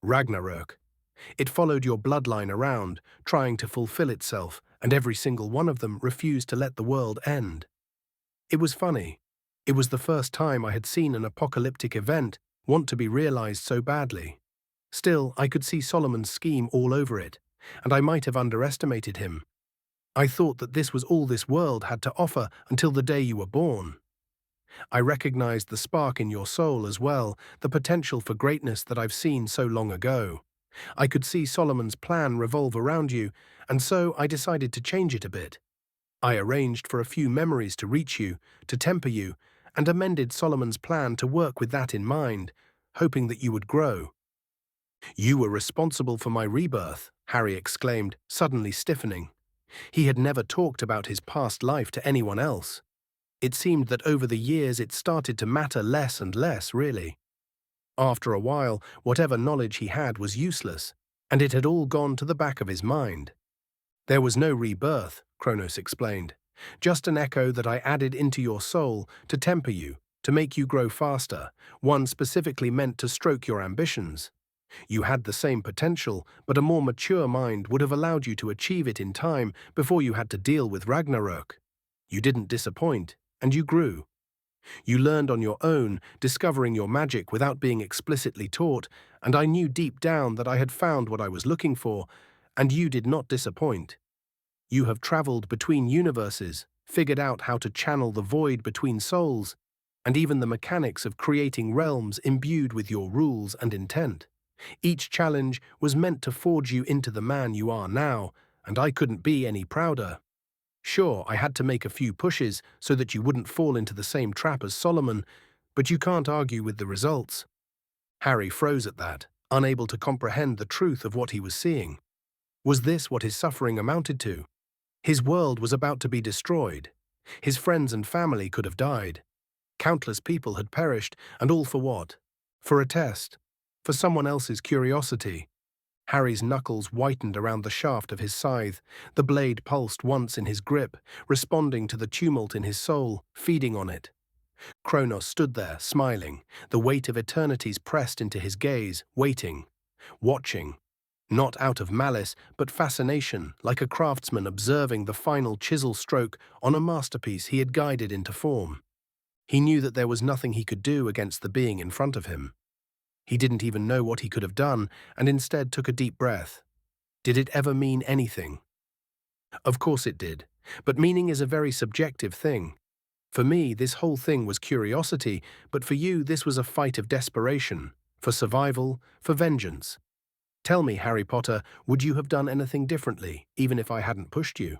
Ragnarok. It followed your bloodline around, trying to fulfill itself, and every single one of them refused to let the world end. It was funny. It was the first time I had seen an apocalyptic event want to be realized so badly. Still, I could see Solomon's scheme all over it, and I might have underestimated him. I thought that this was all this world had to offer until the day you were born. I recognized the spark in your soul as well, the potential for greatness that I've seen so long ago. I could see Solomon's plan revolve around you, and so I decided to change it a bit. I arranged for a few memories to reach you, to temper you, and amended Solomon's plan to work with that in mind, hoping that you would grow. You were responsible for my rebirth, Harry exclaimed, suddenly stiffening. He had never talked about his past life to anyone else. It seemed that over the years it started to matter less and less, really. After a while, whatever knowledge he had was useless, and it had all gone to the back of his mind. There was no rebirth, Kronos explained, just an echo that I added into your soul to temper you, to make you grow faster, one specifically meant to stroke your ambitions. You had the same potential, but a more mature mind would have allowed you to achieve it in time before you had to deal with Ragnarok. You didn't disappoint, and you grew. You learned on your own, discovering your magic without being explicitly taught, and I knew deep down that I had found what I was looking for, and you did not disappoint. You have traveled between universes, figured out how to channel the void between souls, and even the mechanics of creating realms imbued with your rules and intent. Each challenge was meant to forge you into the man you are now, and I couldn't be any prouder. Sure, I had to make a few pushes so that you wouldn't fall into the same trap as Solomon, but you can't argue with the results. Harry froze at that, unable to comprehend the truth of what he was seeing. Was this what his suffering amounted to? His world was about to be destroyed. His friends and family could have died. Countless people had perished, and all for what? For a test. For someone else's curiosity. Harry's knuckles whitened around the shaft of his scythe. The blade pulsed once in his grip, responding to the tumult in his soul, feeding on it. Kronos stood there, smiling, the weight of eternities pressed into his gaze, waiting, watching. Not out of malice, but fascination, like a craftsman observing the final chisel stroke on a masterpiece he had guided into form. He knew that there was nothing he could do against the being in front of him. He didn't even know what he could have done, and instead took a deep breath. Did it ever mean anything? Of course it did, but meaning is a very subjective thing. For me, this whole thing was curiosity, but for you, this was a fight of desperation, for survival, for vengeance. Tell me, Harry Potter, would you have done anything differently, even if I hadn't pushed you?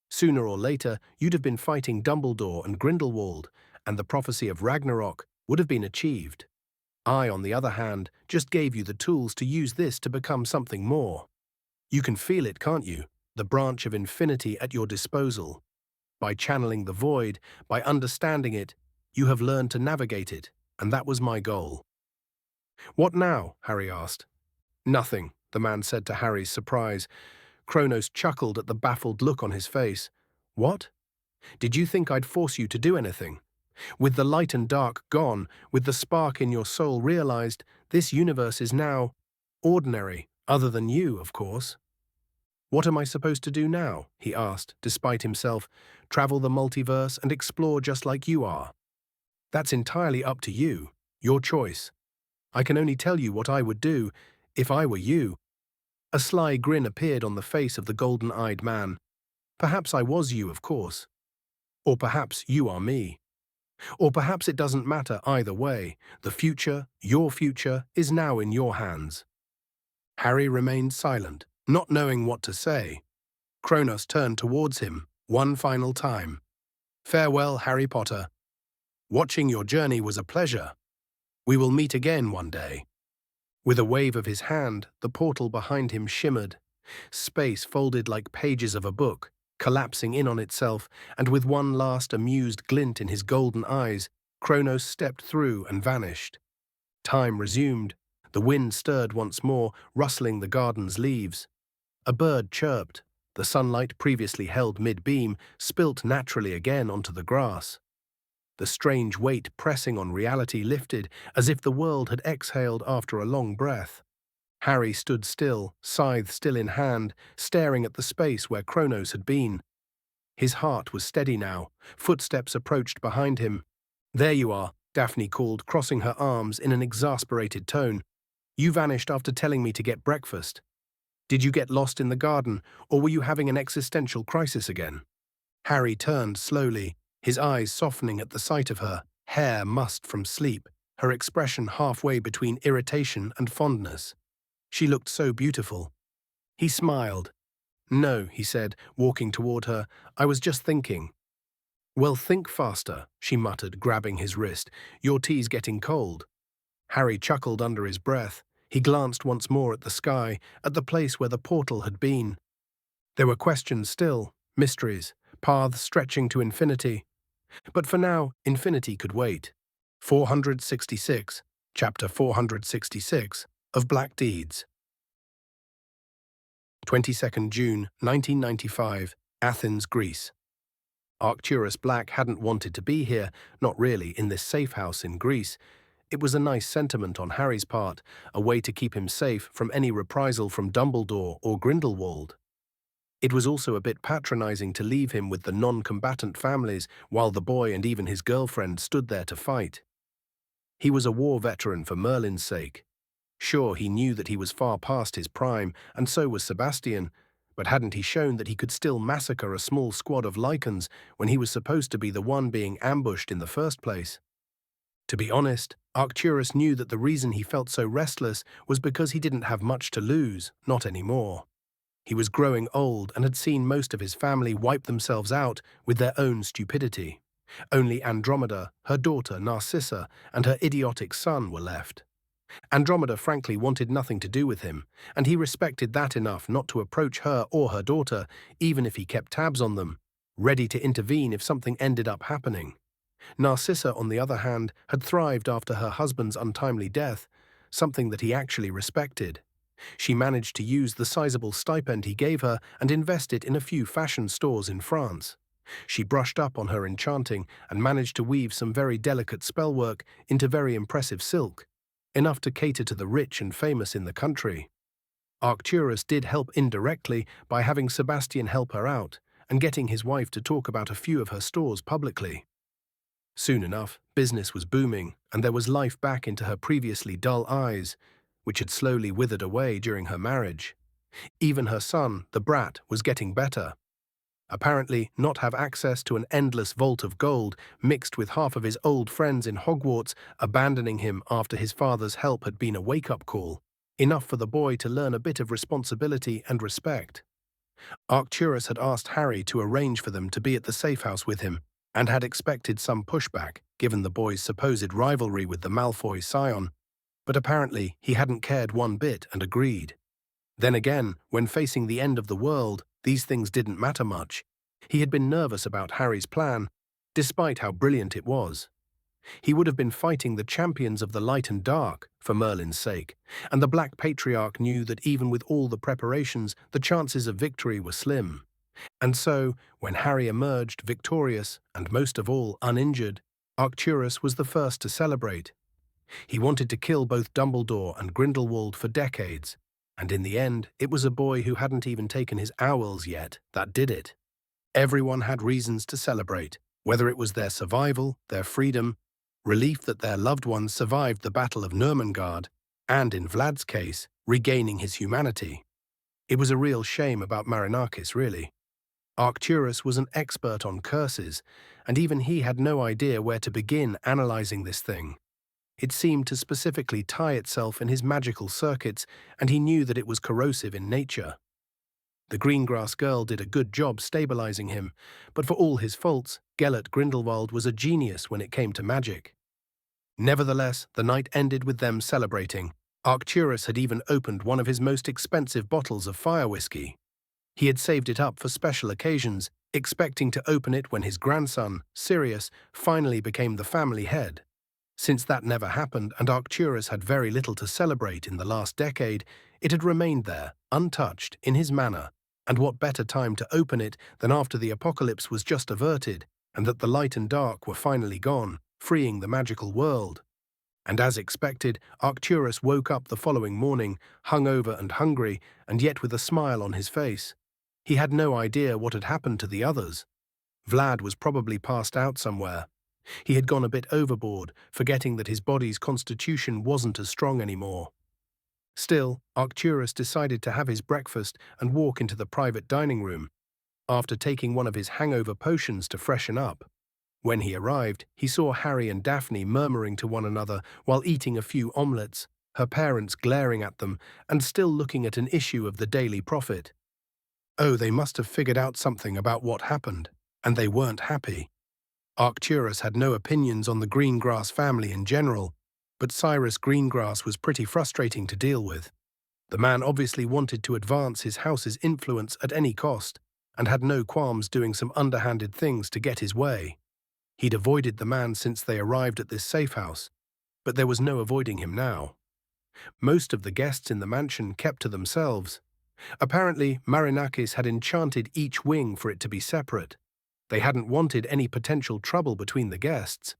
Sooner or later, you'd have been fighting Dumbledore and Grindelwald, and the prophecy of Ragnarok would have been achieved. I, on the other hand, just gave you the tools to use this to become something more. You can feel it, can't you? The branch of infinity at your disposal. By channeling the void, by understanding it, You have learned to navigate it, and that was my goal." "What now?" Harry asked. "Nothing," the man said to Harry's surprise. Kronos chuckled at the baffled look on his face. "What? Did you think I'd force you to do anything? With the light and dark gone, with the spark in your soul realized, this universe is now ordinary, other than you, of course." "What am I supposed to do now?" he asked, despite himself. "Travel the multiverse and explore just like you are?" "That's entirely up to you, your choice. I can only tell you what I would do, if I were you." A sly grin appeared on the face of the golden-eyed man. "Perhaps I was you, of course. Or perhaps you are me. Or perhaps it doesn't matter either way. The future, your future, is now in your hands." Harry remained silent, not knowing what to say. Kronos turned towards him, one final time. "Farewell, Harry Potter. Watching your journey was a pleasure. We will meet again one day." With a wave of his hand, the portal behind him shimmered. Space folded like pages of a book, collapsing in on itself, and with one last amused glint in his golden eyes, Kronos stepped through and vanished. Time resumed. The wind stirred once more, rustling the garden's leaves. A bird chirped. The sunlight, previously held mid-beam, spilt naturally again onto the grass. The strange weight pressing on reality lifted, as if the world had exhaled after a long breath. Harry stood still, scythe still in hand, staring at the space where Kronos had been. His heart was steady now. Footsteps approached behind him. "There you are," Daphne called, crossing her arms in an exasperated tone. "You vanished after telling me to get breakfast. Did you get lost in the garden, or were you having an existential crisis again?" Harry turned slowly, his eyes softening at the sight of her, hair mussed from sleep, her expression halfway between irritation and fondness. She looked so beautiful. He smiled. "No," he said, walking toward her, "I was just thinking." "Well, think faster," she muttered, grabbing his wrist. "Your tea's getting cold." Harry chuckled under his breath. He glanced once more at the sky, at the place where the portal had been. There were questions still, mysteries, paths stretching to infinity. But for now, infinity could wait. 466, Chapter 466, of Black Deeds. 22nd June, 1995, Athens, Greece. Arcturus Black hadn't wanted to be here, not really, in this safe house in Greece. It was a nice sentiment on Harry's part, a way to keep him safe from any reprisal from Dumbledore or Grindelwald. It was also a bit patronizing to leave him with the non-combatant families while the boy and even his girlfriend stood there to fight. He was a war veteran for Merlin's sake. Sure, he knew that he was far past his prime, and so was Sebastian, but hadn't he shown that he could still massacre a small squad of Lycans when he was supposed to be the one being ambushed in the first place? To be honest, Arcturus knew that the reason he felt so restless was because he didn't have much to lose, not anymore. He was growing old and had seen most of his family wipe themselves out with their own stupidity. Only Andromeda, her daughter Narcissa, and her idiotic son were left. Andromeda frankly wanted nothing to do with him, and he respected that enough not to approach her or her daughter, even if he kept tabs on them, ready to intervene if something ended up happening. Narcissa, on the other hand, had thrived after her husband's untimely death, something that he actually respected. She managed to use the sizable stipend he gave her and invest it in a few fashion stores in France. She brushed up on her enchanting and managed to weave some very delicate spellwork into very impressive silk, enough to cater to the rich and famous in the country. Arcturus did help indirectly by having Sebastian help her out and getting his wife to talk about a few of her stores publicly. Soon enough, business was booming, and there was life back into her previously dull eyes, which had slowly withered away during her marriage. Even her son, the brat, was getting better. Apparently not have access to an endless vault of gold, mixed with half of his old friends in Hogwarts abandoning him after his father's help had been a wake-up call, enough for the boy to learn a bit of responsibility and respect. Arcturus had asked Harry to arrange for them to be at the safe house with him, and had expected some pushback, given the boy's supposed rivalry with the Malfoy scion, but apparently he hadn't cared one bit and agreed. Then again, when facing the end of the world, these things didn't matter much. He had been nervous about Harry's plan, despite how brilliant it was. He would have been fighting the champions of the light and dark for Merlin's sake, and the Black Patriarch knew that even with all the preparations, the chances of victory were slim. And so, when Harry emerged victorious, and most of all uninjured, Arcturus was the first to celebrate. He wanted to kill both Dumbledore and Grindelwald for decades, and in the end, it was a boy who hadn't even taken his owls yet that did it. Everyone had reasons to celebrate, whether it was their survival, their freedom, relief that their loved ones survived the Battle of Nurmengard, and in Vlad's case, regaining his humanity. It was a real shame about Marinakis, really. Arcturus was an expert on curses, and even he had no idea where to begin analyzing this thing. It seemed to specifically tie itself in his magical circuits, and he knew that it was corrosive in nature. The Greengrass girl did a good job stabilizing him, but for all his faults, Gellert Grindelwald was a genius when it came to magic. Nevertheless, the night ended with them celebrating. Arcturus had even opened one of his most expensive bottles of fire whiskey. He had saved it up for special occasions, expecting to open it when his grandson, Sirius, finally became the family head. Since that never happened and Arcturus had very little to celebrate in the last decade, it had remained there, untouched, in his manor, and what better time to open it than after the apocalypse was just averted, and that the light and dark were finally gone, freeing the magical world. And as expected, Arcturus woke up the following morning, hungover and hungry, and yet with a smile on his face. He had no idea what had happened to the others. Vlad was probably passed out somewhere. He had gone a bit overboard, forgetting that his body's constitution wasn't as strong anymore. Still, Arcturus decided to have his breakfast and walk into the private dining room, after taking one of his hangover potions to freshen up. When he arrived, he saw Harry and Daphne murmuring to one another while eating a few omelettes, her parents glaring at them and still looking at an issue of the Daily Prophet. Oh, they must have figured out something about what happened, and they weren't happy. Arcturus had no opinions on the Greengrass family in general, but Cyrus Greengrass was pretty frustrating to deal with. The man obviously wanted to advance his house's influence at any cost, and had no qualms doing some underhanded things to get his way. He'd avoided the man since they arrived at this safe house, but there was no avoiding him now. Most of the guests in the mansion kept to themselves. Apparently, Marinakis had enchanted each wing for it to be separate. They hadn't wanted any potential trouble between the guests.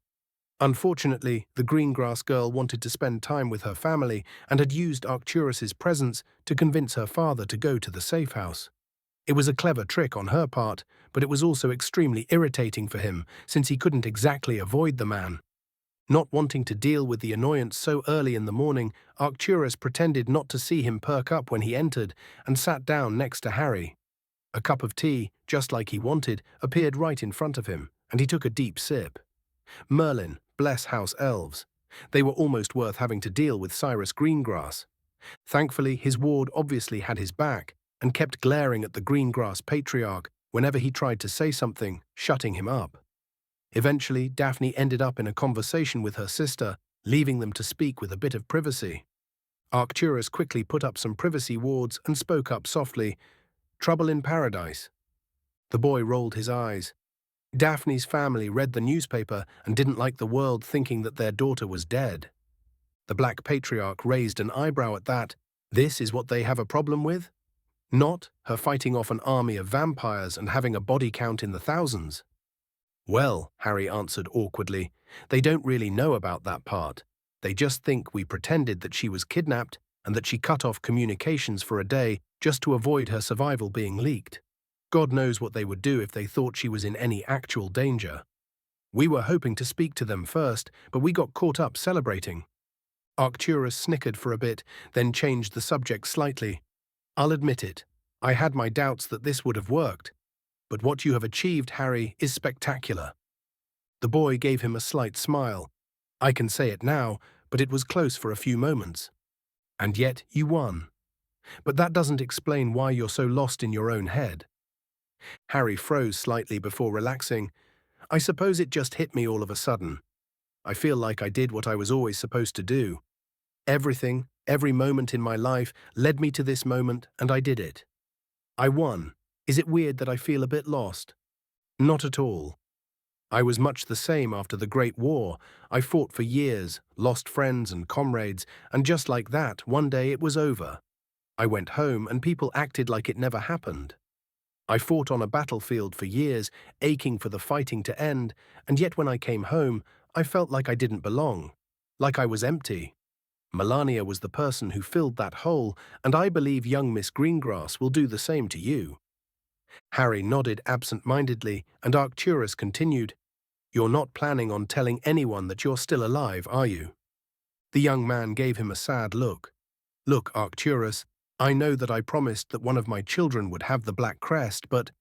Unfortunately, the Greengrass girl wanted to spend time with her family and had used Arcturus's presence to convince her father to go to the safe house. It was a clever trick on her part, but it was also extremely irritating for him since he couldn't exactly avoid the man. Not wanting to deal with the annoyance so early in the morning, Arcturus pretended not to see him perk up when he entered and sat down next to Harry. A cup of tea, just like he wanted, appeared right in front of him, and he took a deep sip. Merlin, bless house elves. They were almost worth having to deal with Cyrus Greengrass. Thankfully, his ward obviously had his back and kept glaring at the Greengrass Patriarch whenever he tried to say something, shutting him up. Eventually, Daphne ended up in a conversation with her sister, leaving them to speak with a bit of privacy. Arcturus quickly put up some privacy wards and spoke up softly, "Trouble in paradise." The boy rolled his eyes. Daphne's family read the newspaper and didn't like the world thinking that their daughter was dead. The Black Patriarch raised an eyebrow at that. This is what they have a problem with? Not her fighting off an army of vampires and having a body count in the thousands. Well, Harry answered awkwardly, they don't really know about that part. They just think we pretended that she was kidnapped and that she cut off communications for a day just to avoid her survival being leaked. God knows what they would do if they thought she was in any actual danger. We were hoping to speak to them first, but we got caught up celebrating. Arcturus snickered for a bit, then changed the subject slightly. I'll admit it, I had my doubts that this would have worked. But what you have achieved, Harry, is spectacular. The boy gave him a slight smile. I can say it now, but it was close for a few moments. And yet you won. But that doesn't explain why you're so lost in your own head. Harry froze slightly before relaxing. I suppose it just hit me all of a sudden. I feel like I did what I was always supposed to do. Everything, every moment in my life led me to this moment, and I did it. I won. Is it weird that I feel a bit lost? Not at all. I was much the same after the Great War. I fought for years, lost friends and comrades, and just like that, one day it was over. I went home and people acted like it never happened. I fought on a battlefield for years, aching for the fighting to end, and yet when I came home, I felt like I didn't belong, like I was empty. Melania was the person who filled that hole, and I believe young Miss Greengrass will do the same to you. Harry nodded absent-mindedly, and Arcturus continued, "You're not planning on telling anyone that you're still alive, are you?" The young man gave him a sad look. "Look, Arcturus, I know that I promised that one of my children would have the Black Crest, but—"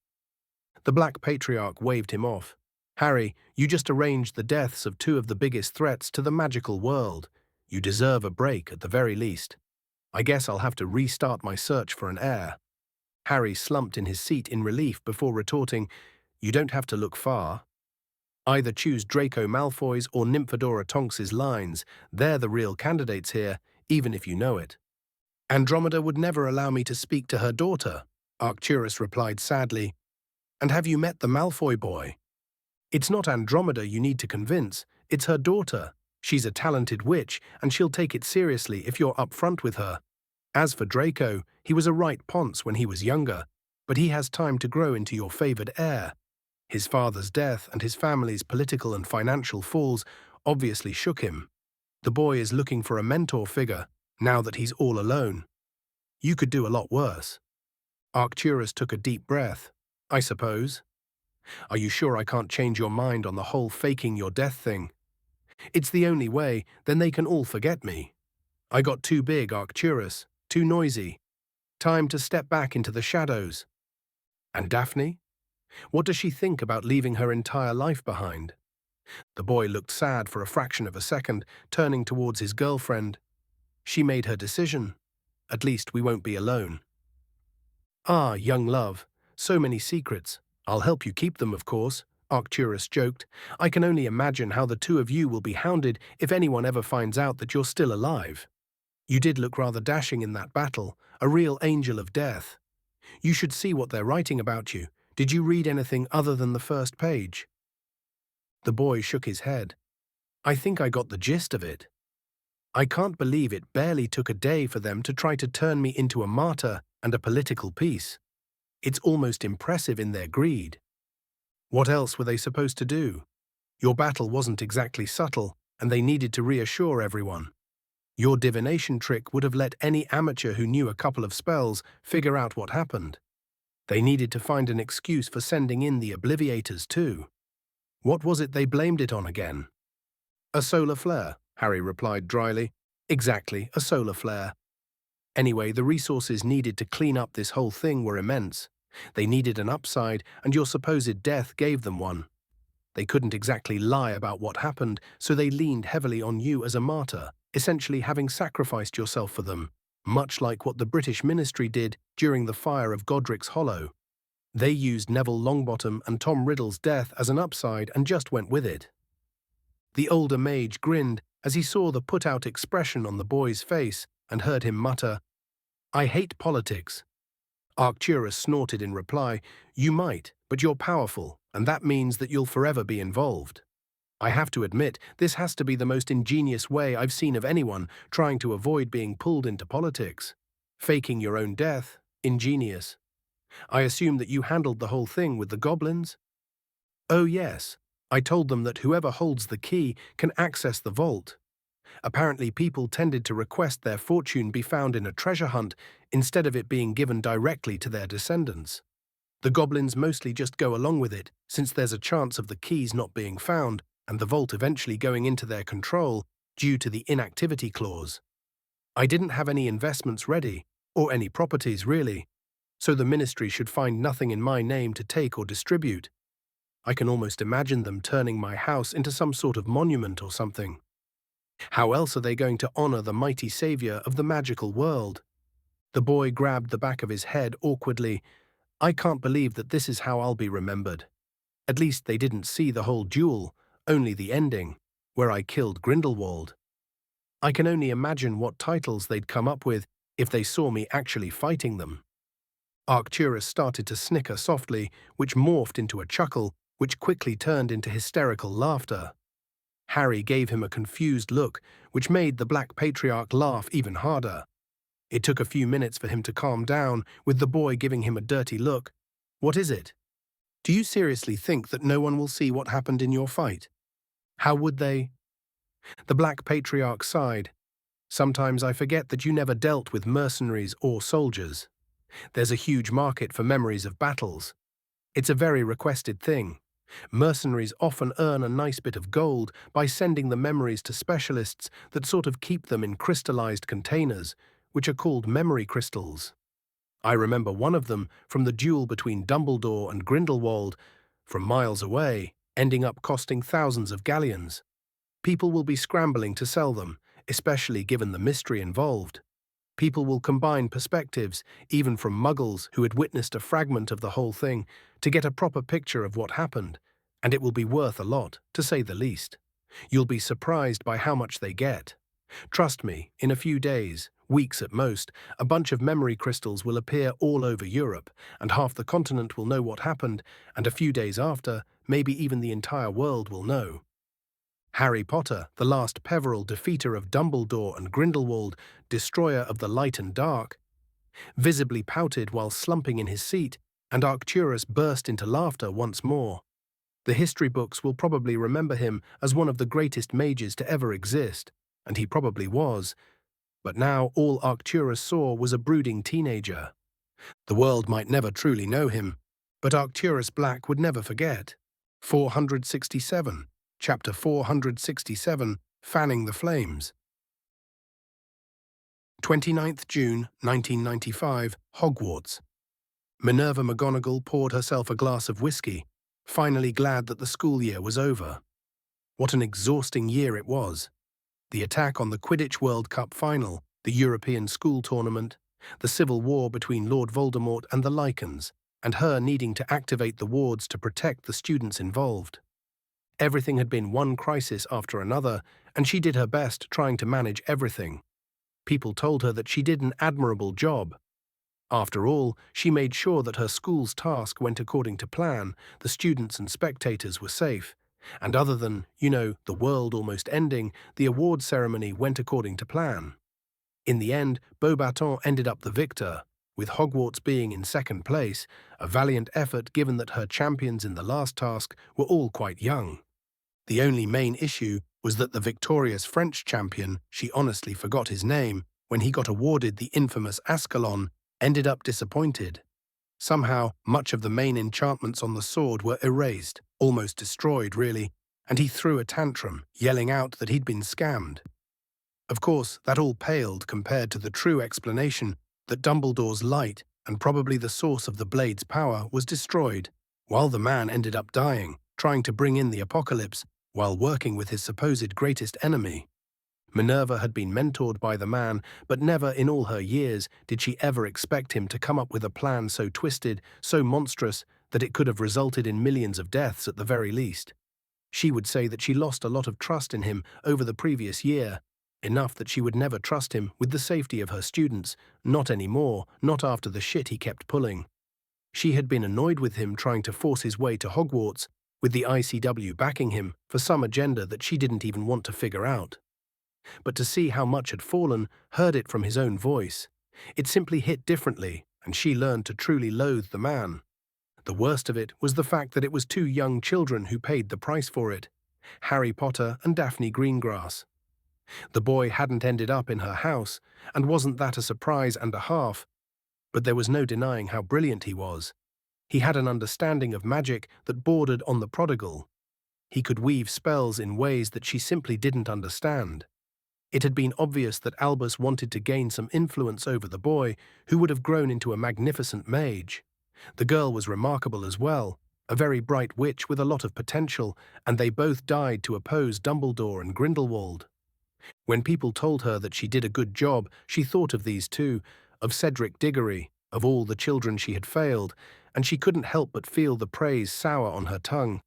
The Black Patriarch waved him off. "Harry, you just arranged the deaths of two of the biggest threats to the magical world. You deserve a break at the very least. I guess I'll have to restart my search for an heir." Harry slumped in his seat in relief before retorting, "You don't have to look far. Either choose Draco Malfoy's or Nymphadora Tonks's lines. They're the real candidates here, even if you know it." "Andromeda would never allow me to speak to her daughter," Arcturus replied sadly. "And have you met the Malfoy boy? It's not Andromeda you need to convince, it's her daughter. She's a talented witch, and she'll take it seriously if you're upfront with her. As for Draco, he was a right ponce when he was younger, but he has time to grow into your favored heir. His father's death and his family's political and financial falls obviously shook him. The boy is looking for a mentor figure, now that he's all alone. You could do a lot worse." Arcturus took a deep breath. "I suppose. Are you sure I can't change your mind on the whole faking your death thing? It's the only way, then they can all forget me. I got too big, Arcturus, too noisy. Time to step back into the shadows." "And Daphne? What does she think about leaving her entire life behind?" The boy looked sad for a fraction of a second, turning towards his girlfriend. "She made her decision. At least we won't be alone." "Ah, young love, so many secrets. I'll help you keep them, of course," Arcturus joked. "I can only imagine how the two of you will be hounded if anyone ever finds out that you're still alive. You did look rather dashing in that battle, a real angel of death. You should see what they're writing about you. Did you read anything other than the first page?" The boy shook his head. "I think I got the gist of it. I can't believe it barely took a day for them to try to turn me into a martyr and a political piece. It's almost impressive in their greed. What else were they supposed to do? Your battle wasn't exactly subtle, and they needed to reassure everyone. Your divination trick would have let any amateur who knew a couple of spells figure out what happened. They needed to find an excuse for sending in the Obliviators too. What was it they blamed it on again?" "A solar flare," Harry replied dryly. "Exactly, a solar flare. Anyway, the resources needed to clean up this whole thing were immense. They needed an upside, and your supposed death gave them one. They couldn't exactly lie about what happened, so they leaned heavily on you as a martyr, essentially having sacrificed yourself for them, much like what the British ministry did during the fire of Godric's Hollow. They used Neville Longbottom and Tom Riddle's death as an upside and just went with it." The older mage grinned as he saw the put-out expression on the boy's face and heard him mutter, "I hate politics." Arcturus snorted in reply, "You might, but you're powerful, and that means that you'll forever be involved. I have to admit, this has to be the most ingenious way I've seen of anyone trying to avoid being pulled into politics. Faking your own death, ingenious. I assume that you handled the whole thing with the goblins?" "Oh yes. I told them that whoever holds the key can access the vault. Apparently people tended to request their fortune be found in a treasure hunt instead of it being given directly to their descendants. The goblins mostly just go along with it, since there's a chance of the keys not being found and the vault eventually going into their control due to the inactivity clause. I didn't have any investments ready, or any properties really, so the ministry should find nothing in my name to take or distribute. I can almost imagine them turning my house into some sort of monument or something. How else are they going to honor the mighty savior of the magical world?" The boy grabbed the back of his head awkwardly. "I can't believe that this is how I'll be remembered. At least they didn't see the whole duel, only the ending, where I killed Grindelwald. I can only imagine what titles they'd come up with if they saw me actually fighting them." Arcturus started to snicker softly, which morphed into a chuckle which quickly turned into hysterical laughter. Harry gave him a confused look, which made the Black Patriarch laugh even harder. It took a few minutes for him to calm down, with the boy giving him a dirty look. "What is it? Do you seriously think that no one will see what happened in your fight? How would they?" The Black Patriarch sighed. "Sometimes I forget that you never dealt with mercenaries or soldiers. There's a huge market for memories of battles. It's a very requested thing. Mercenaries often earn a nice bit of gold by sending the memories to specialists that sort of keep them in crystallized containers, which are called memory crystals. I remember one of them from the duel between Dumbledore and Grindelwald, from miles away, ending up costing thousands of galleons. People will be scrambling to sell them, especially given the mystery involved. People will combine perspectives, even from muggles who had witnessed a fragment of the whole thing, to get a proper picture of what happened, and it will be worth a lot, to say the least. You'll be surprised by how much they get. Trust me, in a few days, weeks at most, a bunch of memory crystals will appear all over Europe, and half the continent will know what happened, and a few days after, maybe even the entire world will know. Harry Potter, the last Peveril defeater of Dumbledore and Grindelwald, destroyer of the light and dark, visibly pouted while slumping in his seat, and Arcturus burst into laughter once more. The history books will probably remember him as one of the greatest mages to ever exist, and he probably was. But now all Arcturus saw was a brooding teenager. The world might never truly know him, but Arcturus Black would never forget. 467. Chapter 467, Fanning the Flames. 29th June, 1995, Hogwarts. Minerva McGonagall poured herself a glass of whiskey, finally glad that the school year was over. What an exhausting year it was. The attack on the Quidditch World Cup final, the European school tournament, the civil war between Lord Voldemort and the Lycans, and her needing to activate the wards to protect the students involved. Everything had been one crisis after another, and she did her best trying to manage everything. People told her that she did an admirable job. After all, she made sure that her school's task went according to plan, the students and spectators were safe, and other than, the world almost ending, the award ceremony went according to plan. In the end, Beauxbaton ended up the victor, with Hogwarts being in second place, a valiant effort given that her champions in the last task were all quite young. The only main issue was that the victorious French champion, she honestly forgot his name, when he got awarded the infamous Ascalon, ended up disappointed. Somehow, much of the main enchantments on the sword were erased, almost destroyed really, and he threw a tantrum, yelling out that he'd been scammed. Of course, that all paled compared to the true explanation that Dumbledore's light, and probably the source of the blade's power, was destroyed, while the man ended up dying, trying to bring in the apocalypse, while working with his supposed greatest enemy. Minerva had been mentored by the man, but never in all her years did she ever expect him to come up with a plan so twisted, so monstrous, that it could have resulted in millions of deaths at the very least. She would say that she lost a lot of trust in him over the previous year, enough that she would never trust him with the safety of her students, not anymore, not after the shit he kept pulling. She had been annoyed with him trying to force his way to Hogwarts, with the ICW backing him for some agenda that she didn't even want to figure out. But to see how much had fallen, heard it from his own voice, it simply hit differently, and she learned to truly loathe the man. The worst of it was the fact that it was two young children who paid the price for it, Harry Potter and Daphne Greengrass. The boy hadn't ended up in her house, and wasn't that a surprise and a half, but there was no denying how brilliant he was. He had an understanding of magic that bordered on the prodigal. He could weave spells in ways that she simply didn't understand. It had been obvious that Albus wanted to gain some influence over the boy, who would have grown into a magnificent mage. The girl was remarkable as well, a very bright witch with a lot of potential, and they both died to oppose Dumbledore and Grindelwald. When people told her that she did a good job, she thought of these two, of Cedric Diggory, of all the children she had failed, and she couldn't help but feel the praise sour on her tongue.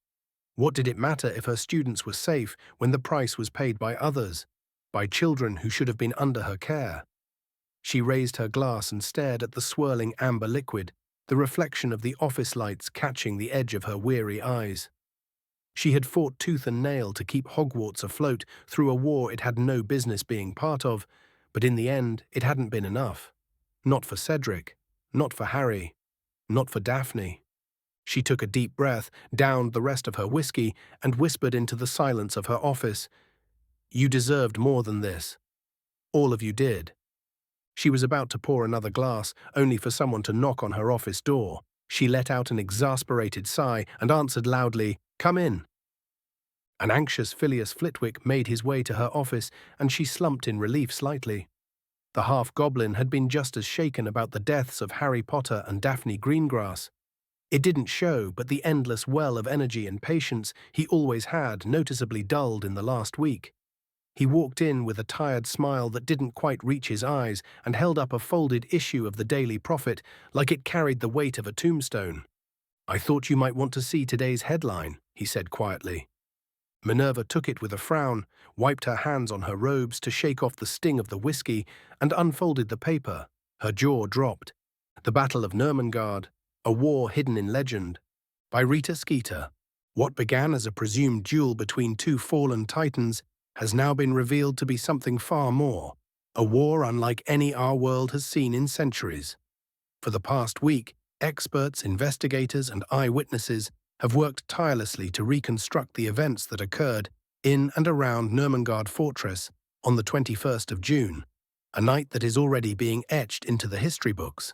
What did it matter if her students were safe when the price was paid by others, by children who should have been under her care? She raised her glass and stared at the swirling amber liquid, the reflection of the office lights catching the edge of her weary eyes. She had fought tooth and nail to keep Hogwarts afloat through a war it had no business being part of, but in the end it hadn't been enough. Not for Cedric, not for Harry, not for Daphne. She took a deep breath, downed the rest of her whiskey, and whispered into the silence of her office, "You deserved more than this. All of you did." She was about to pour another glass, only for someone to knock on her office door. She let out an exasperated sigh and answered loudly, "Come in." An anxious Phileas Flitwick made his way to her office, and she slumped in relief slightly. The half-goblin had been just as shaken about the deaths of Harry Potter and Daphne Greengrass. It didn't show, but the endless well of energy and patience he always had noticeably dulled in the last week. He walked in with a tired smile that didn't quite reach his eyes and held up a folded issue of the Daily Prophet like it carried the weight of a tombstone. "I thought you might want to see today's headline," he said quietly. Minerva took it with a frown, wiped her hands on her robes to shake off the sting of the whiskey, and unfolded the paper. Her jaw dropped. "The Battle of Nurmengard, a War Hidden in Legend," by Rita Skeeter. What began as a presumed duel between two fallen titans has now been revealed to be something far more, a war unlike any our world has seen in centuries. For the past week, experts, investigators, and eyewitnesses have worked tirelessly to reconstruct the events that occurred in and around Nurmengard Fortress on the 21st of June, a night that is already being etched into the history books.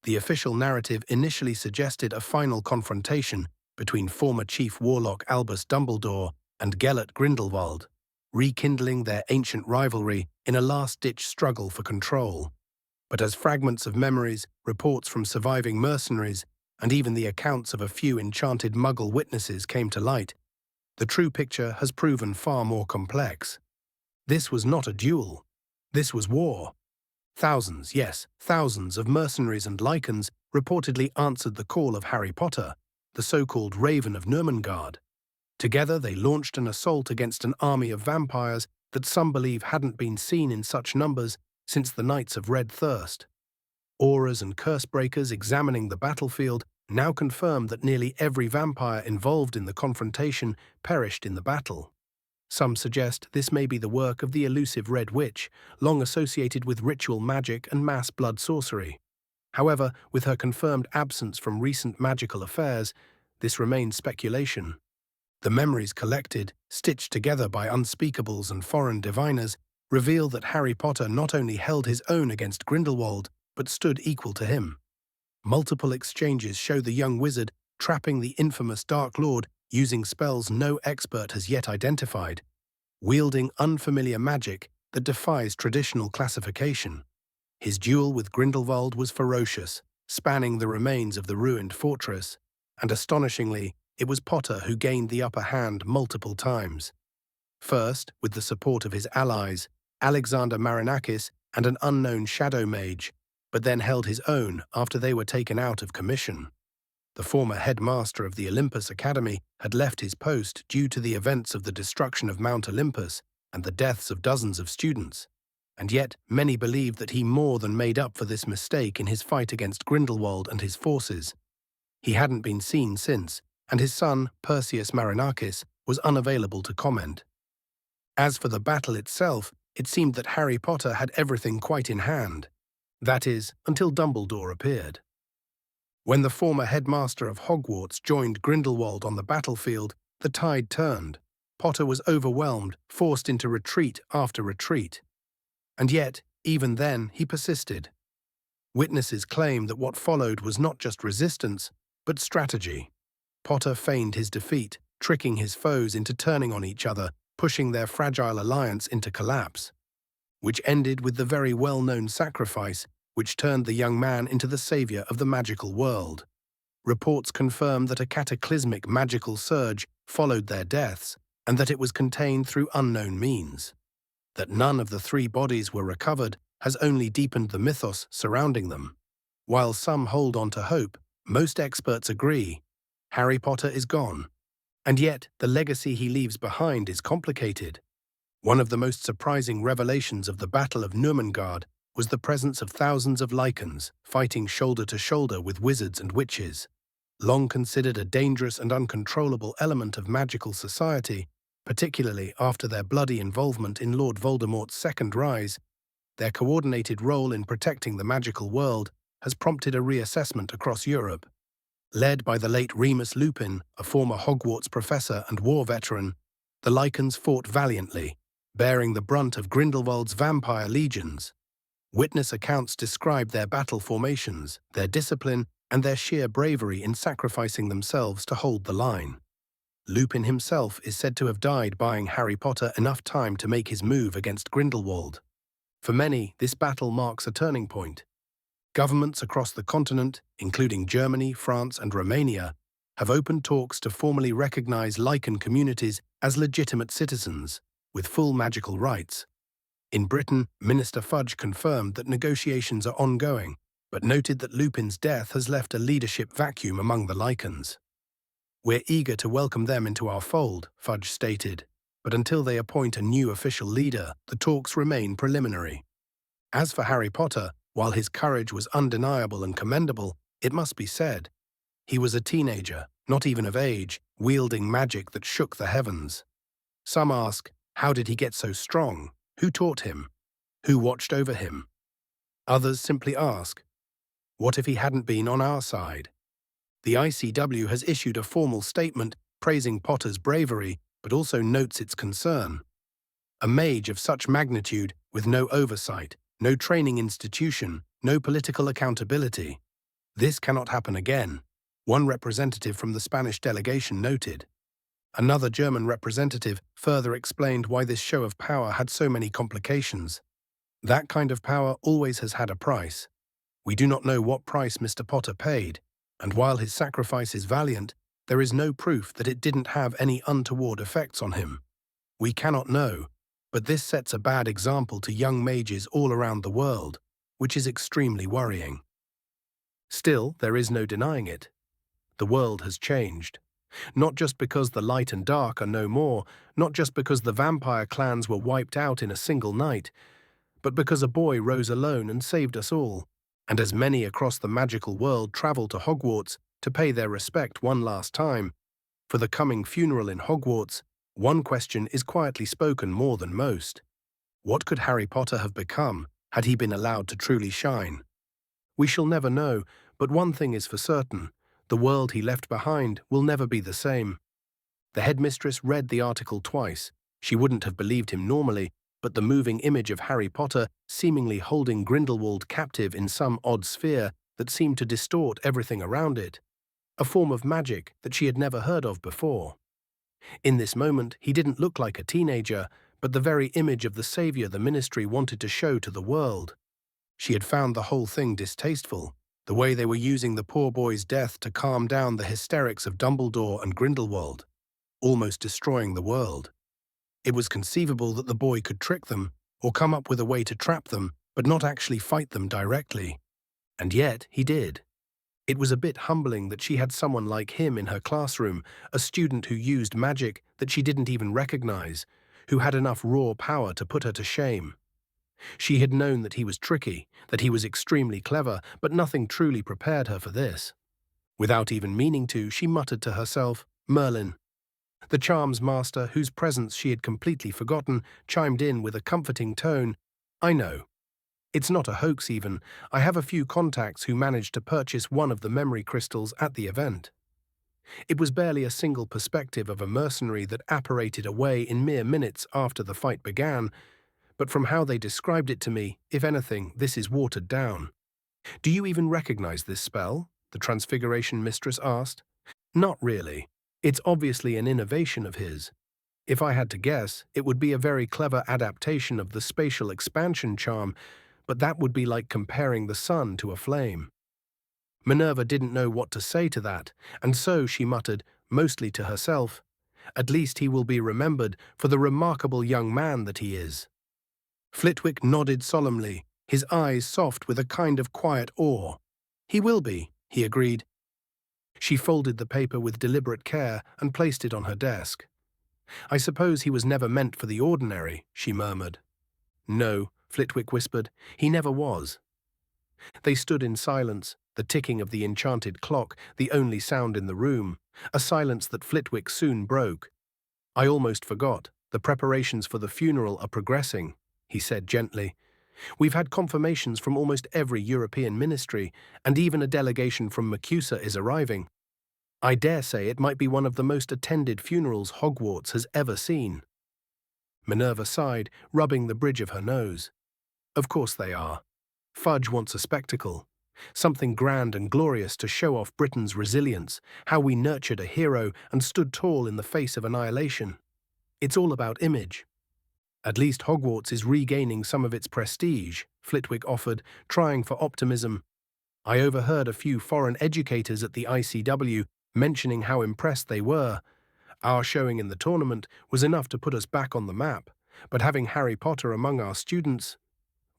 The official narrative initially suggested a final confrontation between former Chief Warlock Albus Dumbledore and Gellert Grindelwald, rekindling their ancient rivalry in a last-ditch struggle for control. But as fragments of memories, reports from surviving mercenaries, and even the accounts of a few enchanted Muggle witnesses came to light, the true picture has proven far more complex. This was not a duel. This was war. Thousands, yes, thousands of mercenaries and Lycans reportedly answered the call of Harry Potter, the so-called Raven of Nurmengard. Together they launched an assault against an army of vampires that some believe hadn't been seen in such numbers since the Knights of Red Thirst. Auras and curse-breakers examining the battlefield now confirm that nearly every vampire involved in the confrontation perished in the battle. Some suggest this may be the work of the elusive Red Witch, long associated with ritual magic and mass blood sorcery. However, with her confirmed absence from recent magical affairs, this remains speculation. The memories collected, stitched together by unspeakables and foreign diviners, reveal that Harry Potter not only held his own against Grindelwald, but stood equal to him. Multiple exchanges show the young wizard trapping the infamous Dark Lord using spells no expert has yet identified, wielding unfamiliar magic that defies traditional classification. His duel with Grindelwald was ferocious, spanning the remains of the ruined fortress, and astonishingly, it was Potter who gained the upper hand multiple times. First, with the support of his allies, Alexander Marinakis and an unknown shadow mage, but then held his own after they were taken out of commission. The former headmaster of the Olympus Academy had left his post due to the events of the destruction of Mount Olympus and the deaths of dozens of students, and yet many believed that he more than made up for this mistake in his fight against Grindelwald and his forces. He hadn't been seen since, and his son, Perseus Marinakis, was unavailable to comment. As for the battle itself, it seemed that Harry Potter had everything quite in hand. That is, until Dumbledore appeared. When the former headmaster of Hogwarts joined Grindelwald on the battlefield, the tide turned. Potter was overwhelmed, forced into retreat after retreat. And yet, even then, he persisted. Witnesses claim that what followed was not just resistance, but strategy. Potter feigned his defeat, tricking his foes into turning on each other, pushing their fragile alliance into collapse, which ended with the very well-known sacrifice which turned the young man into the savior of the magical world. Reports confirm that a cataclysmic magical surge followed their deaths, and that it was contained through unknown means. That none of the three bodies were recovered has only deepened the mythos surrounding them. While some hold on to hope, most experts agree Harry Potter is gone. And yet, the legacy he leaves behind is complicated. One of the most surprising revelations of the Battle of Nurmengard was the presence of thousands of Lycans fighting shoulder to shoulder with wizards and witches. long considered a dangerous and uncontrollable element of magical society, particularly after their bloody involvement in Lord Voldemort's second rise. Their coordinated role in protecting the magical world has prompted a reassessment across Europe. Led by the late Remus Lupin, a former Hogwarts professor and war veteran, the Lycans fought valiantly, bearing the brunt of Grindelwald's vampire legions. Witness accounts describe their battle formations, their discipline, and their sheer bravery in sacrificing themselves to hold the line. Lupin himself is said to have died buying Harry Potter enough time to make his move against Grindelwald. For many, this battle marks a turning point. Governments across the continent, including Germany, France, and Romania, have opened talks to formally recognize Lycan communities as legitimate citizens, with full magical rights. In Britain, Minister Fudge confirmed that negotiations are ongoing, but noted that Lupin's death has left a leadership vacuum among the Lycans. "We're eager to welcome them into our fold," Fudge stated, but until they appoint a new official leader, the talks remain preliminary. As for Harry Potter, while his courage was undeniable and commendable, it must be said, he was a teenager, not even of age, wielding magic that shook the heavens. Some ask, how did he get so strong? Who taught him? Who watched over him? Others simply ask, what if he hadn't been on our side? The ICW has issued a formal statement praising Potter's bravery, but also notes its concern. A mage of such magnitude, with no oversight, no training institution, no political accountability. This cannot happen again, one representative from the Spanish delegation noted. Another German representative further explained why this show of power had so many complications. That kind of power always has had a price. We do not know what price Mr. Potter paid, and while his sacrifice is valiant, there is no proof that it didn't have any untoward effects on him. We cannot know, but this sets a bad example to young mages all around the world, which is extremely worrying. Still, there is no denying it. The world has changed. Not just because the light and dark are no more, not just because the vampire clans were wiped out in a single night, but because a boy rose alone and saved us all, and as many across the magical world travel to Hogwarts to pay their respect one last time, for the coming funeral in Hogwarts, one question is quietly spoken more than most. What could Harry Potter have become had he been allowed to truly shine? We shall never know, but one thing is for certain. The world he left behind will never be the same. The headmistress read the article twice. She wouldn't have believed him normally, but the moving image of Harry Potter seemingly holding Grindelwald captive in some odd sphere that seemed to distort everything around it. A form of magic that she had never heard of before. In this moment, he didn't look like a teenager, but the very image of the savior the ministry wanted to show to the world. She had found the whole thing distasteful. The way they were using the poor boy's death to calm down the hysterics of Dumbledore and Grindelwald, almost destroying the world. It was conceivable that the boy could trick them, or come up with a way to trap them, but not actually fight them directly. And yet, he did. It was a bit humbling that she had someone like him in her classroom, a student who used magic that she didn't even recognize, who had enough raw power to put her to shame. She had known that he was tricky, that he was extremely clever, but nothing truly prepared her for this. Without even meaning to, she muttered to herself, "Merlin." The charms master, whose presence she had completely forgotten, chimed in with a comforting tone, "I know. It's not a hoax even. I have a few contacts who managed to purchase one of the memory crystals at the event." It was barely a single perspective of a mercenary that apparated away in mere minutes after the fight began, but from how they described it to me, if anything, this is watered down. "Do you even recognize this spell?" the Transfiguration Mistress asked. "Not really. It's obviously an innovation of his. If I had to guess, it would be a very clever adaptation of the spatial expansion charm, but that would be like comparing the sun to a flame." Minerva didn't know what to say to that, and so she muttered, mostly to herself, "At least he will be remembered for the remarkable young man that he is." Flitwick nodded solemnly, his eyes soft with a kind of quiet awe. "He will be," he agreed. She folded the paper with deliberate care and placed it on her desk. "I suppose he was never meant for the ordinary," she murmured. "No," Flitwick whispered, "he never was." They stood in silence, the ticking of the enchanted clock the only sound in the room, a silence that Flitwick soon broke. "I almost forgot. The preparations for the funeral are progressing," he said gently. "We've had confirmations from almost every European ministry, and even a delegation from Macusa is arriving. I dare say it might be one of the most attended funerals Hogwarts has ever seen." Minerva sighed, rubbing the bridge of her nose. "Of course they are. Fudge wants a spectacle. Something grand and glorious to show off Britain's resilience, how we nurtured a hero and stood tall in the face of annihilation. It's all about image." "At least Hogwarts is regaining some of its prestige," Flitwick offered, trying for optimism. "I overheard a few foreign educators at the ICW mentioning how impressed they were. Our showing in the tournament was enough to put us back on the map, but having Harry Potter among our students,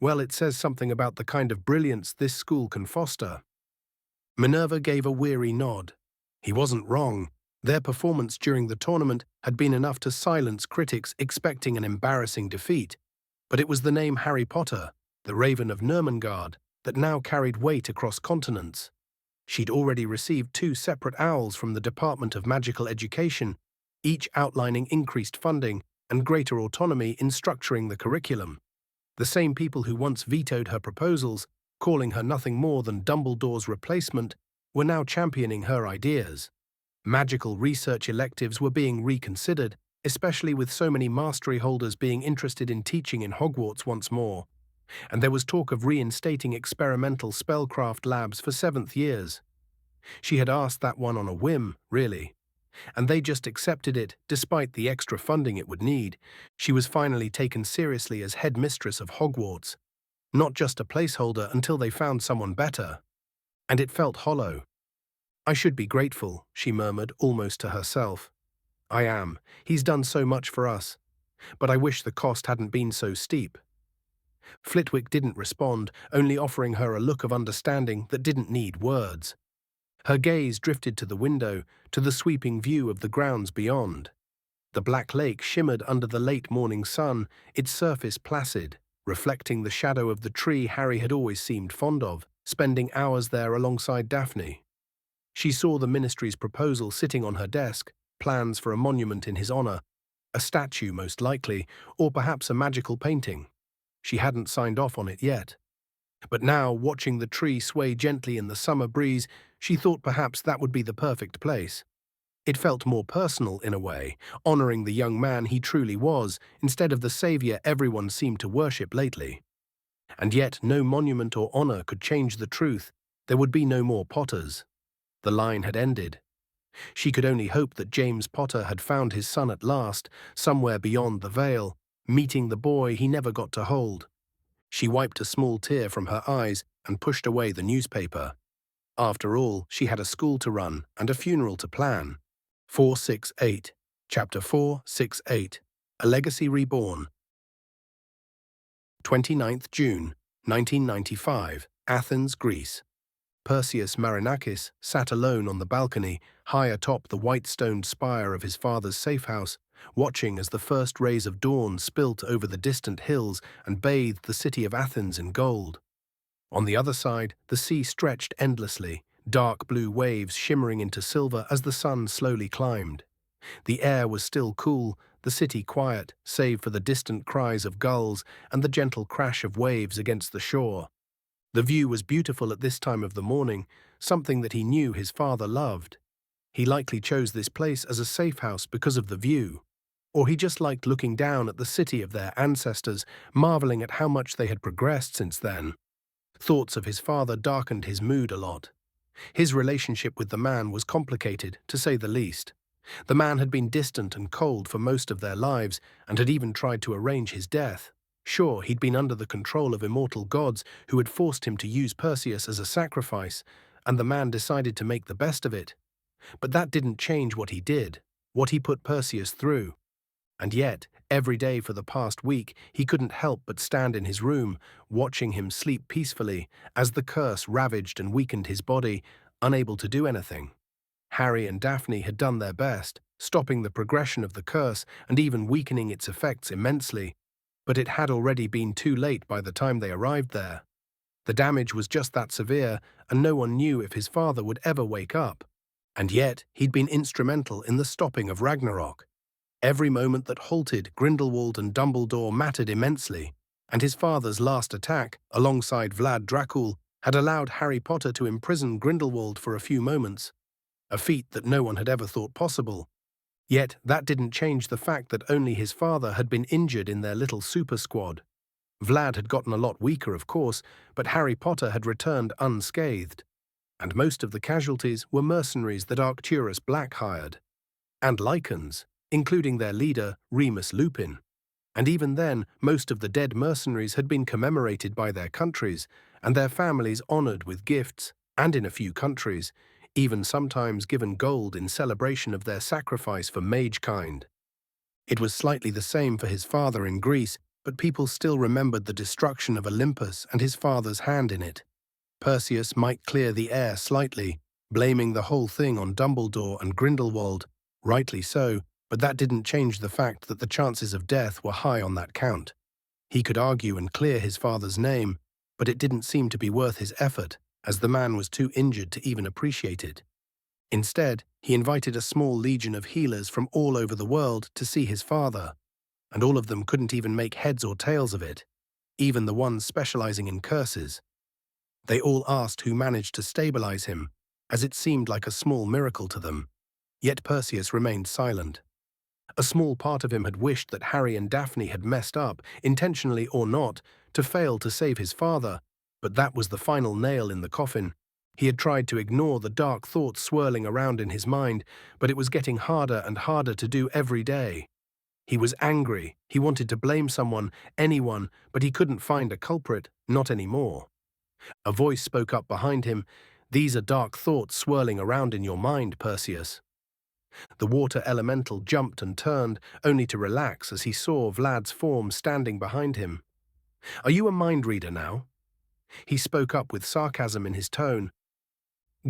well, it says something about the kind of brilliance this school can foster." Minerva gave a weary nod. He wasn't wrong. Their performance during the tournament had been enough to silence critics expecting an embarrassing defeat, but it was the name Harry Potter, the Raven of Nurmengard, that now carried weight across continents. She'd already received 2 separate owls from the Department of Magical Education, each outlining increased funding and greater autonomy in structuring the curriculum. The same people who once vetoed her proposals, calling her nothing more than Dumbledore's replacement, were now championing her ideas. Magical research electives were being reconsidered, especially with so many mastery holders being interested in teaching in Hogwarts once more. And there was talk of reinstating experimental spellcraft labs for 7th years. She had asked that one on a whim, really. And they just accepted it, despite the extra funding it would need. She was finally taken seriously as headmistress of Hogwarts, not just a placeholder until they found someone better. And it felt hollow. "I should be grateful," she murmured, almost to herself. "I am. He's done so much for us. But I wish the cost hadn't been so steep." Flitwick didn't respond, only offering her a look of understanding that didn't need words. Her gaze drifted to the window, to the sweeping view of the grounds beyond. The black lake shimmered under the late morning sun, its surface placid, reflecting the shadow of the tree Harry had always seemed fond of, spending hours there alongside Daphne. She saw the ministry's proposal sitting on her desk, plans for a monument in his honor, a statue most likely, or perhaps a magical painting. She hadn't signed off on it yet. But now, watching the tree sway gently in the summer breeze, she thought perhaps that would be the perfect place. It felt more personal in a way, honoring the young man he truly was, instead of the savior everyone seemed to worship lately. And yet no monument or honor could change the truth. There would be no more Potters. The line had ended. She could only hope that James Potter had found his son at last, somewhere beyond the veil, meeting the boy he never got to hold. She wiped a small tear from her eyes and pushed away the newspaper. After all, she had a school to run and a funeral to plan. 468, Chapter 468, A Legacy Reborn. 29th June, 1995, Athens, Greece. Perseus Marinakis sat alone on the balcony, high atop the white-stoned spire of his father's safe house, watching as the first rays of dawn spilt over the distant hills and bathed the city of Athens in gold. On the other side, the sea stretched endlessly, dark blue waves shimmering into silver as the sun slowly climbed. The air was still cool, the city quiet, save for the distant cries of gulls and the gentle crash of waves against the shore. The view was beautiful at this time of the morning, something that he knew his father loved. He likely chose this place as a safe house because of the view. Or he just liked looking down at the city of their ancestors, marveling at how much they had progressed since then. Thoughts of his father darkened his mood a lot. His relationship with the man was complicated, to say the least. The man had been distant and cold for most of their lives, and had even tried to arrange his death. Sure, he'd been under the control of immortal gods who had forced him to use Perseus as a sacrifice, and the man decided to make the best of it. But that didn't change what he did, what he put Perseus through. And yet, every day for the past week, he couldn't help but stand in his room, watching him sleep peacefully as the curse ravaged and weakened his body, unable to do anything. Harry and Daphne had done their best, stopping the progression of the curse and even weakening its effects immensely, but it had already been too late by the time they arrived there. The damage was just that severe, and no one knew if his father would ever wake up. And yet, he'd been instrumental in the stopping of Ragnarok. Every moment that halted Grindelwald and Dumbledore mattered immensely, and his father's last attack, alongside Vlad Dracul, had allowed Harry Potter to imprison Grindelwald for a few moments, a feat that no one had ever thought possible. Yet that didn't change the fact that only his father had been injured in their little super squad. Vlad had gotten a lot weaker, of course, but Harry Potter had returned unscathed, and most of the casualties were mercenaries that Arcturus Black hired, and Lycans, including their leader, Remus Lupin. And even then, most of the dead mercenaries had been commemorated by their countries, and their families honored with gifts, and in a few countries, even sometimes given gold in celebration of their sacrifice for magekind. It was slightly the same for his father in Greece, but people still remembered the destruction of Olympus and his father's hand in it. Perseus might clear the air slightly, blaming the whole thing on Dumbledore and Grindelwald, rightly so, but that didn't change the fact that the chances of death were high on that count. He could argue and clear his father's name, but it didn't seem to be worth his effort, as the man was too injured to even appreciate it. Instead, he invited a small legion of healers from all over the world to see his father, and all of them couldn't even make heads or tails of it, even the ones specializing in curses. They all asked who managed to stabilize him, as it seemed like a small miracle to them. Yet Perseus remained silent. A small part of him had wished that Harry and Daphne had messed up, intentionally or not, to fail to save his father, but that was the final nail in the coffin. He had tried to ignore the dark thoughts swirling around in his mind, but it was getting harder and harder to do every day. He was angry, he wanted to blame someone, anyone, but he couldn't find a culprit, not anymore. A voice spoke up behind him. "These are dark thoughts swirling around in your mind, Perseus." The water elemental jumped and turned, only to relax as he saw Vlad's form standing behind him. "Are you a mind reader now?" He spoke up with sarcasm in his tone.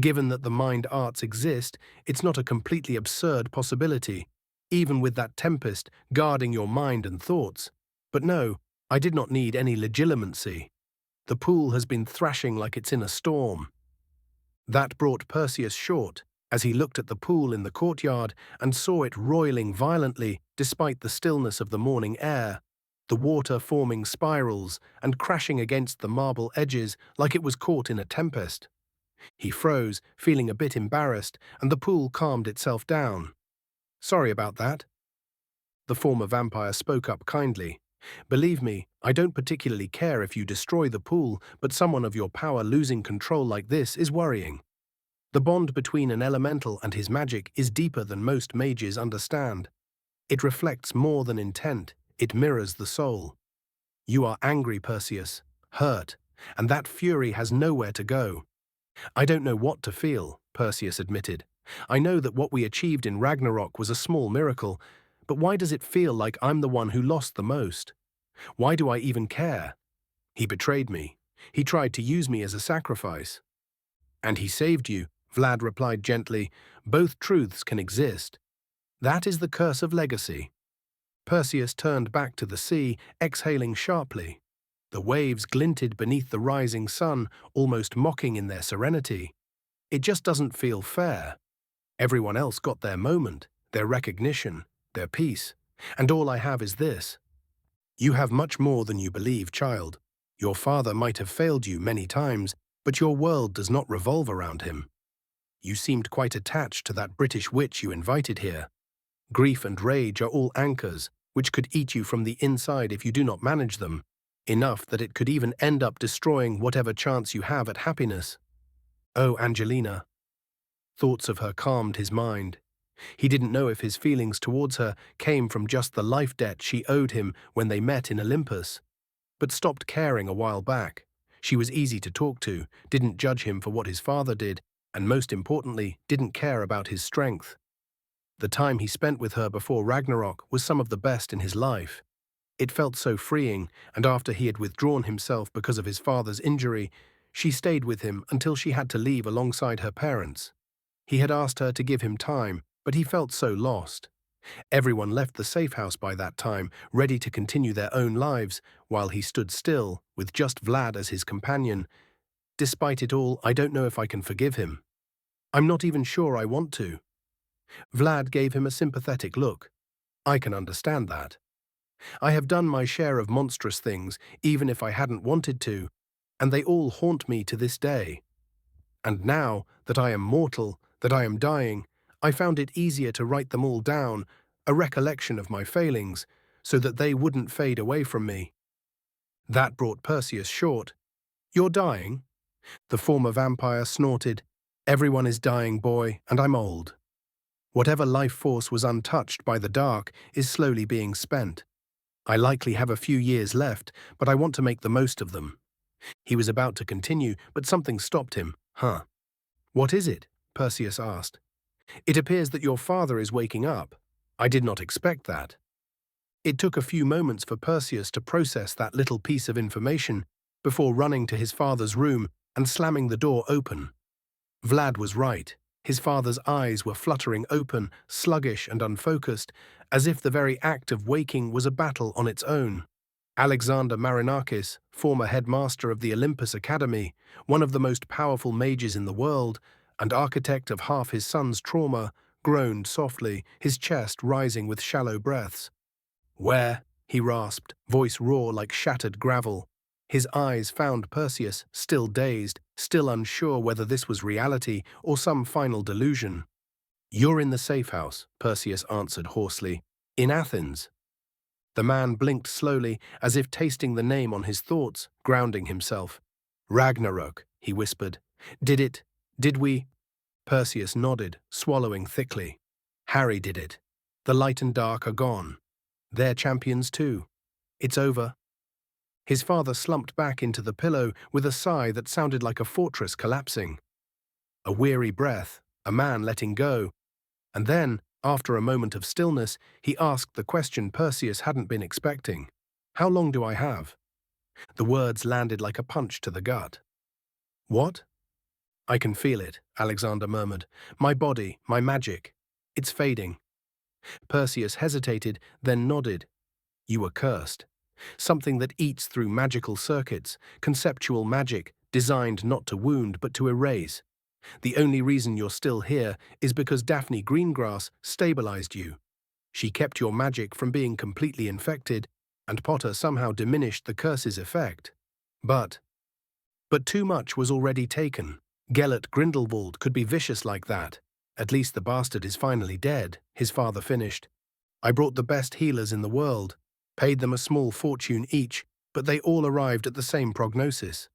"Given that the mind arts exist, it's not a completely absurd possibility, even with that tempest guarding your mind and thoughts. But no, I did not need any legilimency. The pool has been thrashing like it's in a storm." That brought Perseus short, as he looked at the pool in the courtyard and saw it roiling violently despite the stillness of the morning air, the water forming spirals and crashing against the marble edges like it was caught in a tempest. He froze, feeling a bit embarrassed, and the pool calmed itself down. "Sorry about that." The former vampire spoke up kindly. "Believe me, I don't particularly care if you destroy the pool, but someone of your power losing control like this is worrying. The bond between an elemental and his magic is deeper than most mages understand. It reflects more than intent, it mirrors the soul. You are angry, Perseus, hurt, and that fury has nowhere to go." "I don't know what to feel," Perseus admitted. "I know that what we achieved in Ragnarok was a small miracle, but why does it feel like I'm the one who lost the most? Why do I even care? He betrayed me. He tried to use me as a sacrifice." "And he saved you," Vlad replied gently. "Both truths can exist. That is the curse of legacy." Perseus turned back to the sea, exhaling sharply. The waves glinted beneath the rising sun, almost mocking in their serenity. "It just doesn't feel fair. Everyone else got their moment, their recognition, their peace, and all I have is this." "You have much more than you believe, child. Your father might have failed you many times, but your world does not revolve around him. You seemed quite attached to that British witch you invited here. Grief and rage are all anchors, which could eat you from the inside if you do not manage them, enough that it could even end up destroying whatever chance you have at happiness. Oh, Angelina." Thoughts of her calmed his mind. He didn't know if his feelings towards her came from just the life debt she owed him when they met in Olympus, but stopped caring a while back. She was easy to talk to, didn't judge him for what his father did, and most importantly, didn't care about his strength. The time he spent with her before Ragnarok was some of the best in his life. It felt so freeing, and after he had withdrawn himself because of his father's injury, she stayed with him until she had to leave alongside her parents. He had asked her to give him time, but he felt so lost. Everyone left the safe house by that time, ready to continue their own lives, while he stood still, with just Vlad as his companion, Despite it all, I don't know if I can forgive him. I'm not even sure I want to. Vlad gave him a sympathetic look. I can understand that. I have done my share of monstrous things, even if I hadn't wanted to, and they all haunt me to this day. And now that I am mortal, that I am dying, I found it easier to write them all down, a recollection of my failings, so that they wouldn't fade away from me. That brought Perseus short. You're dying? The former vampire snorted. Everyone is dying, boy, and I'm old. Whatever life force was untouched by the dark is slowly being spent. I likely have a few years left, but I want to make the most of them. He was about to continue, but something stopped him. Huh. What is it? Perseus asked. It appears that your father is waking up. I did not expect that. It took a few moments for Perseus to process that little piece of information before running to his father's room and slamming the door open. Vlad was right. His father's eyes were fluttering open, sluggish and unfocused, as if the very act of waking was a battle on its own. Alexander Marinakis, former headmaster of the Olympus Academy, one of the most powerful mages in the world, and architect of half his son's trauma, groaned softly, his chest rising with shallow breaths. Where? He rasped, voice raw like shattered gravel. His eyes found Perseus, still dazed, still unsure whether this was reality or some final delusion. You're in the safe house, Perseus answered hoarsely. In Athens. The man blinked slowly, as if tasting the name on his thoughts, grounding himself. Ragnarok, he whispered. Did we? Perseus nodded, swallowing thickly. Harry did it. The light and dark are gone. They're champions too. It's over. His father slumped back into the pillow with a sigh that sounded like a fortress collapsing. A weary breath, a man letting go. And then, after a moment of stillness, he asked the question Perseus hadn't been expecting. How long do I have? The words landed like a punch to the gut. What? I can feel it, Alexander murmured. My body, my magic. It's fading. Perseus hesitated, then nodded. You were cursed. Something that eats through magical circuits, conceptual magic, designed not to wound but to erase. The only reason you're still here is because Daphne Greengrass stabilized you. She kept your magic from being completely infected, and Potter somehow diminished the curse's effect. But too much was already taken. Gellert Grindelwald could be vicious like that. At least the bastard is finally dead, his father finished. I brought the best healers in the world, paid them a small fortune each, but they all arrived at the same prognosis.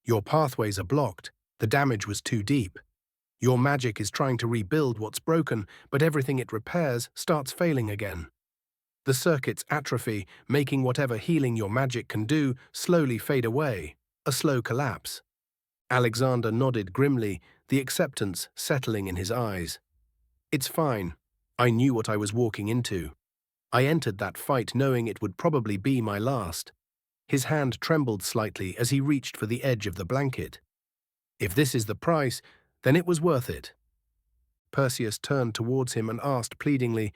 Your pathways are blocked, the damage was too deep. Your magic is trying to rebuild what's broken, but everything it repairs starts failing again. The circuits atrophy, making whatever healing your magic can do slowly fade away, a slow collapse. Alexander nodded grimly, the acceptance settling in his eyes. It's fine. I knew what I was walking into. I entered that fight knowing it would probably be my last. His hand trembled slightly as he reached for the edge of the blanket. If this is the price, then it was worth it. Perseus turned towards him and asked pleadingly,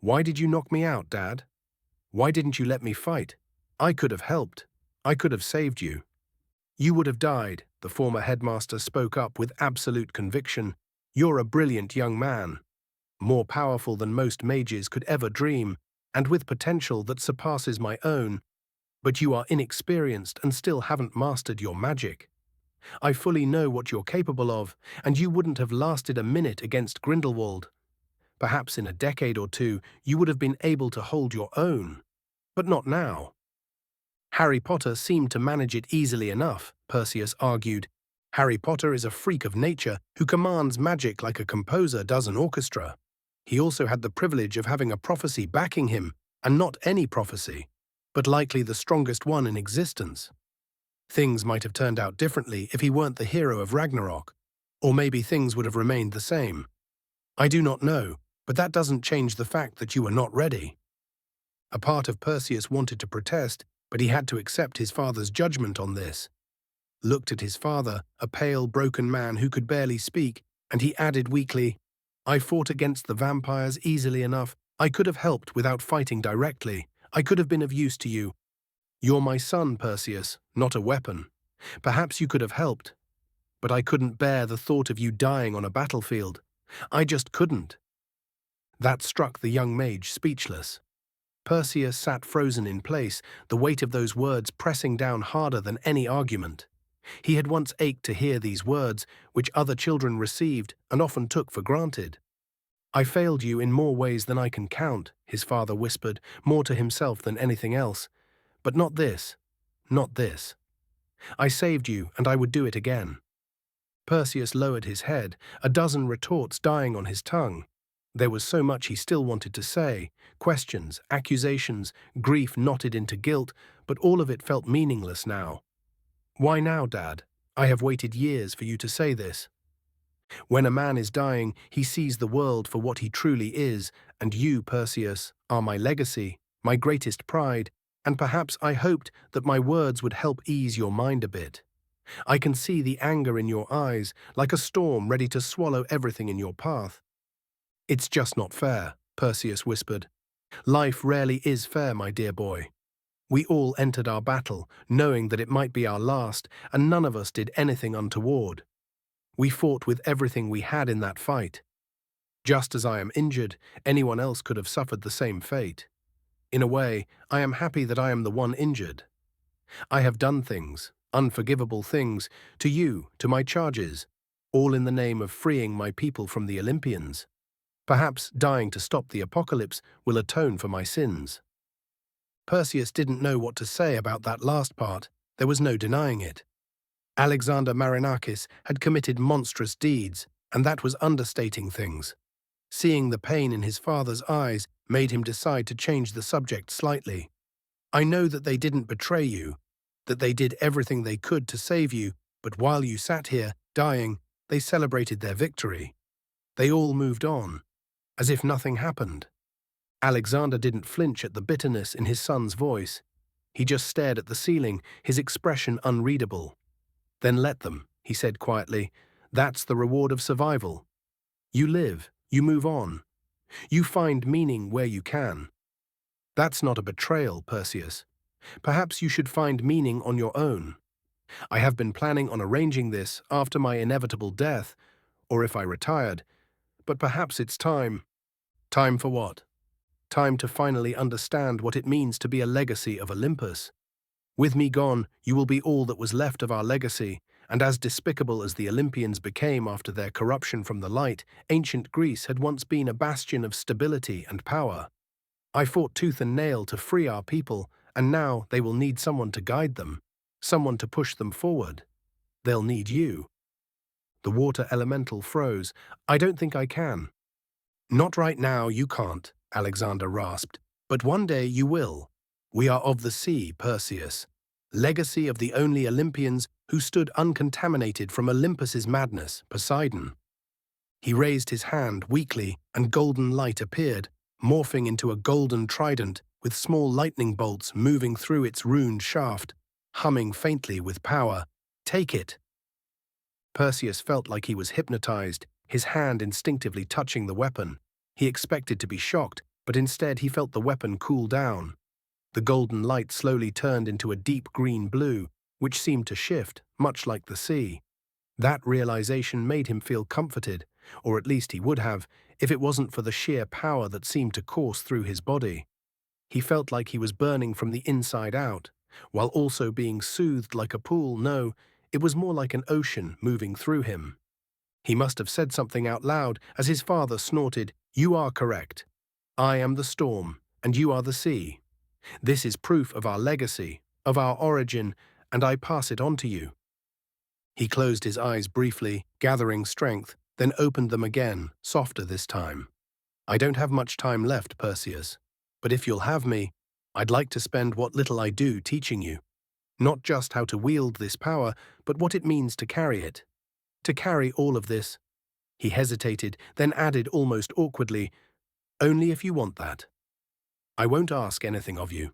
Why did you knock me out, Dad? Why didn't you let me fight? I could have helped. I could have saved you. You would have died, the former headmaster spoke up with absolute conviction. You're a brilliant young man, more powerful than most mages could ever dream, and with potential that surpasses my own, but you are inexperienced and still haven't mastered your magic. I fully know what you're capable of, and you wouldn't have lasted a minute against Grindelwald. Perhaps in a decade or two you would have been able to hold your own, but not now. Harry Potter seemed to manage it easily enough, Perseus argued. Harry Potter is a freak of nature who commands magic like a composer does an orchestra. He also had the privilege of having a prophecy backing him, and not any prophecy, but likely the strongest one in existence. Things might have turned out differently if he weren't the hero of Ragnarok, or maybe things would have remained the same. I do not know, but that doesn't change the fact that you were not ready. A part of Perseus wanted to protest, but he had to accept his father's judgment on this. Looked at his father, a pale, broken man who could barely speak, and he added weakly, I fought against the vampires easily enough. I could have helped without fighting directly. I could have been of use to you. You're my son, Perseus, not a weapon. Perhaps you could have helped. but I couldn't bear the thought of you dying on a battlefield. I just couldn't." That struck the young mage speechless. Perseus sat frozen in place, the weight of those words pressing down harder than any argument. He had once ached to hear these words, which other children received and often took for granted. "I failed you in more ways than I can count," his father whispered, more to himself than anything else. "But not this. Not this. I saved you, and I would do it again." Perseus lowered his head, a dozen retorts dying on his tongue. There was so much he still wanted to say, questions, accusations, grief knotted into guilt, but all of it felt meaningless now. "Why now, Dad? I have waited years for you to say this." When a man is dying, he sees the world for what he truly is, and you, Perseus, are my legacy, my greatest pride, and perhaps I hoped that my words would help ease your mind a bit. I can see the anger in your eyes, like a storm ready to swallow everything in your path. "It's just not fair," Perseus whispered. "Life rarely is fair, my dear boy. We all entered our battle, knowing that it might be our last, and none of us did anything untoward. We fought with everything we had in that fight. Just as I am injured, anyone else could have suffered the same fate. In a way, I am happy that I am the one injured. I have done things, unforgivable things, to you, to my charges, all in the name of freeing my people from the Olympians. Perhaps dying to stop the apocalypse will atone for my sins." Perseus didn't know what to say about that last part. There was no denying it. Alexander Marinakis had committed monstrous deeds, and that was understating things. Seeing the pain in his father's eyes made him decide to change the subject slightly. "I know that they didn't betray you, that they did everything they could to save you, but while you sat here, dying, they celebrated their victory. They all moved on, as if nothing happened." Alexander didn't flinch at the bitterness in his son's voice. He just stared at the ceiling, his expression unreadable. "Then let them," he said quietly. "That's the reward of survival. You live, you move on. You find meaning where you can. That's not a betrayal, Perseus. Perhaps you should find meaning on your own. I have been planning on arranging this after my inevitable death, or if I retired, but perhaps it's time." "Time for what?" "Time to finally understand what it means to be a legacy of Olympus. With me gone, you will be all that was left of our legacy, and as despicable as the Olympians became after their corruption from the light, ancient Greece had once been a bastion of stability and power. I fought tooth and nail to free our people, and now they will need someone to guide them, someone to push them forward. They'll need you." The water elemental froze. "I don't think I can." "Not right now, you can't," Alexander rasped. "But one day you will. We are of the sea, Perseus, legacy of the only Olympians who stood uncontaminated from Olympus's madness, Poseidon." He raised his hand weakly, and golden light appeared, morphing into a golden trident with small lightning bolts moving through its runed shaft, humming faintly with power. "Take it." Perseus felt like he was hypnotized, his hand instinctively touching the weapon. He expected to be shocked, but instead he felt the weapon cool down. The golden light slowly turned into a deep green blue, which seemed to shift, much like the sea. That realization made him feel comforted, or at least he would have, if it wasn't for the sheer power that seemed to course through his body. He felt like he was burning from the inside out, while also being soothed like a pool. No, it was more like an ocean moving through him. He must have said something out loud as his father snorted, "You are correct. I am the storm, and you are the sea. This is proof of our legacy, of our origin, and I pass it on to you." He closed his eyes briefly, gathering strength, then opened them again, softer this time. "I don't have much time left, Perseus, but if you'll have me, I'd like to spend what little I do teaching you. Not just how to wield this power, but what it means to carry it. To carry all of this." He hesitated, then added almost awkwardly, "Only if you want that. I won't ask anything of you."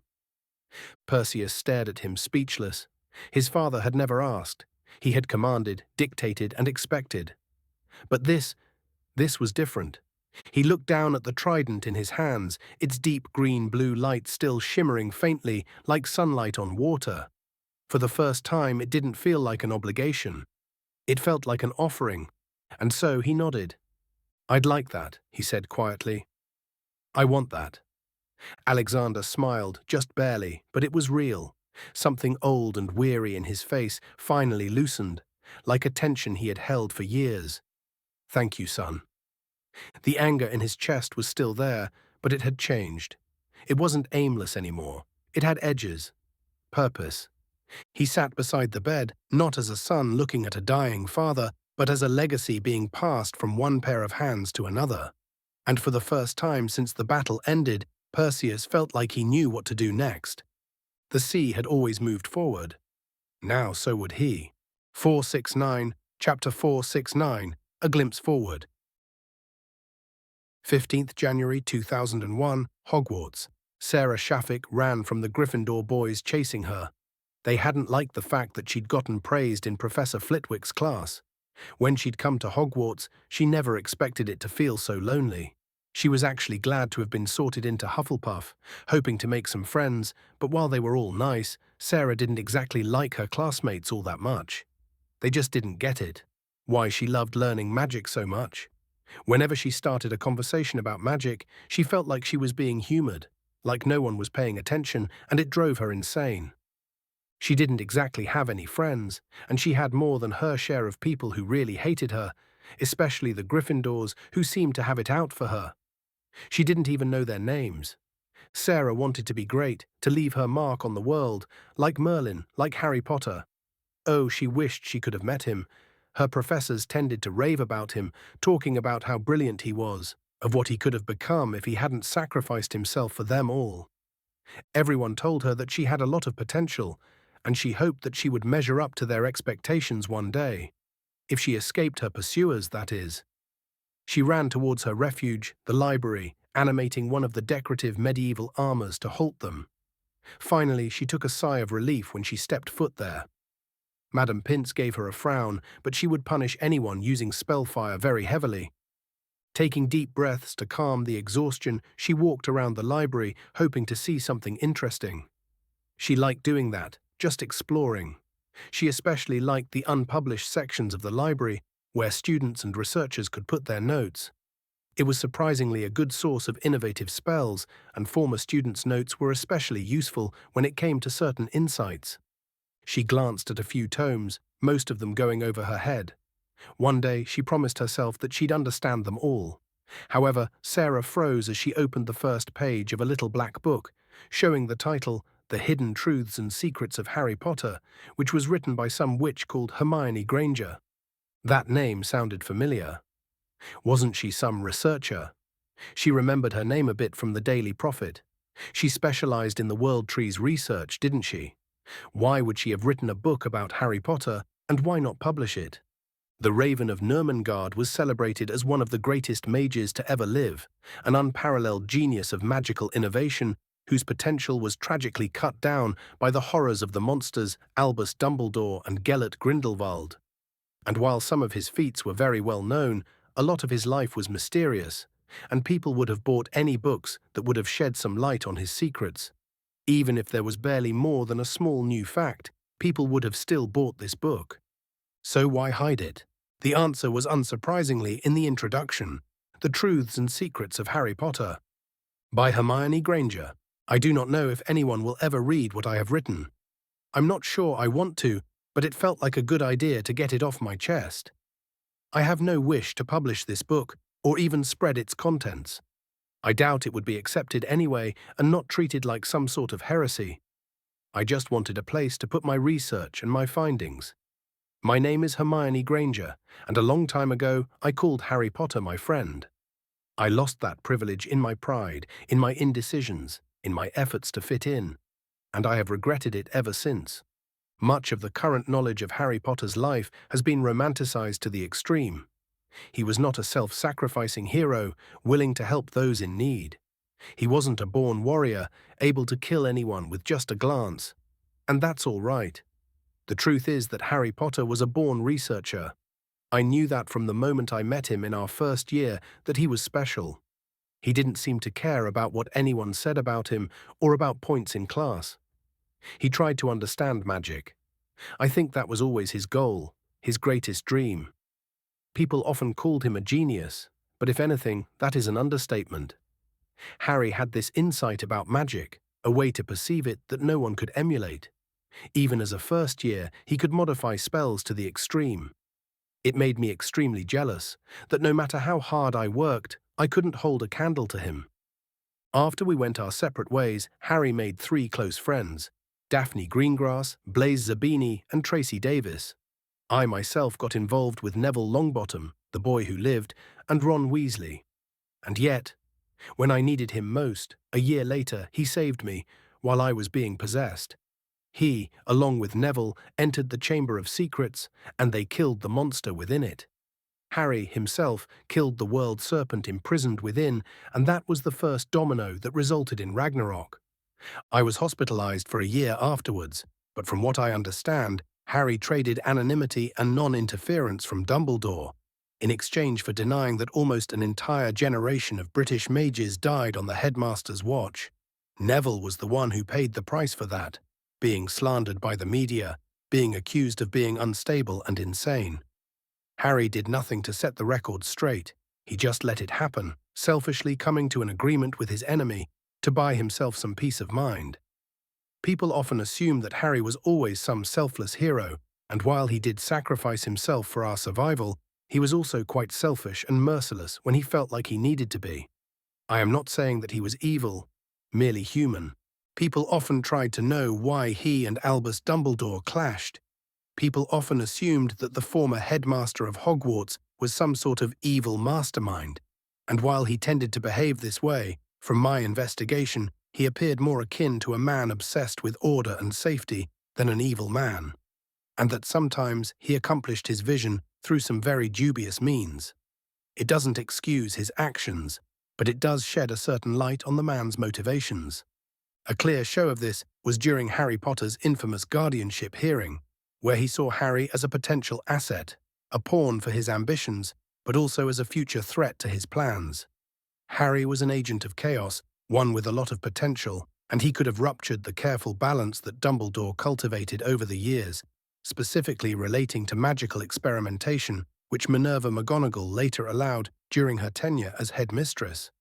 Perseus stared at him, speechless. His father had never asked. He had commanded, dictated, and expected. But this was different. He looked down at the trident in his hands, its deep green-blue light still shimmering faintly, like sunlight on water. For the first time, it didn't feel like an obligation. It felt like an offering, and so he nodded. "I'd like that," he said quietly. "I want that." Alexander smiled, just barely, but it was real. Something old and weary in his face finally loosened, like a tension he had held for years. "Thank you, son." The anger in his chest was still there, but it had changed. It wasn't aimless anymore. It had edges, purpose. He sat beside the bed, not as a son looking at a dying father, but as a legacy being passed from one pair of hands to another. And for the first time since the battle ended, Perseus felt like he knew what to do next. The sea had always moved forward. Now so would he. 469, Chapter 469, A Glimpse Forward. 15th January 2001, Hogwarts. Sarah Shafik ran from the Gryffindor boys chasing her. They hadn't liked the fact that she'd gotten praised in Professor Flitwick's class. When she'd come to Hogwarts, she never expected it to feel so lonely. She was actually glad to have been sorted into Hufflepuff, hoping to make some friends, but while they were all nice, Sarah didn't exactly like her classmates all that much. They just didn't get it. Why she loved learning magic so much. Whenever she started a conversation about magic, she felt like she was being humored, like no one was paying attention, and it drove her insane. She didn't exactly have any friends, and she had more than her share of people who really hated her, especially the Gryffindors who seemed to have it out for her. She didn't even know their names. Sarah wanted to be great, to leave her mark on the world, like Merlin, like Harry Potter. Oh, she wished she could have met him. Her professors tended to rave about him, talking about how brilliant he was, of what he could have become if he hadn't sacrificed himself for them all. Everyone told her that she had a lot of potential, and she hoped that she would measure up to their expectations one day. If she escaped her pursuers, that is. She ran towards her refuge, the library, animating one of the decorative medieval armors to halt them. Finally, she took a sigh of relief when she stepped foot there. Madame Pince gave her a frown, but she would punish anyone using spellfire very heavily. Taking deep breaths to calm the exhaustion, she walked around the library, hoping to see something interesting. She liked doing that, just exploring. She especially liked the unpublished sections of the library, where students and researchers could put their notes. It was surprisingly a good source of innovative spells, and former students' notes were especially useful when it came to certain insights. She glanced at a few tomes, most of them going over her head. One day she promised herself that she'd understand them all. However, Sarah froze as she opened the first page of a little black book, showing the title, The Hidden Truths and Secrets of Harry Potter, which was written by some witch called Hermione Granger. That name sounded familiar. Wasn't she some researcher? She remembered her name a bit from the Daily Prophet. She specialized in the World Tree's research, didn't she? Why would she have written a book about Harry Potter, and why not publish it? The Raven of Nurmengard was celebrated as one of the greatest mages to ever live, an unparalleled genius of magical innovation whose potential was tragically cut down by the horrors of the monsters Albus Dumbledore and Gellert Grindelwald. And while some of his feats were very well known, a lot of his life was mysterious, and people would have bought any books that would have shed some light on his secrets. Even if there was barely more than a small new fact, people would have still bought this book. So why hide it? The answer was unsurprisingly in the introduction, The Truths and Secrets of Harry Potter, by Hermione Granger. I do not know if anyone will ever read what I have written. I'm not sure I want to, but it felt like a good idea to get it off my chest. I have no wish to publish this book, or even spread its contents. I doubt it would be accepted anyway and not treated like some sort of heresy. I just wanted a place to put my research and my findings. My name is Hermione Granger, and a long time ago I called Harry Potter my friend. I lost that privilege in my pride, in my indecisions, in my efforts to fit in, and I have regretted it ever since. Much of the current knowledge of Harry Potter's life has been romanticized to the extreme. He was not a self-sacrificing hero, willing to help those in need. He wasn't a born warrior, able to kill anyone with just a glance. And that's all right. The truth is that Harry Potter was a born researcher. I knew that from the moment I met him in our first year that he was special. He didn't seem to care about what anyone said about him or about points in class. He tried to understand magic. I think that was always his goal. his greatest dream. People often called him a genius, but if anything, that is an understatement. Harry had this insight about magic, a way to perceive it that no one could emulate. Even as a first year, he could modify spells to the extreme. It made me extremely jealous that no matter how hard I worked, I couldn't hold a candle to him. After we went our separate ways, Harry made 3 close friends: Daphne Greengrass, Blaze Zabini, and Tracy Davis. I myself got involved with Neville Longbottom, the boy who lived, and Ron Weasley. And yet, when I needed him most, a year later, he saved me while I was being possessed. He, along with Neville, entered the Chamber of Secrets, and they killed the monster within it. Harry himself killed the world serpent imprisoned within, and that was the first domino that resulted in Ragnarok. I was hospitalized for a year afterwards, but from what I understand, Harry traded anonymity and non-interference from Dumbledore in exchange for denying that almost an entire generation of British mages died on the headmaster's watch. Neville was the one who paid the price for that, being slandered by the media, being accused of being unstable and insane. Harry did nothing to set the record straight. He just let it happen, selfishly coming to an agreement with his enemy to buy himself some peace of mind. People often assume that Harry was always some selfless hero, and while he did sacrifice himself for our survival, he was also quite selfish and merciless when he felt like he needed to be. I am not saying that he was evil, merely human. People often tried to know why he and Albus Dumbledore clashed. People often assumed that the former headmaster of Hogwarts was some sort of evil mastermind, and while he tended to behave this way, from my investigation, he appeared more akin to a man obsessed with order and safety than an evil man, and that sometimes he accomplished his vision through some very dubious means. It doesn't excuse his actions, but it does shed a certain light on the man's motivations. A clear show of this was during Harry Potter's infamous guardianship hearing, where he saw Harry as a potential asset, a pawn for his ambitions, but also as a future threat to his plans. Harry was an agent of chaos, one with a lot of potential, and he could have ruptured the careful balance that Dumbledore cultivated over the years, specifically relating to magical experimentation, which Minerva McGonagall later allowed during her tenure as headmistress.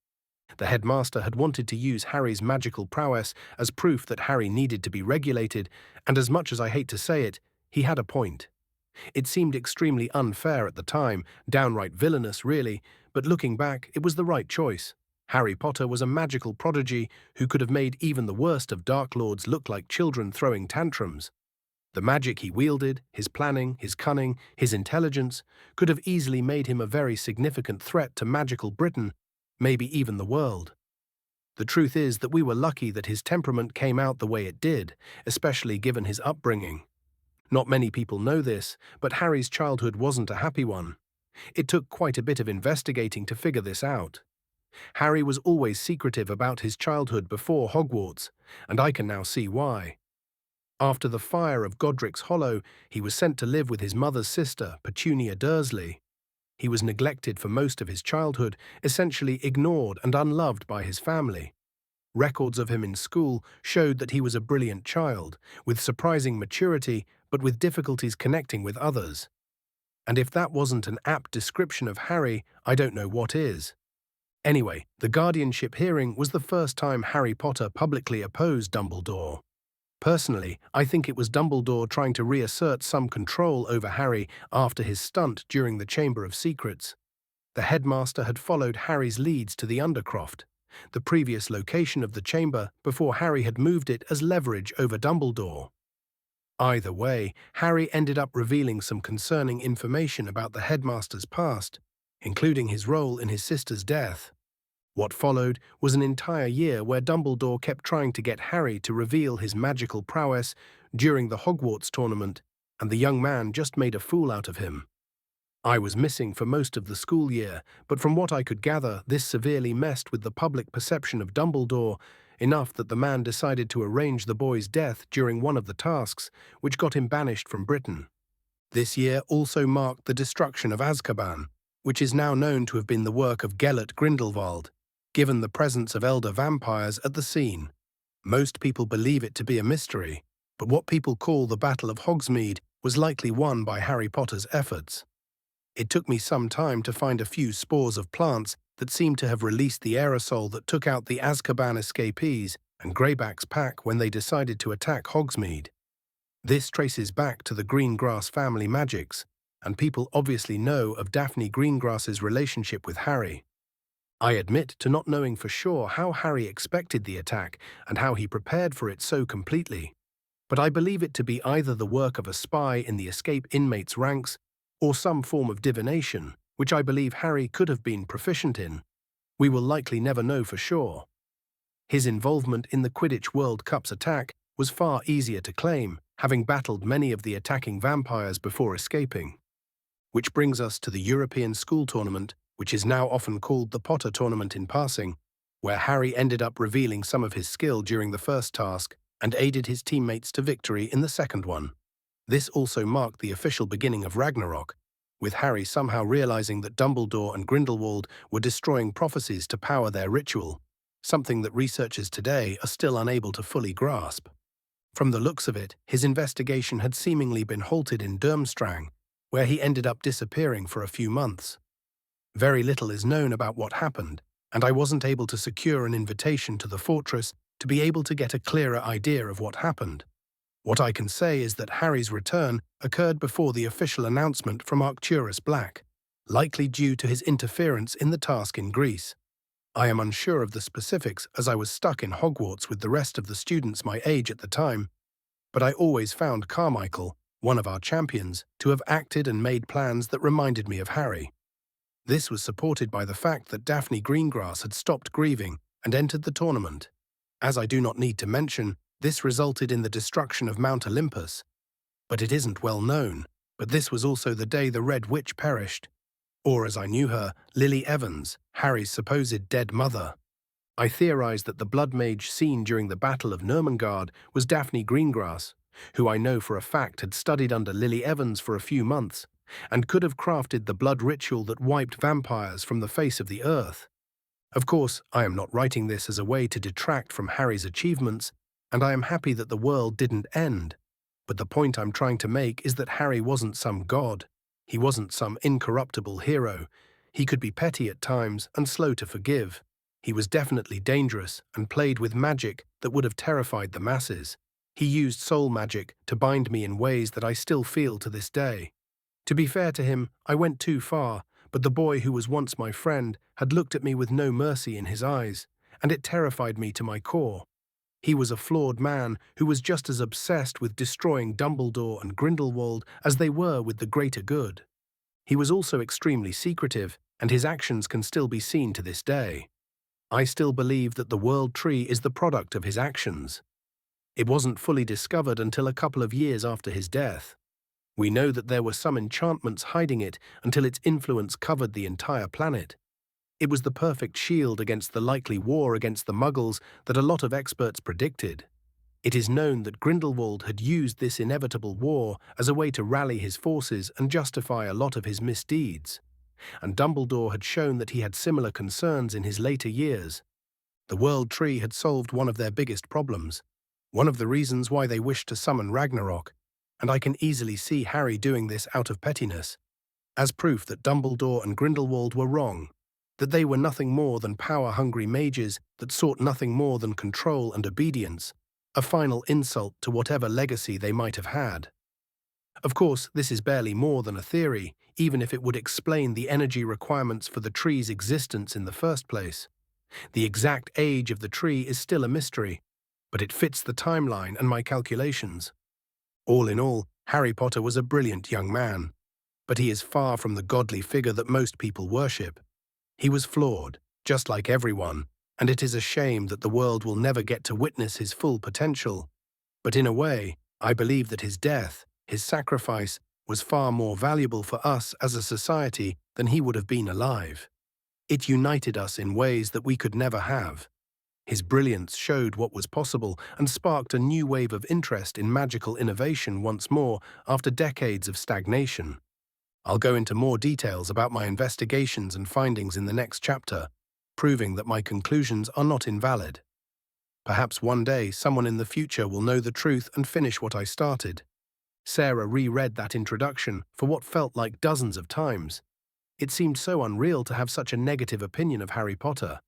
The headmaster had wanted to use Harry's magical prowess as proof that Harry needed to be regulated, and as much as I hate to say it, he had a point. It seemed extremely unfair at the time, downright villainous really, but looking back, it was the right choice. Harry Potter was a magical prodigy who could have made even the worst of Dark Lords look like children throwing tantrums. The magic he wielded, his planning, his cunning, his intelligence, could have easily made him a very significant threat to magical Britain, maybe even the world. The truth is that we were lucky that his temperament came out the way it did, especially given his upbringing. Not many people know this, but Harry's childhood wasn't a happy one. It took quite a bit of investigating to figure this out. Harry was always secretive about his childhood before Hogwarts, and I can now see why. After the fire of Godric's Hollow, he was sent to live with his mother's sister, Petunia Dursley. He was neglected for most of his childhood, essentially ignored and unloved by his family. Records of him in school showed that he was a brilliant child, with surprising maturity, but with difficulties connecting with others. And if that wasn't an apt description of Harry, I don't know what is. Anyway, the guardianship hearing was the first time Harry Potter publicly opposed Dumbledore. Personally, I think it was Dumbledore trying to reassert some control over Harry after his stunt during the Chamber of Secrets. The headmaster had followed Harry's leads to the Undercroft, the previous location of the chamber, before Harry had moved it as leverage over Dumbledore. Either way, Harry ended up revealing some concerning information about the headmaster's past, including his role in his sister's death. What followed was an entire year where Dumbledore kept trying to get Harry to reveal his magical prowess during the Hogwarts tournament, and the young man just made a fool out of him. I was missing for most of the school year, but from what I could gather, this severely messed with the public perception of Dumbledore, enough that the man decided to arrange the boy's death during one of the tasks, which got him banished from Britain. This year also marked the destruction of Azkaban, which is now known to have been the work of Gellert Grindelwald, given the presence of elder vampires at the scene. Most people believe it to be a mystery, but what people call the Battle of Hogsmeade was likely won by Harry Potter's efforts. It took me some time to find a few spores of plants that seemed to have released the aerosol that took out the Azkaban escapees and Greyback's pack when they decided to attack Hogsmeade. This traces back to the Greengrass family magics, and people obviously know of Daphne Greengrass's relationship with Harry. I admit to not knowing for sure how Harry expected the attack and how he prepared for it so completely, but I believe it to be either the work of a spy in the escape inmates' ranks or some form of divination, which I believe Harry could have been proficient in. We will likely never know for sure. His involvement in the Quidditch World Cup's attack was far easier to claim, having battled many of the attacking vampires before escaping. Which brings us to the European School Tournament, which is now often called the Potter Tournament in passing, where Harry ended up revealing some of his skill during the first task and aided his teammates to victory in the second one. This also marked the official beginning of Ragnarok, with Harry somehow realizing that Dumbledore and Grindelwald were destroying prophecies to power their ritual, something that researchers today are still unable to fully grasp. From the looks of it, his investigation had seemingly been halted in Durmstrang, where he ended up disappearing for a few months. Very little is known about what happened, and I wasn't able to secure an invitation to the fortress to be able to get a clearer idea of what happened. What I can say is that Harry's return occurred before the official announcement from Arcturus Black, likely due to his interference in the task in Greece. I am unsure of the specifics as I was stuck in Hogwarts with the rest of the students my age at the time, but I always found Carmichael, one of our champions, to have acted and made plans that reminded me of Harry. This was supported by the fact that Daphne Greengrass had stopped grieving and entered the tournament. As I do not need to mention, this resulted in the destruction of Mount Olympus. But it isn't well known, but this was also the day the Red Witch perished, or as I knew her, Lily Evans, Harry's supposed dead mother. I theorized that the blood mage seen during the Battle of Nurmengard was Daphne Greengrass, who I know for a fact had studied under Lily Evans for a few months, and could have crafted the blood ritual that wiped vampires from the face of the earth. Of course, I am not writing this as a way to detract from Harry's achievements, and I am happy that the world didn't end. But the point I'm trying to make is that Harry wasn't some god. He wasn't some incorruptible hero. He could be petty at times and slow to forgive. He was definitely dangerous and played with magic that would have terrified the masses. He used soul magic to bind me in ways that I still feel to this day. To be fair to him, I went too far, but the boy who was once my friend had looked at me with no mercy in his eyes, and it terrified me to my core. He was a flawed man who was just as obsessed with destroying Dumbledore and Grindelwald as they were with the greater good. He was also extremely secretive, and his actions can still be seen to this day. I still believe that the World Tree is the product of his actions. It wasn't fully discovered until a couple of years after his death. We know that there were some enchantments hiding it until its influence covered the entire planet. It was the perfect shield against the likely war against the Muggles that a lot of experts predicted. It is known that Grindelwald had used this inevitable war as a way to rally his forces and justify a lot of his misdeeds. And Dumbledore had shown that he had similar concerns in his later years. The World Tree had solved one of their biggest problems, one of the reasons why they wished to summon Ragnarok, and I can easily see Harry doing this out of pettiness, as proof that Dumbledore and Grindelwald were wrong, that they were nothing more than power-hungry mages that sought nothing more than control and obedience, a final insult to whatever legacy they might have had. Of course, this is barely more than a theory, even if it would explain the energy requirements for the tree's existence in the first place. The exact age of the tree is still a mystery, but it fits the timeline and my calculations. All in all, Harry Potter was a brilliant young man, but he is far from the godly figure that most people worship. He was flawed, just like everyone, and it is a shame that the world will never get to witness his full potential. But in a way, I believe that his death, his sacrifice, was far more valuable for us as a society than he would have been alive. It united us in ways that we could never have. His brilliance showed what was possible and sparked a new wave of interest in magical innovation once more after decades of stagnation. I'll go into more details about my investigations and findings in the next chapter, proving that my conclusions are not invalid. Perhaps one day someone in the future will know the truth and finish what I started. Sarah reread that introduction for what felt like dozens of times. It seemed so unreal to have such a negative opinion of Harry Potter.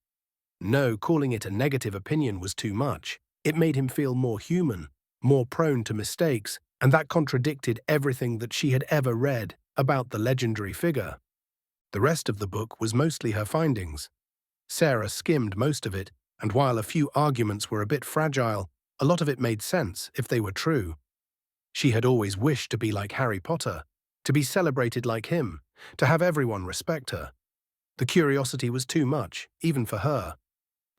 No, calling it a negative opinion was too much. It made him feel more human, more prone to mistakes, and that contradicted everything that she had ever read about the legendary figure. The rest of the book was mostly her findings. Sarah skimmed most of it, and while a few arguments were a bit fragile, a lot of it made sense if they were true. She had always wished to be like Harry Potter, to be celebrated like him, to have everyone respect her. The curiosity was too much, even for her.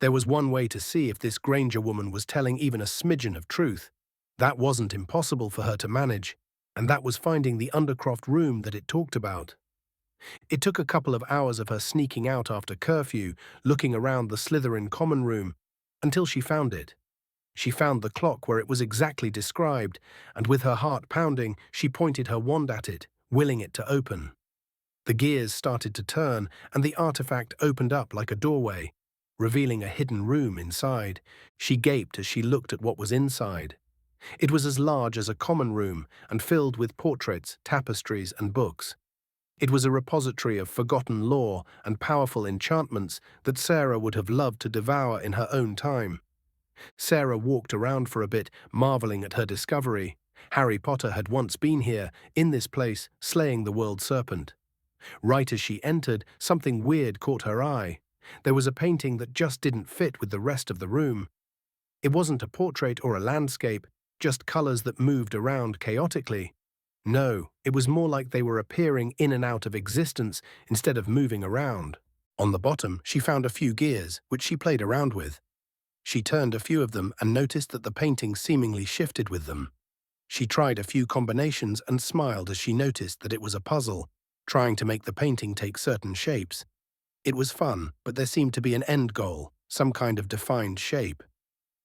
There was one way to see if this Granger woman was telling even a smidgen of truth. That wasn't impossible for her to manage, and that was finding the Undercroft room that it talked about. It took a couple of hours of her sneaking out after curfew, looking around the Slytherin common room, until she found it. She found the clock where it was exactly described, and with her heart pounding, she pointed her wand at it, willing it to open. The gears started to turn, and the artifact opened up like a doorway, revealing a hidden room inside. She gaped as she looked at what was inside. It was as large as a common room and filled with portraits, tapestries, and books. It was a repository of forgotten lore and powerful enchantments that Sarah would have loved to devour in her own time. Sarah walked around for a bit, marveling at her discovery. Harry Potter had once been here, in this place, slaying the world serpent. Right as she entered, something weird caught her eye. There was a painting that just didn't fit with the rest of the room. It wasn't a portrait or a landscape, just colors that moved around chaotically. No, it was more like they were appearing in and out of existence instead of moving around. On the bottom, she found a few gears, which she played around with. She turned a few of them and noticed that the painting seemingly shifted with them. She tried a few combinations and smiled as she noticed that it was a puzzle, trying to make the painting take certain shapes. It was fun, but there seemed to be an end goal, some kind of defined shape.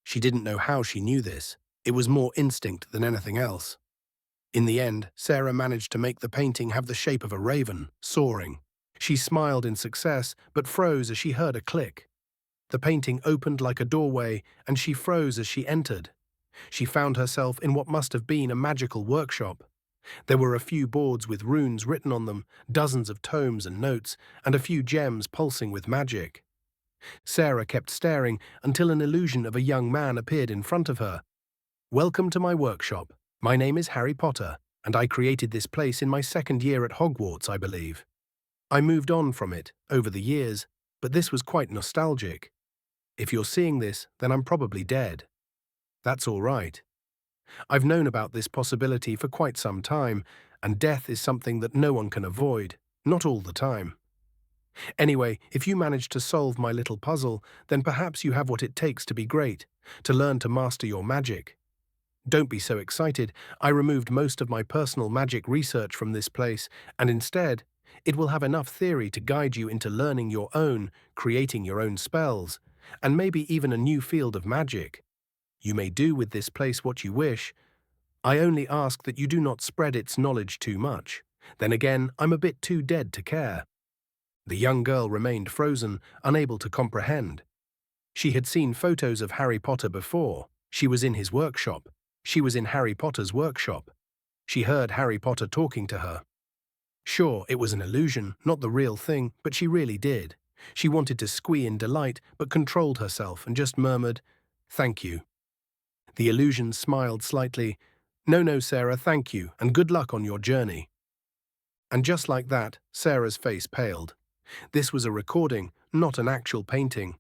She didn't know how she knew this. It was more instinct than anything else. In the end, Sarah managed to make the painting have the shape of a raven, soaring. She smiled in success, but froze as she heard a click. The painting opened like a doorway, and she froze as she entered. She found herself in what must have been a magical workshop. There were a few boards with runes written on them, dozens of tomes and notes, and a few gems pulsing with magic. Sarah kept staring until an illusion of a young man appeared in front of her. "Welcome to my workshop. My name is Harry Potter, and I created this place in my second year at Hogwarts, I believe. I moved on from it over the years, but this was quite nostalgic. If you're seeing this, then I'm probably dead. That's all right. I've known about this possibility for quite some time, and death is something that no one can avoid, not all the time. Anyway, if you manage to solve my little puzzle, then perhaps you have what it takes to be great, to learn to master your magic. Don't be so excited. I removed most of my personal magic research from this place, and instead, it will have enough theory to guide you into learning your own, creating your own spells, and maybe even a new field of magic. You may do with this place what you wish. I only ask that you do not spread its knowledge too much. Then again, I'm a bit too dead to care." The young girl remained frozen, unable to comprehend. She had seen photos of Harry Potter before. She was in his workshop. She was in Harry Potter's workshop. She heard Harry Potter talking to her. Sure, it was an illusion, not the real thing, but she really did. She wanted to squee in delight, but controlled herself and just murmured, "Thank you." The illusion smiled slightly. No, Sarah, thank you, and good luck on your journey." And just like that, Sarah's face paled. This was a recording, not an actual painting.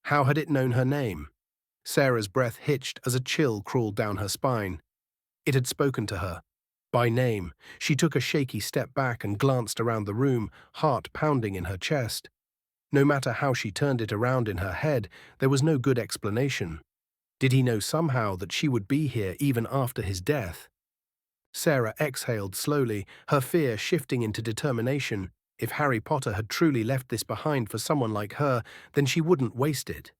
How had it known her name? Sarah's breath hitched as a chill crawled down her spine. It had spoken to her. By name, she took a shaky step back and glanced around the room, heart pounding in her chest. No matter how she turned it around in her head, there was no good explanation. Did he know somehow that she would be here even after his death? Sarah exhaled slowly, her fear shifting into determination. If Harry Potter had truly left this behind for someone like her, then she wouldn't waste it.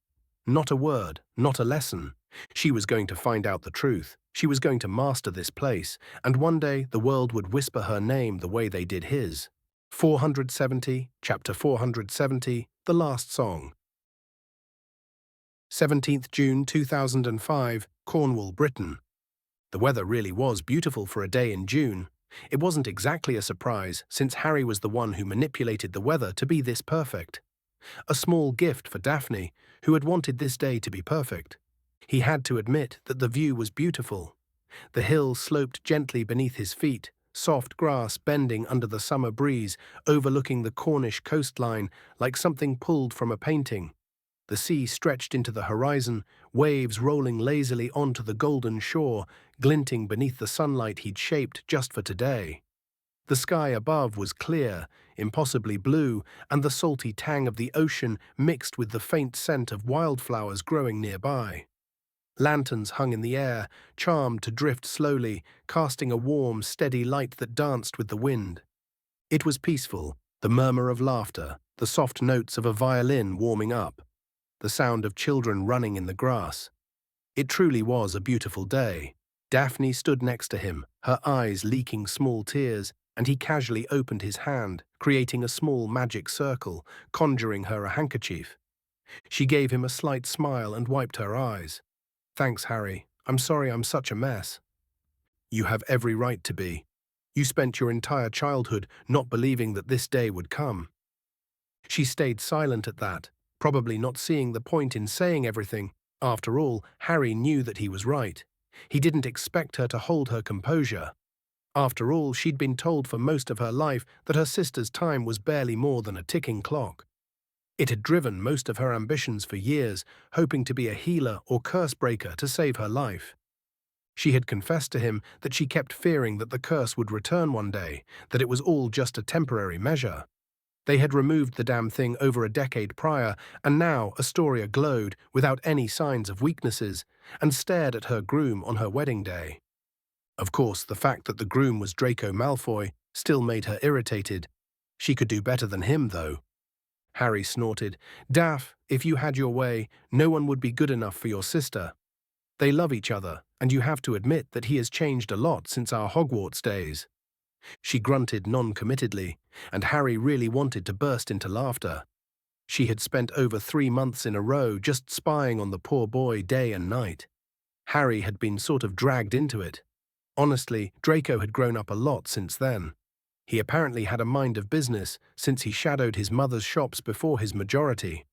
Not a word, not a lesson. She was going to find out the truth. She was going to master this place, and one day the world would whisper her name the way they did his. 470, Chapter 470, The Last Song. 17th June 2005, Cornwall, Britain. The weather really was beautiful for a day in June. It wasn't exactly a surprise, since Harry was the one who manipulated the weather to be this perfect. A small gift for Daphne, who had wanted this day to be perfect. He had to admit that the view was beautiful. The hill sloped gently beneath his feet, soft grass bending under the summer breeze, overlooking the Cornish coastline like something pulled from a painting. The sea stretched into the horizon, waves rolling lazily onto the golden shore, glinting beneath the sunlight he'd shaped just for today. The sky above was clear, impossibly blue, and the salty tang of the ocean mixed with the faint scent of wildflowers growing nearby. Lanterns hung in the air, charmed to drift slowly, casting a warm, steady light that danced with the wind. It was peaceful, the murmur of laughter, the soft notes of a violin warming up, the sound of children running in the grass. It truly was a beautiful day. Daphne stood next to him, her eyes leaking small tears, and he casually opened his hand, creating a small magic circle, conjuring her a handkerchief. She gave him a slight smile and wiped her eyes. "Thanks, Harry. I'm sorry I'm such a mess." "You have every right to be. You spent your entire childhood not believing that this day would come." She stayed silent at that, probably not seeing the point in saying everything. After all, Harry knew that he was right. He didn't expect her to hold her composure. After all, she'd been told for most of her life that her sister's time was barely more than a ticking clock. It had driven most of her ambitions for years, hoping to be a healer or curse breaker to save her life. She had confessed to him that she kept fearing that the curse would return one day, that it was all just a temporary measure. They had removed the damn thing over a decade prior, and now Astoria glowed without any signs of weaknesses and stared at her groom on her wedding day. Of course, the fact that the groom was Draco Malfoy still made her irritated. She could do better than him, though. Harry snorted. "Daph, if you had your way, no one would be good enough for your sister. They love each other, and you have to admit that he has changed a lot since our Hogwarts days." She grunted non-committedly, and Harry really wanted to burst into laughter. She had spent over 3 months in a row just spying on the poor boy day and night. Harry had been sort of dragged into it. Honestly, Draco had grown up a lot since then. He apparently had a mind of business since he shadowed his mother's shops before his majority.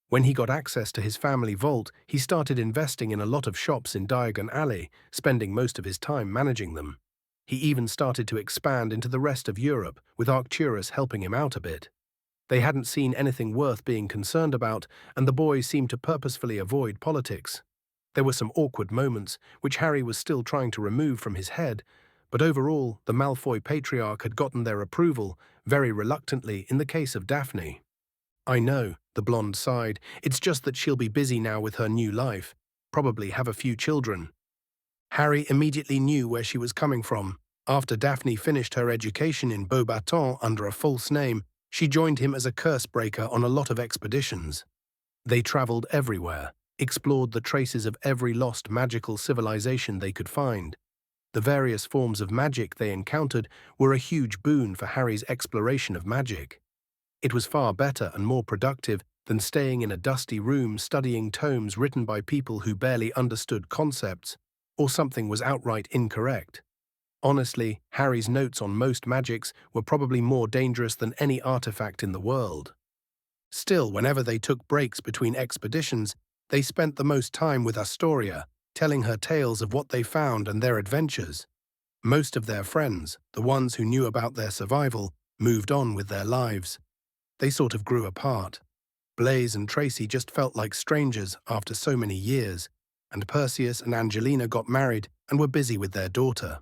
When he got access to his family vault, he started investing in a lot of shops in Diagon Alley, spending most of his time managing them. He even started to expand into the rest of Europe, with treacherous helping him out a bit. They hadn't seen anything worth being concerned about, and the boys seemed to purposefully avoid politics. There were some awkward moments, which Harry was still trying to remove from his head, but overall, the Malfoy patriarch had gotten their approval, very reluctantly in the case of Daphne. "I know," the blonde sighed. "It's just that she'll be busy now with her new life. Probably have a few children." Harry immediately knew where she was coming from. After Daphne finished her education in Beauxbatons under a false name, she joined him as a curse breaker on a lot of expeditions. They traveled everywhere, explored the traces of every lost magical civilization they could find. The various forms of magic they encountered were a huge boon for Harry's exploration of magic. It was far better and more productive than staying in a dusty room studying tomes written by people who barely understood concepts, or something was outright incorrect. Honestly, Harry's notes on most magics were probably more dangerous than any artifact in the world. Still, whenever they took breaks between expeditions, they spent the most time with Astoria, telling her tales of what they found and their adventures. Most of their friends, the ones who knew about their survival, moved on with their lives. They sort of grew apart. Blaise and Tracy just felt like strangers after so many years, and Perseus and Angelina got married and were busy with their daughter.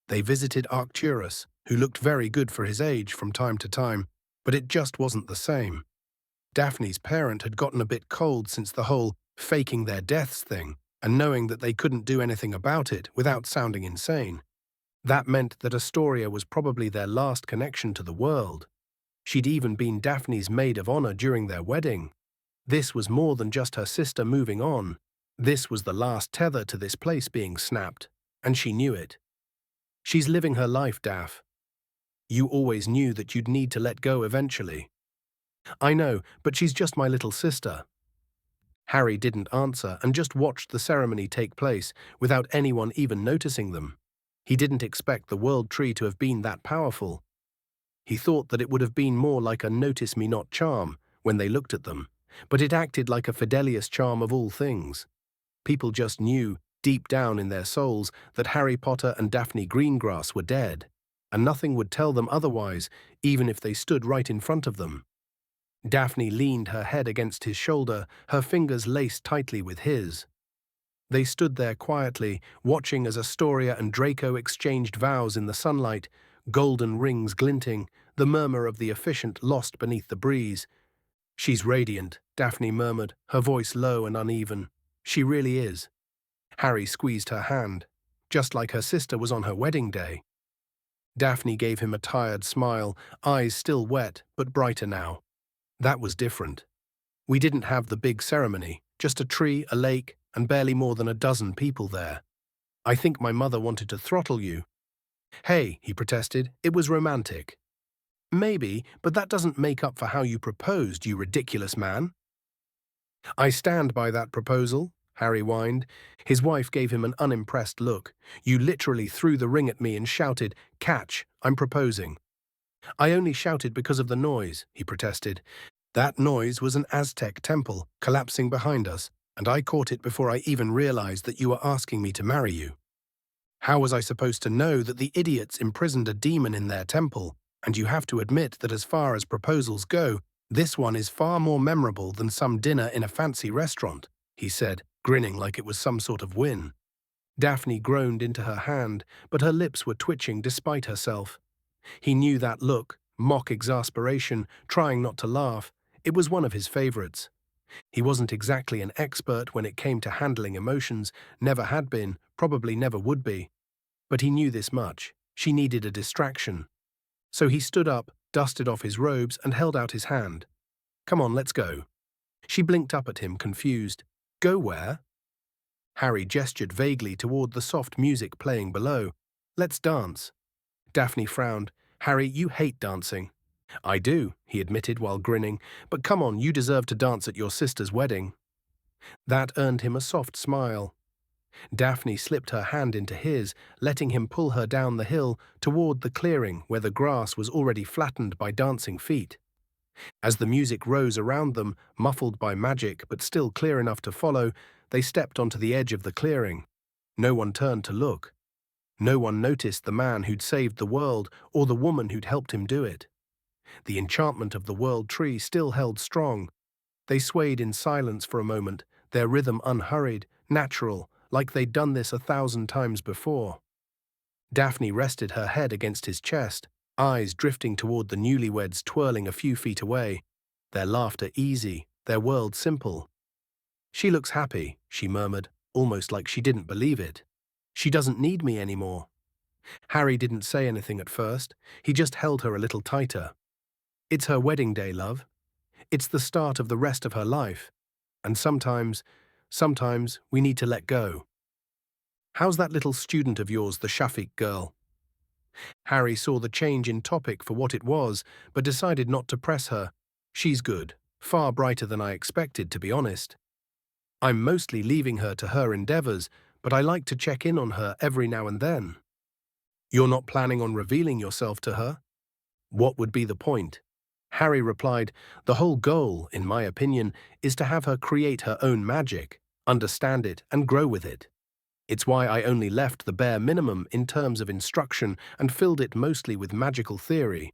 They visited Arcturus, who looked very good for his age from time to time, but it just wasn't the same. Daphne's parent had gotten a bit cold since the whole faking their deaths thing, and knowing that they couldn't do anything about it without sounding insane. That meant that Astoria was probably their last connection to the world. She'd even been Daphne's maid of honor during their wedding. This was more than just her sister moving on. This was the last tether to this place being snapped, and she knew it. "She's living her life, Daph. You always knew that you'd need to let go eventually." "I know, but she's just my little sister." Harry didn't answer and just watched the ceremony take place without anyone even noticing them. He didn't expect the world tree to have been that powerful. He thought that it would have been more like a notice-me-not charm when they looked at them, but it acted like a Fidelius charm of all things. People just knew, deep down in their souls, that Harry Potter and Daphne Greengrass were dead, and nothing would tell them otherwise, even if they stood right in front of them. Daphne leaned her head against his shoulder, her fingers laced tightly with his. They stood there quietly, watching as Astoria and Draco exchanged vows in the sunlight, golden rings glinting, the murmur of the officiant lost beneath the breeze. "She's radiant," Daphne murmured, her voice low and uneven. "She really is." Harry squeezed her hand, just like her sister was on her wedding day. Daphne gave him a tired smile, eyes still wet, but brighter now. That was different. We didn't have the big ceremony, just a tree, a lake, and barely more than a dozen people there. I think my mother wanted to throttle you. "Hey," he protested, "it was romantic." "Maybe, but that doesn't make up for how you proposed, you ridiculous man." "I stand by that proposal," Harry whined. His wife gave him an unimpressed look. "You literally threw the ring at me and shouted, 'Catch, I'm proposing.'" "I only shouted because of the noise," he protested. "That noise was an Aztec temple collapsing behind us, and I caught it before I even realized that you were asking me to marry you. How was I supposed to know that the idiots imprisoned a demon in their temple? And you have to admit that as far as proposals go, this one is far more memorable than some dinner in a fancy restaurant," he said, grinning like it was some sort of win. Daphne groaned into her hand, but her lips were twitching despite herself. He knew that look, mock exasperation, trying not to laugh. It was one of his favorites. He wasn't exactly an expert when it came to handling emotions, never had been, probably never would be. But he knew this much. She needed a distraction. So he stood up, dusted off his robes, and held out his hand. "Come on, let's go." She blinked up at him, confused. "Go where?" Harry gestured vaguely toward the soft music playing below. "Let's dance." Daphne frowned. "Harry, you hate dancing." "I do," he admitted while grinning, "but come on, you deserve to dance at your sister's wedding." That earned him a soft smile. Daphne slipped her hand into his, letting him pull her down the hill toward the clearing where the grass was already flattened by dancing feet. As the music rose around them, muffled by magic but still clear enough to follow, they stepped onto the edge of the clearing. No one turned to look. No one noticed the man who'd saved the world or the woman who'd helped him do it. The enchantment of the world tree still held strong. They swayed in silence for a moment, their rhythm unhurried, natural, like they'd done this 1,000 times before. Daphne rested her head against his chest, eyes drifting toward the newlyweds twirling a few feet away, their laughter easy, their world simple. "She looks happy," she murmured, almost like she didn't believe it. "She doesn't need me anymore." Harry didn't say anything at first. He just held her a little tighter. "It's her wedding day, love. It's the start of the rest of her life. And sometimes we need to let go. How's that little student of yours, the Shafiq girl?" Harry saw the change in topic for what it was, but decided not to press her. "She's good, far brighter than I expected, to be honest. I'm mostly leaving her to her endeavors, but I like to check in on her every now and then." "You're not planning on revealing yourself to her?" "What would be the point?" Harry replied, "The whole goal, in my opinion, is to have her create her own magic, understand it, and grow with it. It's why I only left the bare minimum in terms of instruction and filled it mostly with magical theory.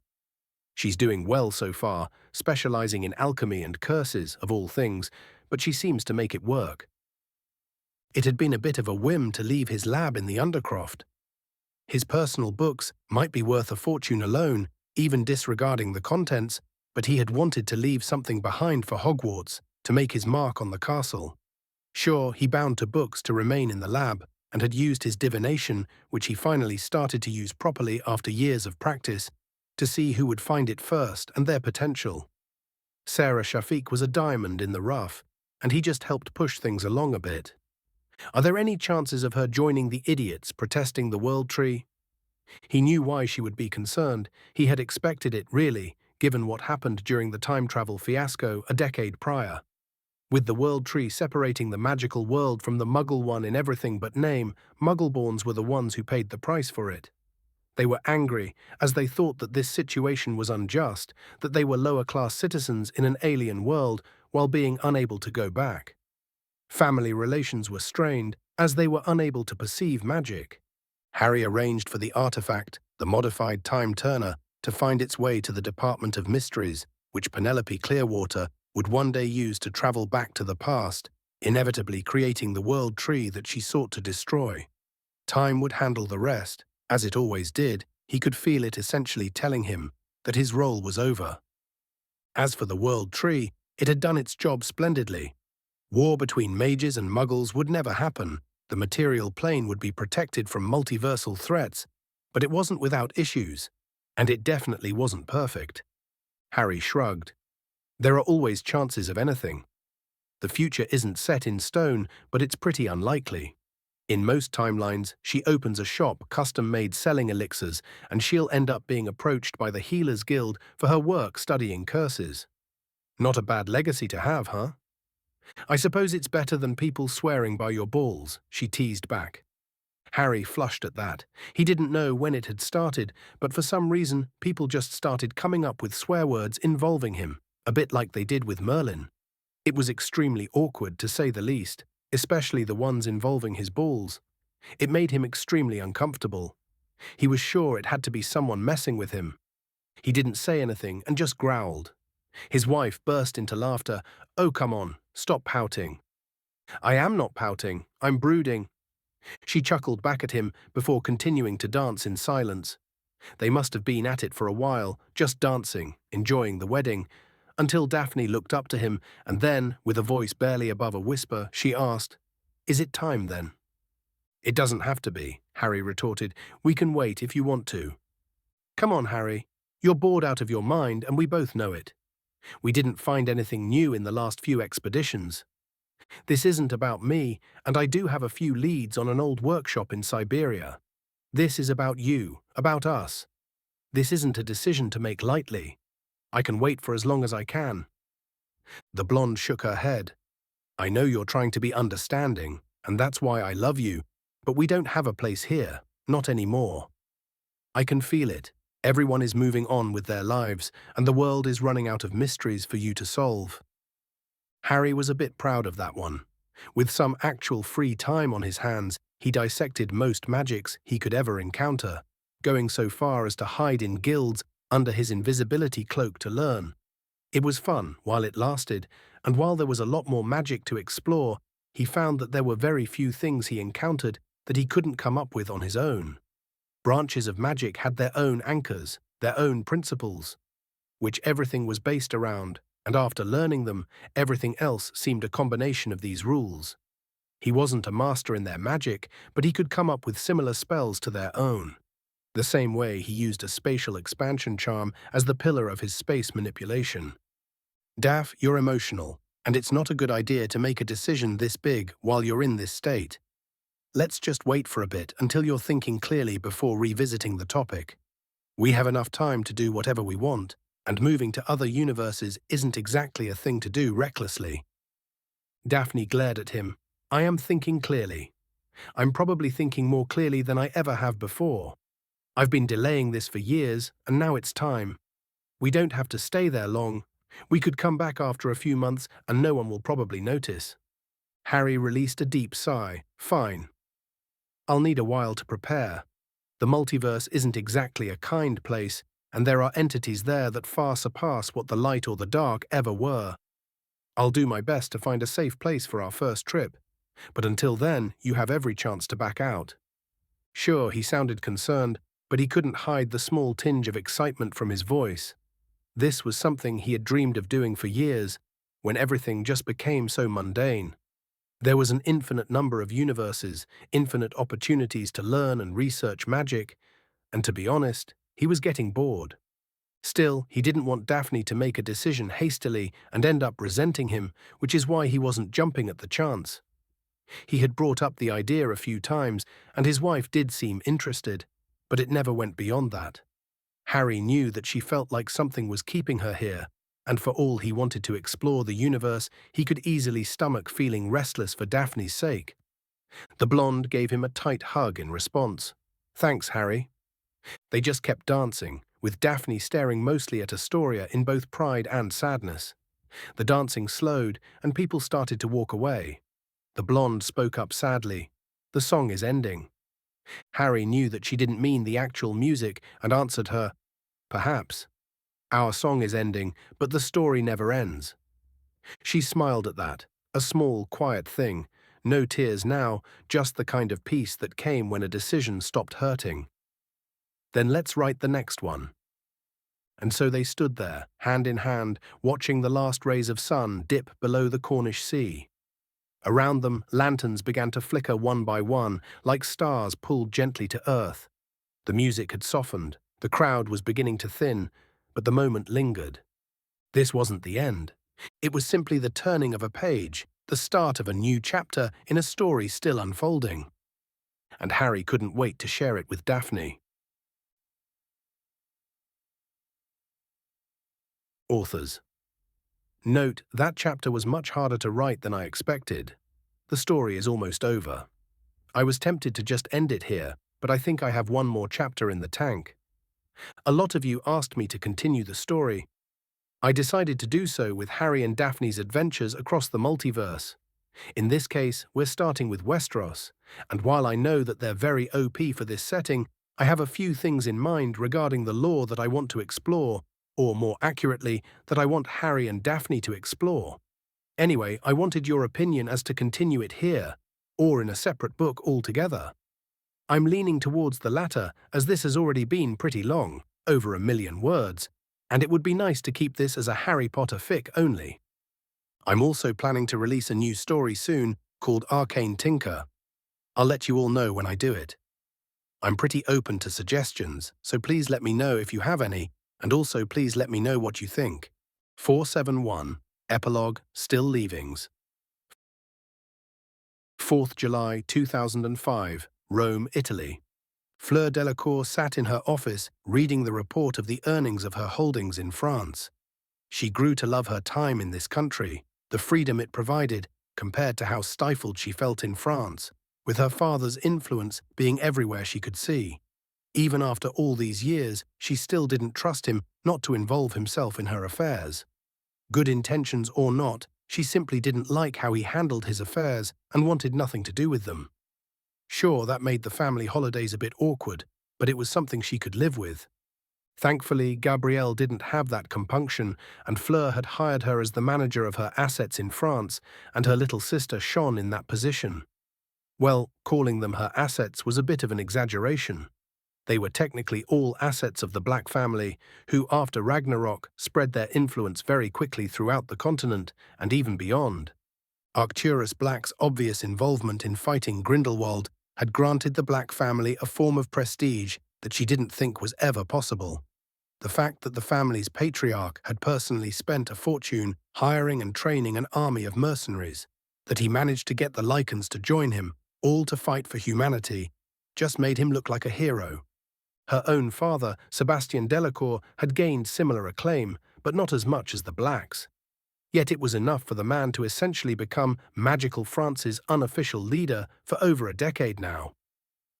She's doing well so far, specializing in alchemy and curses, of all things, but she seems to make it work." It had been a bit of a whim to leave his lab in the Undercroft. His personal books might be worth a fortune alone, even disregarding the contents, but he had wanted to leave something behind for Hogwarts, to make his mark on the castle. Sure, he bound to books to remain in the lab, and had used his divination, which he finally started to use properly after years of practice, to see who would find it first and their potential. Sarah Shafiq was a diamond in the rough, and he just helped push things along a bit. Are there any chances of her joining the idiots protesting the World Tree? He knew why she would be concerned. He had expected it, really, given what happened during the time travel fiasco a decade prior. With the world tree separating the magical world from the Muggle one in everything but name, Muggleborns were the ones who paid the price for it. They were angry, as they thought that this situation was unjust, that they were lower-class citizens in an alien world while being unable to go back. Family relations were strained, as they were unable to perceive magic. Harry arranged for the artifact, the modified Time Turner, to find its way to the Department of Mysteries, which Penelope Clearwater would one day use to travel back to the past, inevitably creating the world tree that she sought to destroy. Time would handle the rest. As it always did, he could feel it essentially telling him that his role was over. As for the world tree, it had done its job splendidly. War between mages and muggles would never happen. The material plane would be protected from multiversal threats, but it wasn't without issues, and it definitely wasn't perfect. Harry shrugged. There are always chances of anything. The future isn't set in stone, but it's pretty unlikely. In most timelines, she opens a shop custom-made selling elixirs, and she'll end up being approached by the Healers Guild for her work studying curses. Not a bad legacy to have, huh? I suppose it's better than people swearing by your balls, she teased back. Harry flushed at that. He didn't know when it had started, but for some reason, people just started coming up with swear words involving him, a bit like they did with Merlin. It was extremely awkward, to say the least, especially the ones involving his balls. It made him extremely uncomfortable. He was sure it had to be someone messing with him. He didn't say anything and just growled. His wife burst into laughter. "Oh, come on, stop pouting." "I am not pouting, I'm brooding." She chuckled back at him before continuing to dance in silence. They must have been at it for a while, just dancing, enjoying the wedding, until Daphne looked up to him, and then, with a voice barely above a whisper, she asked, "Is it time then?" "It doesn't have to be," Harry retorted. "We can wait if you want to." "Come on, Harry. You're bored out of your mind, and we both know it. We didn't find anything new in the last few expeditions. This isn't about me, and I do have a few leads on an old workshop in Siberia. This is about you, about us. This isn't a decision to make lightly. I can wait for as long as I can." The blonde shook her head. "I know you're trying to be understanding, and that's why I love you, but we don't have a place here, not anymore. I can feel it. Everyone is moving on with their lives, and the world is running out of mysteries for you to solve." Harry was a bit proud of that one. With some actual free time on his hands, he dissected most magics he could ever encounter, going so far as to hide in guilds under his invisibility cloak to learn. It was fun while it lasted, and while there was a lot more magic to explore, he found that there were very few things he encountered that he couldn't come up with on his own. Branches of magic had their own anchors, their own principles, which everything was based around, and after learning them, everything else seemed a combination of these rules. He wasn't a master in their magic, but he could come up with similar spells to their own. The same way he used a spatial expansion charm as the pillar of his space manipulation. "Daph, you're emotional, and it's not a good idea to make a decision this big while you're in this state. Let's just wait for a bit until you're thinking clearly before revisiting the topic. We have enough time to do whatever we want, and moving to other universes isn't exactly a thing to do recklessly." Daphne glared at him. "I am thinking clearly. I'm probably thinking more clearly than I ever have before. I've been delaying this for years, and now it's time. We don't have to stay there long. We could come back after a few months, and no one will probably notice." Harry released a deep sigh. "Fine. I'll need a while to prepare. The multiverse isn't exactly a kind place, and there are entities there that far surpass what the light or the dark ever were. I'll do my best to find a safe place for our first trip, but until then, you have every chance to back out." Sure, he sounded concerned, but he couldn't hide the small tinge of excitement from his voice. This was something he had dreamed of doing for years, when everything just became so mundane. There was an infinite number of universes, infinite opportunities to learn and research magic, and to be honest, he was getting bored. Still, he didn't want Daphne to make a decision hastily and end up resenting him, which is why he wasn't jumping at the chance. He had brought up the idea a few times, and his wife did seem interested, but it never went beyond that. Harry knew that she felt like something was keeping her here, And for all he wanted to explore the universe, he could easily stomach feeling restless for Daphne's sake. The blonde gave him a tight hug in response. "Thanks, Harry." They just kept dancing, with Daphne staring mostly at Astoria in both pride and sadness. The dancing slowed, and people started to walk away. The blonde spoke up sadly. "The song is ending." Harry knew that she didn't mean the actual music and answered her, "Perhaps. Our song is ending, but the story never ends." She smiled at that, a small, quiet thing. No tears now, just the kind of peace that came when a decision stopped hurting. "Then let's write the next one." And so they stood there, hand in hand, watching the last rays of sun dip below the Cornish sea. Around them, lanterns began to flicker one by one, like stars pulled gently to earth. The music had softened, the crowd was beginning to thin, but the moment lingered. This wasn't the end. It was simply the turning of a page, the start of a new chapter in a story still unfolding. And Harry couldn't wait to share it with Daphne. Authors. Note, that chapter was much harder to write than I expected. The story is almost over. I was tempted to just end it here, but I think I have one more chapter in the tank. A lot of you asked me to continue the story. I decided to do so with Harry and Daphne's adventures across the multiverse. In this case, we're starting with Westeros, and while I know that they're very OP for this setting, I have a few things in mind regarding the lore that I want to explore, or more accurately, that I want Harry and Daphne to explore. Anyway, I wanted your opinion as to continue it here, or in a separate book altogether. I'm leaning towards the latter, as this has already been pretty long, over 1,000,000 words, and it would be nice to keep this as a Harry Potter fic only. I'm also planning to release a new story soon called Arcane Tinker. I'll let you all know when I do it. I'm pretty open to suggestions, so please let me know if you have any, and also please let me know what you think. 471, Epilogue, Still Leavings. 4th July 2005, Rome, Italy. Fleur Delacour sat in her office reading the report of the earnings of her holdings in France. She grew to love her time in this country, the freedom it provided, compared to how stifled she felt in France, with her father's influence being everywhere she could see. Even after all these years, she still didn't trust him not to involve himself in her affairs. Good intentions or not, she simply didn't like how he handled his affairs and wanted nothing to do with them. Sure, that made the family holidays a bit awkward, but it was something she could live with. Thankfully, Gabrielle didn't have that compunction, and Fleur had hired her as the manager of her assets in France, and her little sister shone in that position. Well, calling them her assets was a bit of an exaggeration. They were technically all assets of the Black family, who after Ragnarok spread their influence very quickly throughout the continent and even beyond. Arcturus Black's obvious involvement in fighting Grindelwald had granted the Black family a form of prestige that she didn't think was ever possible. The fact that the family's patriarch had personally spent a fortune hiring and training an army of mercenaries, that he managed to get the Lycans to join him, all to fight for humanity, just made him look like a hero. Her own father, Sebastian Delacour, had gained similar acclaim, but not as much as the Blacks. Yet it was enough for the man to essentially become Magical France's unofficial leader for over a decade now.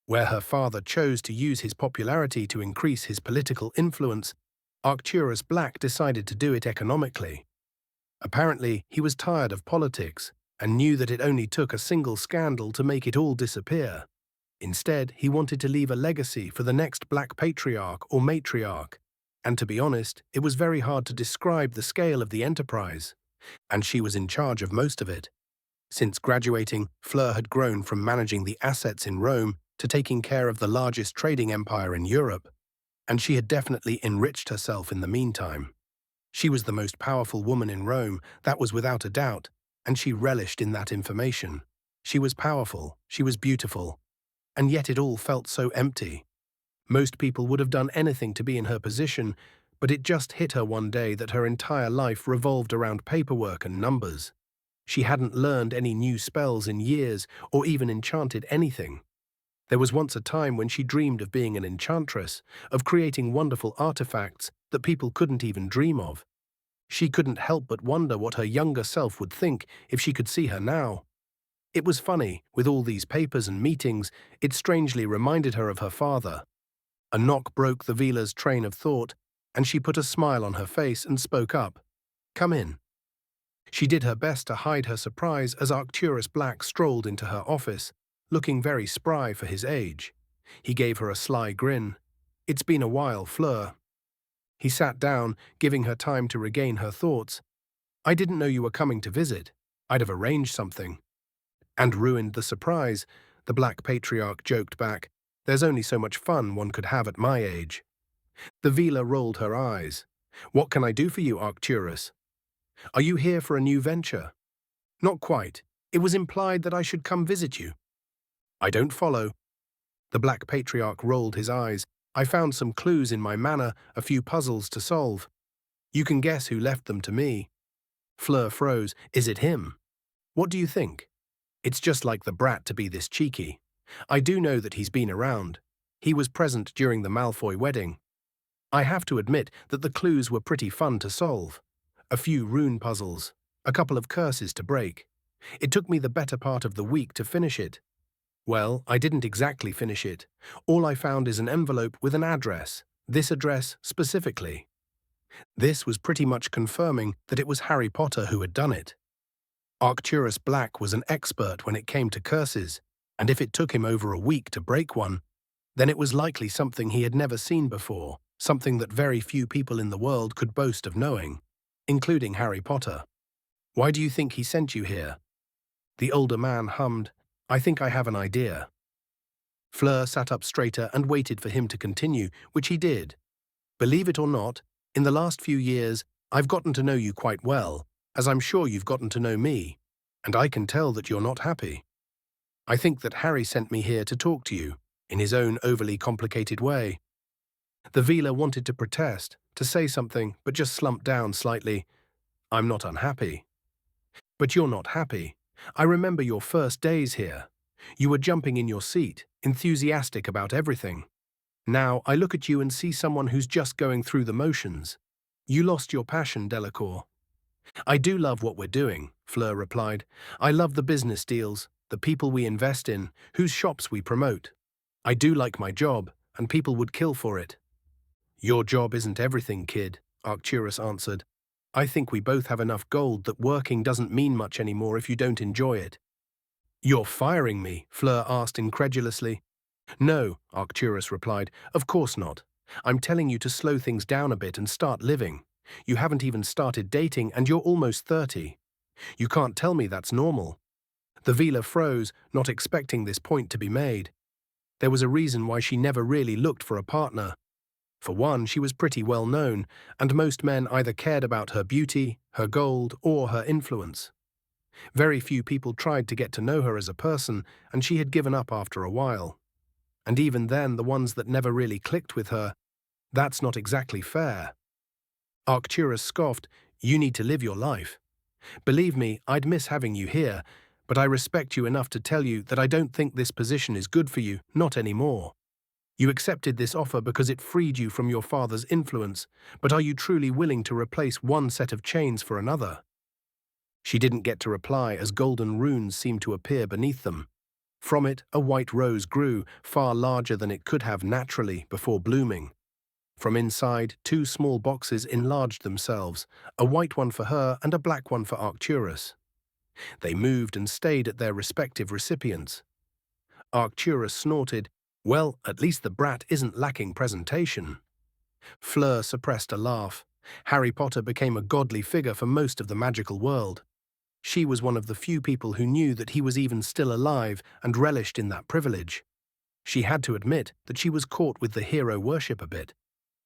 Where her father chose to use his popularity to increase his political influence, Arcturus Black decided to do it economically. Apparently, he was tired of politics and knew that it only took a single scandal to make it all disappear. Instead, he wanted to leave a legacy for the next Black patriarch or matriarch, and to be honest, it was very hard to describe the scale of the enterprise, and she was in charge of most of it. Since graduating, Fleur had grown from managing the assets in Rome to taking care of the largest trading empire in Europe, and she had definitely enriched herself in the meantime. She was the most powerful woman in Rome, that was without a doubt, and she relished in that information. She was powerful, she was beautiful, and yet it all felt so empty. Most people would have done anything to be in her position, but it just hit her one day that her entire life revolved around paperwork and numbers. She hadn't learned any new spells in years or even enchanted anything. There was once a time when she dreamed of being an enchantress, of creating wonderful artifacts that people couldn't even dream of. She couldn't help but wonder what her younger self would think if she could see her now. It was funny, with all these papers and meetings, it strangely reminded her of her father. A knock broke the Vila's train of thought, and she put a smile on her face and spoke up. "Come in." She did her best to hide her surprise as Arcturus Black strolled into her office, looking very spry for his age. He gave her a sly grin. "It's been a while, Fleur." He sat down, giving her time to regain her thoughts. "I didn't know you were coming to visit. I'd have arranged something." "And ruined the surprise," the Black Patriarch joked back. "There's only so much fun one could have at my age." The Vila rolled her eyes. "What can I do for you, Arcturus? Are you here for a new venture?" "Not quite. It was implied that I should come visit you." "I don't follow." The Black Patriarch rolled his eyes. "I found some clues in my manor, a few puzzles to solve. You can guess who left them to me." Fleur froze. "Is it him?" "What do you think?" "It's just like the brat to be this cheeky. I do know that he's been around. He was present during the Malfoy wedding. I have to admit that the clues were pretty fun to solve. A few rune puzzles, a couple of curses to break. It took me the better part of the week to finish it. Well, I didn't exactly finish it. All I found is an envelope with an address, this address specifically." This was pretty much confirming that it was Harry Potter who had done it. Arcturus Black was an expert when it came to curses, and if it took him over a week to break one, then it was likely something he had never seen before, something that very few people in the world could boast of knowing, including Harry Potter. "Why do you think he sent you here?" The older man hummed. "I think I have an idea." Fleur sat up straighter and waited for him to continue, which he did. "Believe it or not, in the last few years, I've gotten to know you quite well, as I'm sure you've gotten to know me, and I can tell that you're not happy. I think that Harry sent me here to talk to you, in his own overly complicated way." The Vila wanted to protest, to say something, but just slumped down slightly. "I'm not unhappy." "But you're not happy. I remember your first days here. You were jumping in your seat, enthusiastic about everything. Now I look at you and see someone who's just going through the motions. You lost your passion, Delacour." "I do love what we're doing," Fleur replied. "I love the business deals, the people we invest in, whose shops we promote. I do like my job, and people would kill for it." "Your job isn't everything, kid," Arcturus answered. "I think we both have enough gold that working doesn't mean much anymore if you don't enjoy it." "You're firing me?" Fleur asked incredulously. "No," Arcturus replied. "Of course not. I'm telling you to slow things down a bit and start living. You haven't even started dating and you're almost 30. You can't tell me that's normal." The Vila froze, not expecting this point to be made. There was a reason why she never really looked for a partner. For one, she was pretty well known, and most men either cared about her beauty, her gold, or her influence. Very few people tried to get to know her as a person, and she had given up after a while. And even then, the ones that never really clicked with her, that's not exactly fair. Arcturus scoffed. "You need to live your life. Believe me, I'd miss having you here, but I respect you enough to tell you that I don't think this position is good for you, not anymore. You accepted this offer because it freed you from your father's influence, but are you truly willing to replace one set of chains for another?" She didn't get to reply as golden runes seemed to appear beneath them. From it, a white rose grew, far larger than it could have naturally before blooming. From inside, two small boxes enlarged themselves, a white one for her and a black one for Arcturus. They moved and stayed at their respective recipients. Arcturus snorted. "Well, at least the brat isn't lacking presentation." Fleur suppressed a laugh. Harry Potter became a godly figure for most of the magical world. She was one of the few people who knew that he was even still alive and relished in that privilege. She had to admit that she was caught with the hero worship a bit.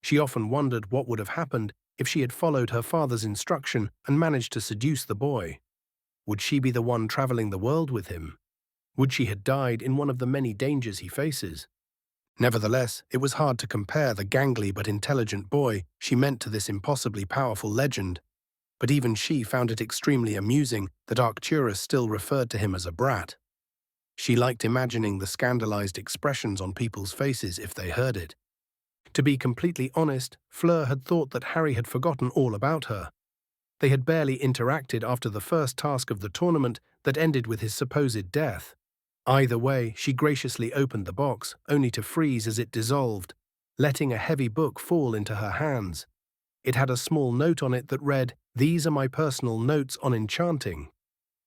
She often wondered what would have happened if she had followed her father's instruction and managed to seduce the boy. Would she be the one traveling the world with him? Would she have died in one of the many dangers he faces? Nevertheless, it was hard to compare the gangly but intelligent boy she meant to this impossibly powerful legend. But even she found it extremely amusing that Arcturus still referred to him as a brat. She liked imagining the scandalized expressions on people's faces if they heard it. To be completely honest, Fleur had thought that Harry had forgotten all about her. They had barely interacted after the first task of the tournament that ended with his supposed death. Either way, she graciously opened the box, only to freeze as it dissolved, letting a heavy book fall into her hands. It had a small note on it that read, "These are my personal notes on enchanting.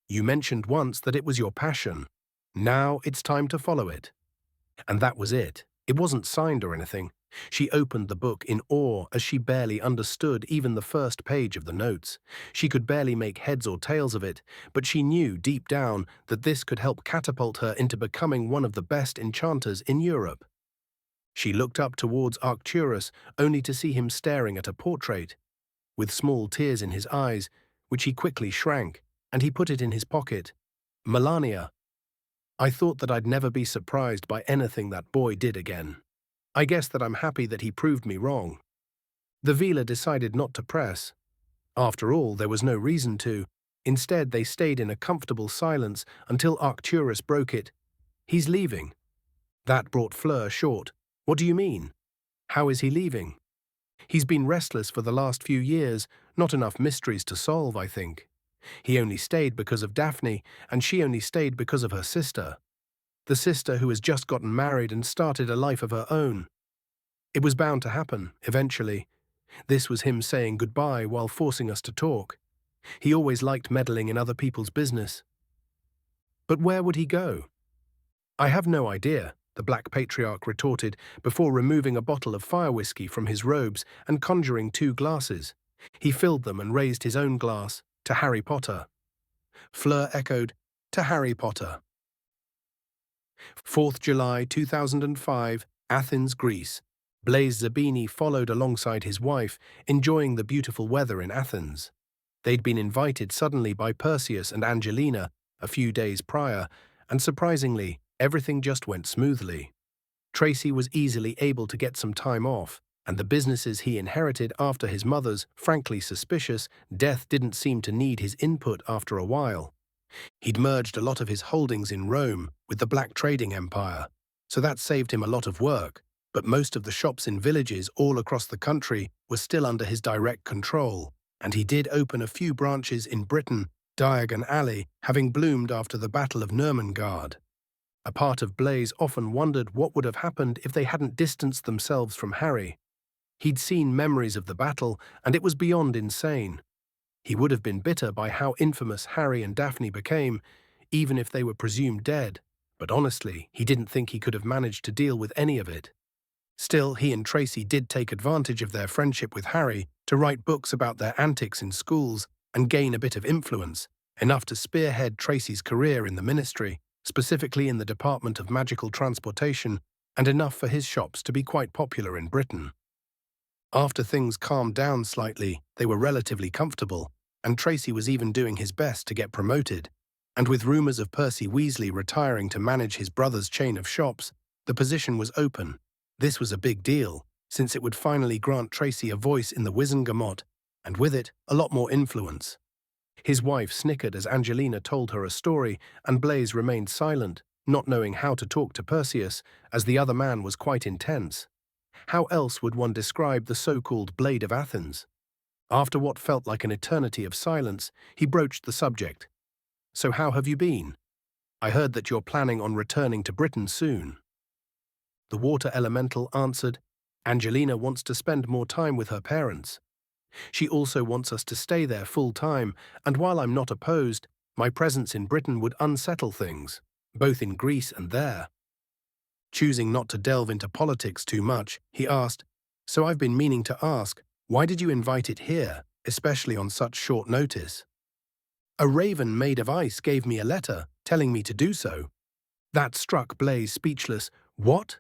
You mentioned once that it was your passion. Now it's time to follow it." And that was it. It wasn't signed or anything. She opened the book in awe as she barely understood even the first page of the notes. She could barely make heads or tails of it, but she knew deep down that this could help catapult her into becoming one of the best enchanters in Europe. She looked up towards Arcturus, only to see him staring at a portrait, with small tears in his eyes, which he quickly shrank, and he put it in his pocket. "Melania, I thought that I'd never be surprised by anything that boy did again. I guess that I'm happy that he proved me wrong." The Vila decided not to press. After all, there was no reason to. Instead, they stayed in a comfortable silence until Arcturus broke it. "He's leaving." That brought Fleur short. "What do you mean? How is he leaving?" "He's been restless for the last few years, not enough mysteries to solve, I think. He only stayed because of Daphne, and she only stayed because of her sister. The sister who has just gotten married and started a life of her own. It was bound to happen, eventually. This was him saying goodbye while forcing us to talk. He always liked meddling in other people's business." "But where would he go?" "I have no idea," the Black Patriarch retorted before removing a bottle of fire whiskey from his robes and conjuring 2 glasses. He filled them and raised his own glass, "To Harry Potter." Fleur echoed, "To Harry Potter." 4th July 2005, Athens, Greece. Blaise Zabini followed alongside his wife, enjoying the beautiful weather in Athens. They'd been invited suddenly by Perseus and Angelina a few days prior, and surprisingly, everything just went smoothly. Tracy was easily able to get some time off, and the businesses he inherited after his mother's, frankly suspicious, death didn't seem to need his input after a while. He'd merged a lot of his holdings in Rome with the Black Trading Empire, so that saved him a lot of work, but most of the shops in villages all across the country were still under his direct control, and he did open a few branches in Britain, Diagon Alley having bloomed after the Battle of Nurmengard. A part of Blaise often wondered what would have happened if they hadn't distanced themselves from Harry. He'd seen memories of the battle, and it was beyond insane. He would have been bitter by how infamous Harry and Daphne became, even if they were presumed dead, but honestly, he didn't think he could have managed to deal with any of it. Still, he and Tracy did take advantage of their friendship with Harry to write books about their antics in schools and gain a bit of influence, enough to spearhead Tracy's career in the ministry, specifically in the Department of Magical Transportation, and enough for his shops to be quite popular in Britain. After things calmed down slightly, they were relatively comfortable, and Tracy was even doing his best to get promoted. And with rumours of Percy Weasley retiring to manage his brother's chain of shops, the position was open. This was a big deal, since it would finally grant Tracy a voice in the Wizengamot, and with it, a lot more influence. His wife snickered as Angelina told her a story, and Blaise remained silent, not knowing how to talk to Perseus, as the other man was quite intense. How else would one describe the so-called Blade of Athens? After what felt like an eternity of silence, he broached the subject. "So how have you been? I heard that you're planning on returning to Britain soon." The water elemental answered, "Angelina wants to spend more time with her parents. She also wants us to stay there full time, and while I'm not opposed, my presence in Britain would unsettle things, both in Greece and there." Choosing not to delve into politics too much, he asked, "So I've been meaning to ask, why did you invite it here, especially on such short notice?" "A raven made of ice gave me a letter, telling me to do so." That struck Blaise speechless. "What?"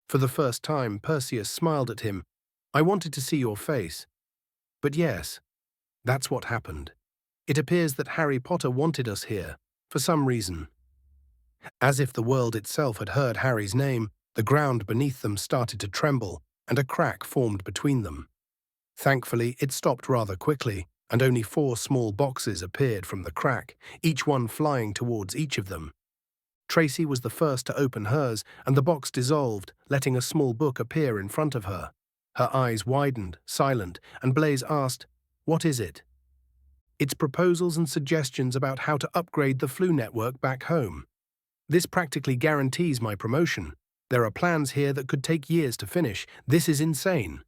For the first time, Perseus smiled at him. "I wanted to see your face. But yes, that's what happened. It appears that Harry Potter wanted us here, for some reason." As if the world itself had heard Harry's name, the ground beneath them started to tremble, and a crack formed between them. Thankfully, it stopped rather quickly, and only 4 small boxes appeared from the crack, each one flying towards each of them. Tracy was the first to open hers, and the box dissolved, letting a small book appear in front of her. Her eyes widened, silent, and Blaise asked, "What is it?" It's proposals and suggestions about how to upgrade the Flu network back home. This practically guarantees my promotion. There are plans here that could take years to finish. This is insane.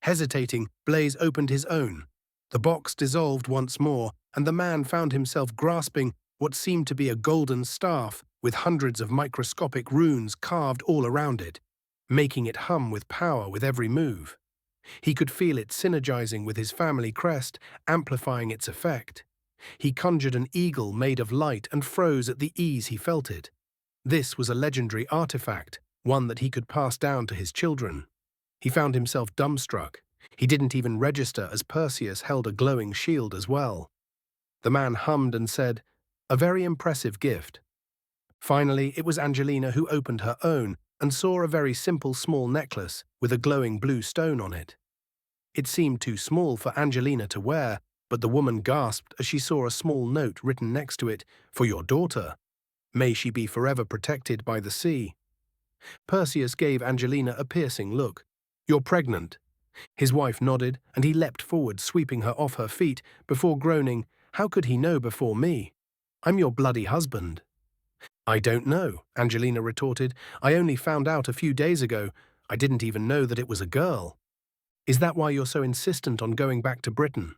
Hesitating, Blaze opened his own. The box dissolved once more, and the man found himself grasping what seemed to be a golden staff with hundreds of microscopic runes carved all around it, making it hum with power with every move. He could feel it synergizing with his family crest, amplifying its effect. He conjured an eagle made of light and froze at the ease he felt it. This was a legendary artifact, one that he could pass down to his children. He found himself dumbstruck. He didn't even register as Perseus held a glowing shield as well. The man hummed and said, "A very impressive gift." Finally, it was Angelina who opened her own and saw a very simple small necklace with a glowing blue stone on it. It seemed too small for Angelina to wear, but the woman gasped as she saw a small note written next to it, "For your daughter. May she be forever protected by the sea." Perseus gave Angelina a piercing look. "You're pregnant." His wife nodded, and he leapt forward, sweeping her off her feet, before groaning, "How could he know before me? I'm your bloody husband." "I don't know," Angelina retorted. "I only found out a few days ago. I didn't even know that it was a girl." "Is that why you're so insistent on going back to Britain?"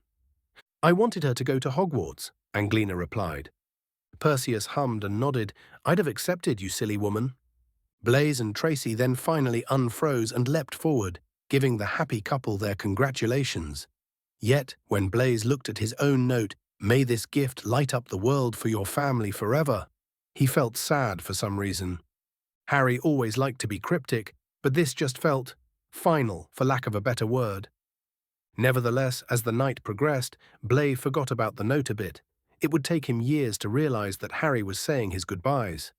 "I wanted her to go to Hogwarts," Angelina replied. Perseus hummed and nodded. "I'd have accepted, you silly woman." Blaze and Tracy then finally unfroze and leapt forward, giving the happy couple their congratulations. Yet, when Blaze looked at his own note, "May this gift light up the world for your family forever," he felt sad for some reason. Harry always liked to be cryptic, but this just felt final, for lack of a better word. Nevertheless, as the night progressed, Blaze forgot about the note a bit. It would take him years to realize that Harry was saying his goodbyes.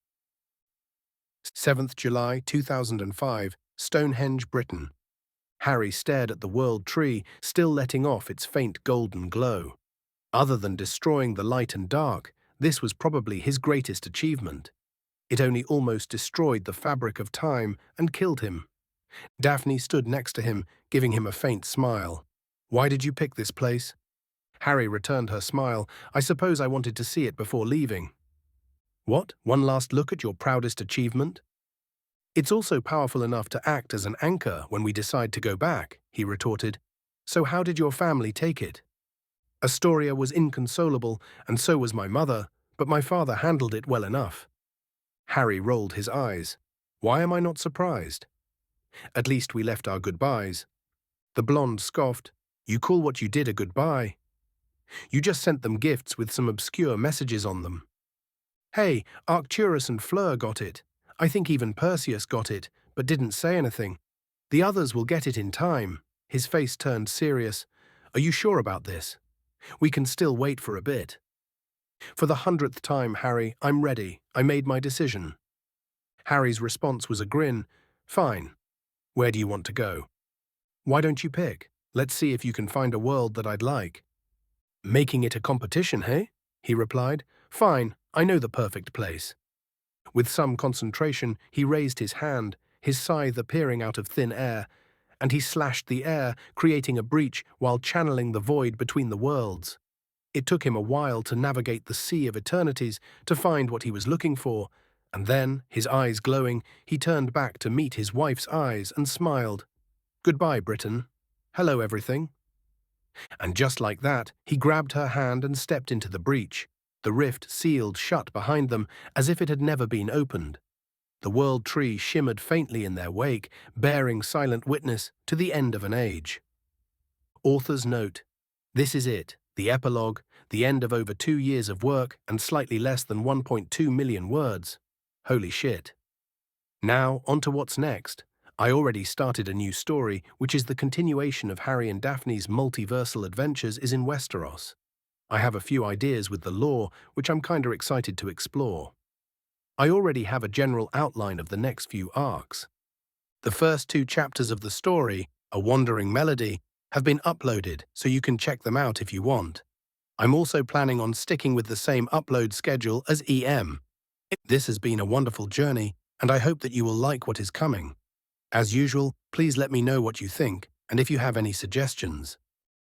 7th July 2005, Stonehenge, Britain. Harry stared at the world tree, still letting off its faint golden glow. Other than destroying the light and dark, this was probably his greatest achievement. It only almost destroyed the fabric of time and killed him. Daphne stood next to him, giving him a faint smile. "Why did you pick this place?" Harry returned her smile. "I suppose I wanted to see it before leaving." "What? One last look at your proudest achievement?" "It's also powerful enough to act as an anchor when we decide to go back," he retorted. "So how did your family take it?" "Astoria was inconsolable, and so was my mother, but my father handled it well enough." Harry rolled his eyes. "Why am I not surprised?" "At least we left our goodbyes." The blonde scoffed. "You call what you did a goodbye? You just sent them gifts with some obscure messages on them." "Hey, Arcturus and Fleur got it. I think even Perseus got it, but didn't say anything. The others will get it in time." His face turned serious. "Are you sure about this? We can still wait for a bit." "For the 100th time, Harry, I'm ready. I made my decision." Harry's response was a grin. "Fine. Where do you want to go?" "Why don't you pick? Let's see if you can find a world that I'd like." "Making it a competition, hey?" he replied. "Fine, I know the perfect place." With some concentration, he raised his hand, his scythe appearing out of thin air, and he slashed the air, creating a breach while channeling the void between the worlds. It took him a while to navigate the sea of eternities to find what he was looking for, and then, his eyes glowing, he turned back to meet his wife's eyes and smiled. "Goodbye, Britain. Hello, everything." And just like that, he grabbed her hand and stepped into the breach. The rift sealed shut behind them as if it had never been opened. The world tree shimmered faintly in their wake, bearing silent witness to the end of an age. Author's note: this is it, the epilogue, the end of over 2 years of work and slightly less than 1.2 million words. Holy shit. Now, on to what's next. I already started a new story, which is the continuation of Harry and Daphne's multiversal adventures is in Westeros. I have a few ideas with the lore, which I'm kinda excited to explore. I already have a general outline of the next few arcs. The first 2 chapters of the story, A Wandering Melody, have been uploaded, so you can check them out if you want. I'm also planning on sticking with the same upload schedule as EM. This has been a wonderful journey, and I hope that you will like what is coming. As usual, please let me know what you think, and if you have any suggestions.